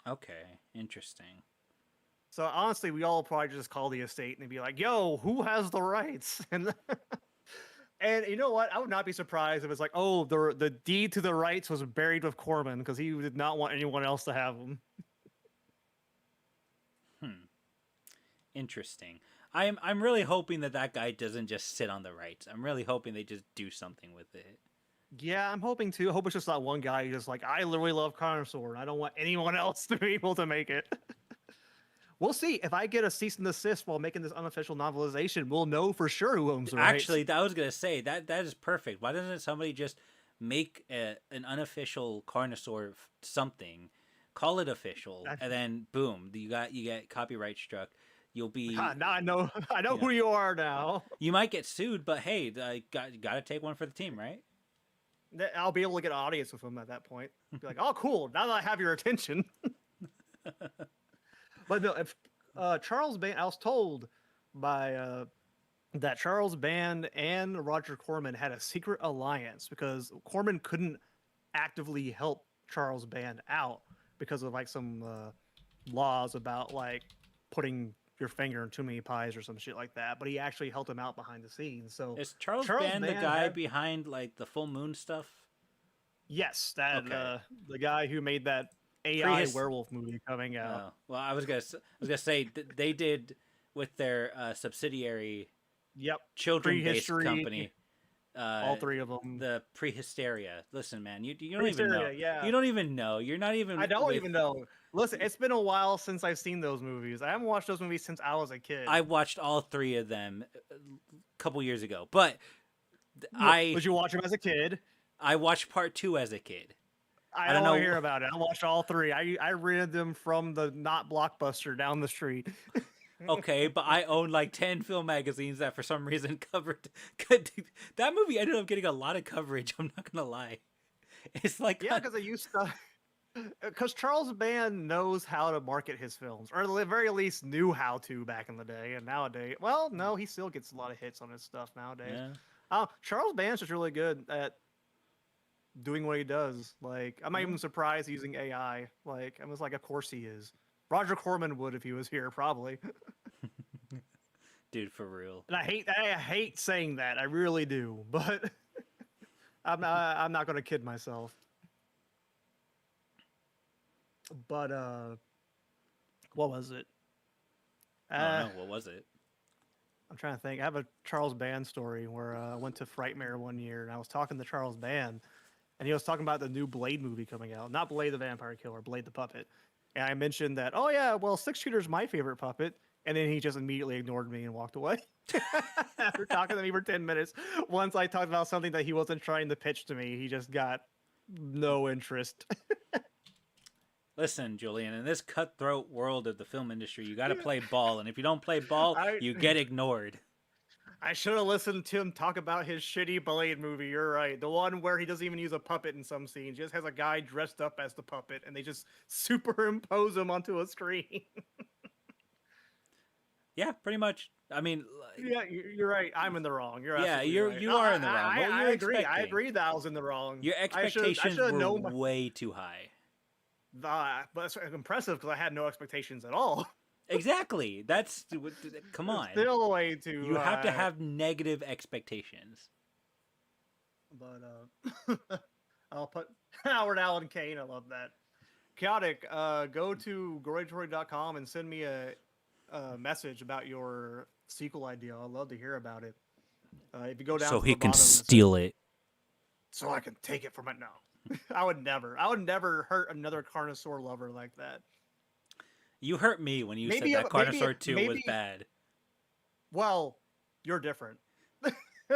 Okay, interesting. So honestly, we all probably just call the estate and they'd be like, "Yo, who has the rights?" And you know what? I would not be surprised if it's like, "Oh, the deed to the rights was buried with Corman because he did not want anyone else to have them." Interesting. I'm really hoping that guy doesn't just sit on the rights. I'm really hoping they just do something with it. Yeah, I'm hoping too. I hope it's just not one guy who's just like, "I literally love Carnosaur and I don't want anyone else to be able to make it." We'll see. If I get a cease and desist while making this unofficial novelization, we'll know for sure who owns the rights. Actually, I was gonna say that is perfect. Why doesn't somebody just make an unofficial Carnosaur something, call it official, and then boom, you get copyright struck. You'll be now I know who you are now. You might get sued, but hey, got to take one for the team, right? I'll be able to get an audience with him at that point. Be like, "Oh, cool! Now that I have your attention." But no, if Charles Band, I was told by that Charles Band and Roger Corman had a secret alliance because Corman couldn't actively help Charles Band out because of like some laws about like putting your finger in too many pies or some shit like that. But he actually helped him out behind the scenes. So is Charles Band the guy behind like the full moon stuff? Yes, that the guy who made that AI werewolf movie coming out. Oh. Well, I was gonna say they did with their subsidiary, children-based company. All three of them. The Prehysteria. Listen, man, you don't even know. Yeah. You don't even know. You're not even. I don't even know. Listen, it's been a while since I've seen those movies. I haven't watched those movies since I was a kid. I watched all three of them a couple years ago, but Did you watch them as a kid? I watched part 2 as a kid. I don't want to hear about it. I watched all three. I rented them from the not Blockbuster down the street. Okay, but I own like 10 film magazines that for some reason covered. That movie ended up getting a lot of coverage. I'm not gonna lie. It's like because I used to. Because Charles Band knows how to market his films, or at the very least knew how to back in the day. And nowadays, well, no, he still gets a lot of hits on his stuff nowadays. Yeah. Charles Band's just really good at doing what he does. Like, I'm not even surprised using AI. Like, I was like, of course he is. Roger Corman would if he was here, probably. Dude, for real. And I hate saying that. I really do, but I'm not gonna kid myself. But what was it? I don't know. What was it? I'm trying to think. I have a Charles Band story where I went to Frightmare one year and I was talking to Charles Band, and he was talking about the new Blade movie coming out. Not Blade the Vampire Killer, Blade the Puppet. And I mentioned that, oh yeah, well, Six Shooter's my favorite puppet. And then he just immediately ignored me and walked away. After talking to me for 10 minutes. Once I talked about something that he wasn't trying to pitch to me, he just got no interest. Listen, Julian, in this cutthroat world of the film industry, you got to play ball. And if you don't play ball, you get ignored. I should have listened to him talk about his shitty Blade movie. You're right. The one where he doesn't even use a puppet in some scenes. Just has a guy dressed up as the puppet and they just superimpose him onto a screen. Yeah, pretty much. I mean, Yeah, you're right. I'm in the wrong. You're yeah, absolutely right. you No, are in the wrong. What I you're agree. I expecting? agree that I was in the wrong. Your I expectations should have were known. way too high. But it's impressive because I had no expectations at all. Exactly. That's come on. Still way too. You have to have negative expectations. But I'll put Howard Allen Kane. I love that. Chaotic. Go to goratory.com and send me a message about your sequel idea. I'd love to hear about it. If you go down, So to he the can bottom, steal it. so I can take it from it. No, I would never. I would never hurt another Carnosaur lover like that. You hurt me when you Maybe said that Carnosaur 2 was maybe- bad. Well, you're different.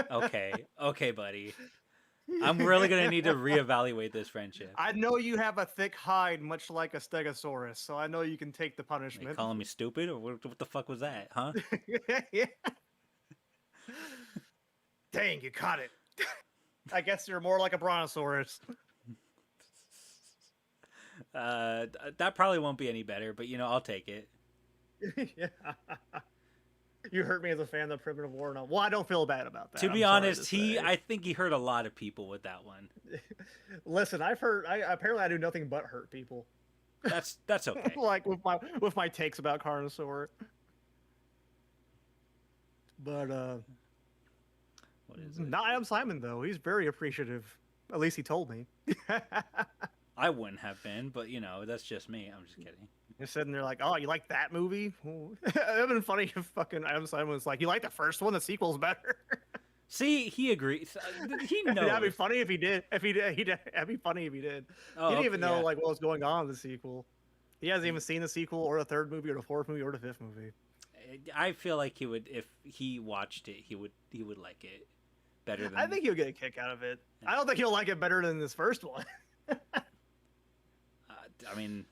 Okay, buddy. I'm really gonna need to reevaluate this friendship. I know you have a thick hide, much like a Stegosaurus, so I know you can take the Are you punishment. calling me stupid, or what the fuck was that, huh? Yeah. Dang, you caught it. I guess you're more like a Brontosaurus. That probably won't be any better, but I'll take it. Yeah. You hurt me as a fan of Primitive War. No, well, I don't feel bad about that. To be I'm sorry honest, to say. I think he hurt a lot of people with that one. Listen, I've heard. Apparently I do nothing but hurt people. That's okay. Like with my takes about Carnosaur. But What is it? not Adam Simon though. He's very appreciative. At least he told me. I wouldn't have been, but that's just me. I'm just kidding. You're sitting there like, oh, you like that movie? It'd have been funny if fucking Adam Simon was like, you like the first one? The sequel's better. See, he agrees. He knows. That'd be funny if he did. That'd be funny if he did. Oh, He didn't even know yeah. like what was going on in the sequel. He hasn't even seen the sequel or the third movie or the fourth movie or the fifth movie. I feel like he would, if he watched it, he would like it better than. I think he'll get a kick out of it. I don't think he'll like it better than this first one. I mean,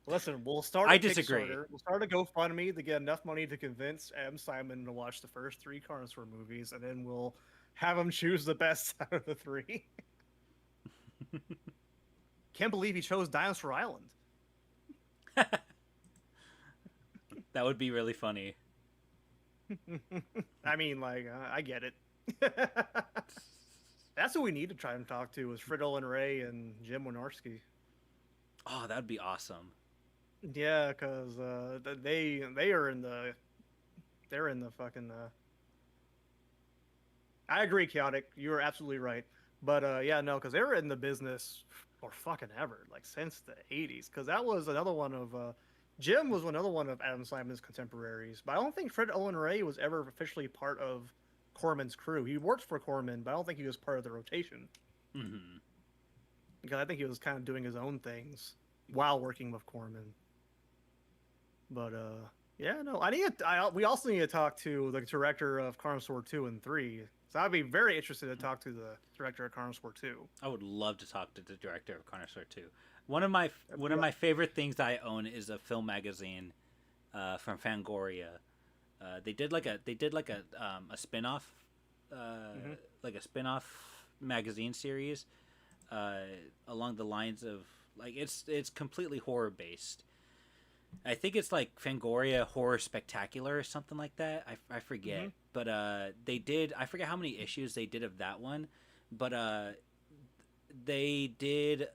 Listen, we'll start. I disagree. We'll start a GoFundMe to get enough money to convince Adam Simon to watch the first 3 Carnosaur movies, and then we'll have him choose the best out of the 3. Can't believe he chose Dinosaur Island. that would be really funny. I mean, like, I get it. That's what we need to try and talk to is Friddle and Ray and Jim Wynorski. Oh, that'd be awesome. Yeah, because they are in the fucking. I agree, Chaotic. You are absolutely right. But yeah, no, because they were in the business for fucking ever, like since the '80s. Because that was another one of Jim was another one of Adam Simon's contemporaries. But I don't think Fred Owen Ray was ever officially part of Corman's crew. He worked for Corman, but I don't think he was part of the rotation. Mm-hmm. Because I think he was kind of doing his own things while working with Corman. But yeah, no, we also need to talk to the director of Carnosaur 2 and 3. So I'd be very interested to talk to the director of Carnosaur 2. I would love to talk to the director of Carnosaur 2. One of my favorite things I own is a film magazine from Fangoria. They did like a spin-off like a spin-off magazine series along the lines of like it's completely horror based. I think it's like Fangoria Horror Spectacular or something like that. I forget. Mm-hmm. But they did, I forget how many issues they did of that one. But they did,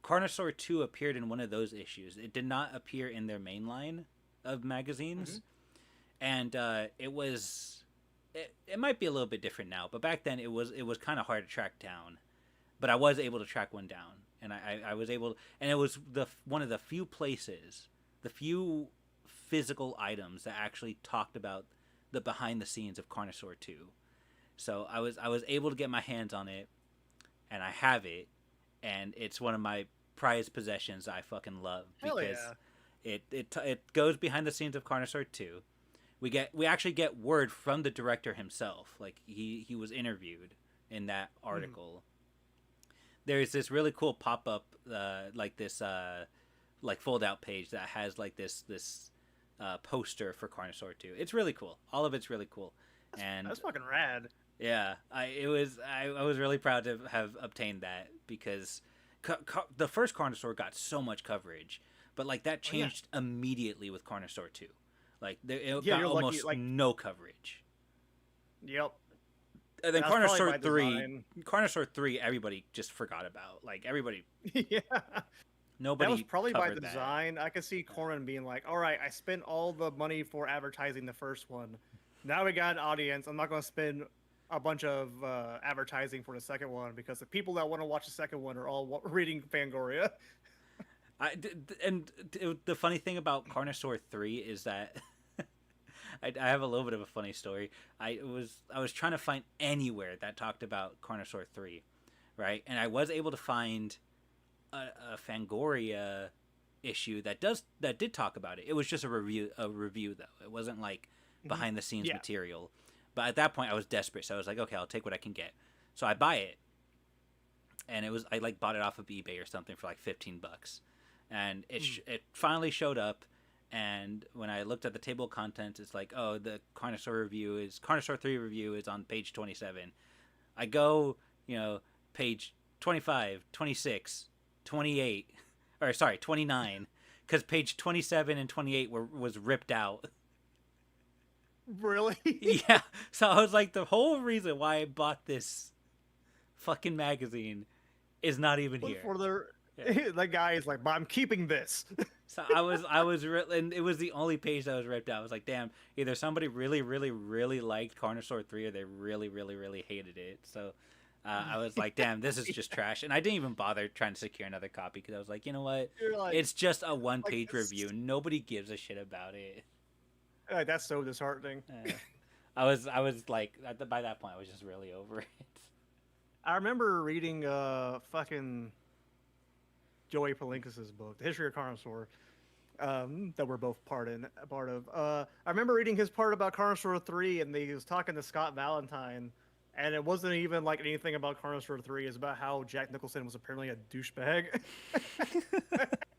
Carnosaur 2 appeared in one of those issues. It did not appear in their main line of magazines. Mm-hmm. And it might be a little bit different now. But back then it was kind of hard to track down. But I was able to track one down. And I was able, and it was one of the few places, the few physical items that actually talked about the behind the scenes of Carnosaur 2. So I was able to get my hands on it, and I have it, and it's one of my prized possessions I fucking love because it goes behind the scenes of Carnosaur 2. We actually get word from the director himself, like he was interviewed in that article. There's this really cool pop-up like this like fold-out page that has like this poster for Carnosaur 2. It's really cool. All of it's really cool. That's fucking rad. Yeah, I was really proud to have obtained that because the first Carnosaur got so much coverage, but like that changed immediately with Carnosaur 2. Like it got almost no coverage. Yep. And then Carnosaur 3, everybody just forgot about. Like everybody. Yeah. Nobody. That was probably by that. design. I could see Corman being like, "All right, I spent all the money for advertising the first one. Now we got an audience. I'm not going to spend a bunch of advertising for the second one because the people that want to watch the second one are all reading Fangoria." The funny thing about Carnosaur 3 is that I have a little bit of a funny story. I was trying to find anywhere that talked about Carnosaur 3, right? And I was able to find a Fangoria issue that did talk about it. It was just a review though. It wasn't like behind the scenes material. But at that point I was desperate, so I was like, okay, I'll take what I can get. So I buy it. And I like bought it off of eBay or something for like $15. And it finally showed up, and when I looked at the table of contents, it's like, oh, the Carnosaur 3 review is on page 27. I go, page 25, 26, 28, or sorry, 29, because page 27 and 28 was ripped out. Really? Yeah. So I was like, the whole reason why I bought this fucking magazine is not even here. The guy is like, but I'm keeping this. So and it was the only page that was ripped out. I was like, damn, either somebody really, really, really liked Carnosaur 3 or they really, really, really hated it. So I was like, damn, this is just trash. And I didn't even bother trying to secure another copy because I was like, you know what? It's just a one-page review. Nobody gives a shit about it. That's so disheartening. I was like, by that point, I was just really over it. I remember reading fucking Joey Palinkas' book, The History of Carnosaur, that we're both part of. I remember reading his part about Carnosaur 3, and he was talking to Scott Valentine, and it wasn't even like anything about Carnosaur 3. It's about how Jack Nicholson was apparently a douchebag.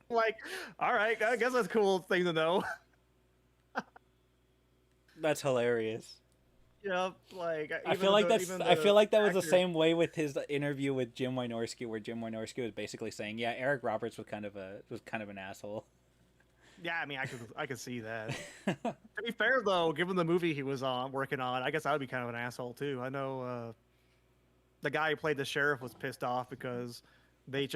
Like, all right, I guess that's a cool thing to know. That's hilarious. Yeah, like I feel like that was the same way with his interview with Jim Wynorski, where Jim Wynorski was basically saying, "Yeah, Eric Roberts was kind of an asshole." Yeah, I mean, I could see that. To be fair, though, given the movie he was working on, I guess I would be kind of an asshole too. I know the guy who played the sheriff was pissed off because they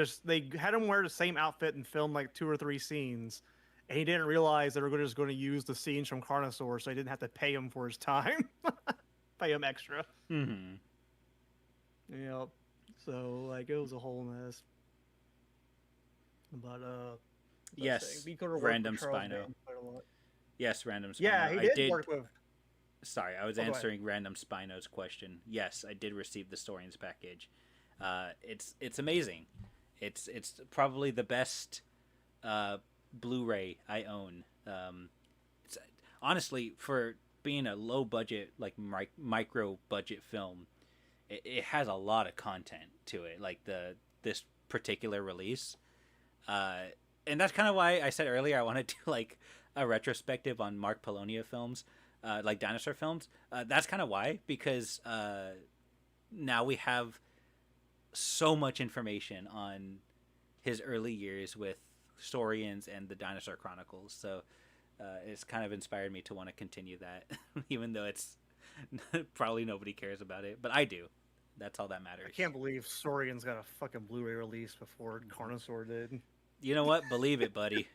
had him wear the same outfit and film like 2 or 3 scenes. And he didn't realize they were just going to use the scenes from Carnosaur, so they didn't have to pay him for his time. Pay him extra. Mm-hmm. Yep. So, like, it was a whole mess. But, yes, Random Spino. Yes, Random Spino. Yeah, he did work with... Sorry, I was answering Random Spino's question. Yes, I did receive the Storians package. It's amazing. It's probably the best... Blu-ray I own. It's honestly, for being a low budget, like micro budget film, it has a lot of content to it, like this particular release, and that's kind of why I said earlier I want to do like a retrospective on Mark Polonia films, like dinosaur films. That's kind of why, because now we have so much information on his early years with Saurians and the Dinosaur Chronicles, so it's kind of inspired me to want to continue that, even though it's probably nobody cares about it, but I do. That's all that matters. I can't believe Saurians got a fucking Blu-ray release before Carnosaur did. You know what? Believe it, buddy.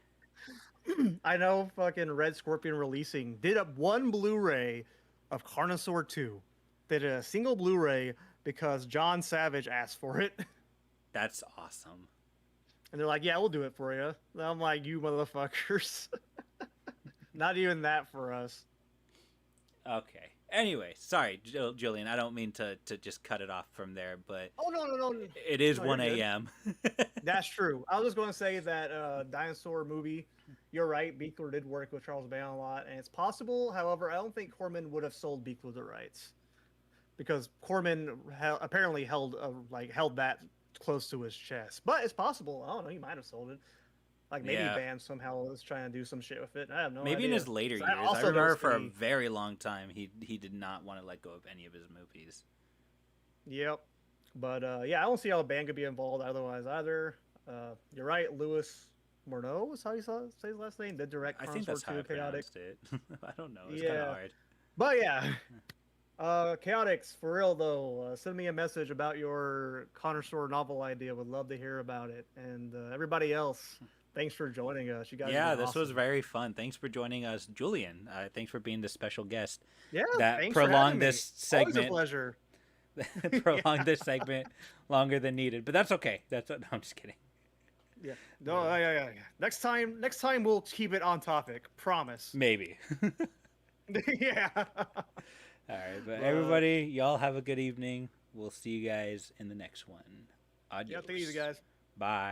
I know fucking Red Scorpion Releasing did up one Blu-ray of Carnosaur 2. They did a single Blu-ray because John Savage asked for it. That's awesome. And they're like, yeah, we'll do it for you. And I'm like, you motherfuckers. Not even that for us. Okay. Anyway, sorry, Julian. I don't mean to just cut it off from there, but... Oh, no. It is 1 a.m. That's true. I was just going to say that Dinosaur movie, you're right, Buechler did work with Charles Band a lot, and it's possible. However, I don't think Corman would have sold Buechler the rights. Because Corman apparently held that close to his chest, but it's possible. I don't know. He might have sold it. Like maybe Yeah. Bam somehow was trying to do some shit with it. I have no Maybe idea. in his later 'Cause years. I also remember there's for a the very long time he did not want to let go of any of his movies. yep, but yeah, I don't see how Bam could be involved otherwise either. You're right, Louis Morneau is how you say his last name. Did direct I think Carnosaur that's how 2 I Chaotic. pronounced it. I don't know. It's kind of Yeah, hard. but yeah. Chaotix, for real though, send me a message about your Carnosaur novel idea. Would love to hear about it. And everybody else, thanks for joining us. You guys have Yeah, been this was awesome. very fun. Thanks for joining us, Julian. Thanks for being the special guest Yeah, that thanks for having prolonged me. this Always a segment. pleasure. Prolonged Yeah, this segment longer than needed, but that's okay. No, I'm just kidding. yeah. No, yeah. Next time we'll keep it on topic. Promise. Maybe. Yeah. All right, but But everybody, y'all have a good evening. We'll see you guys in the next one. yeah, take it easy, Adios. guys. Bye.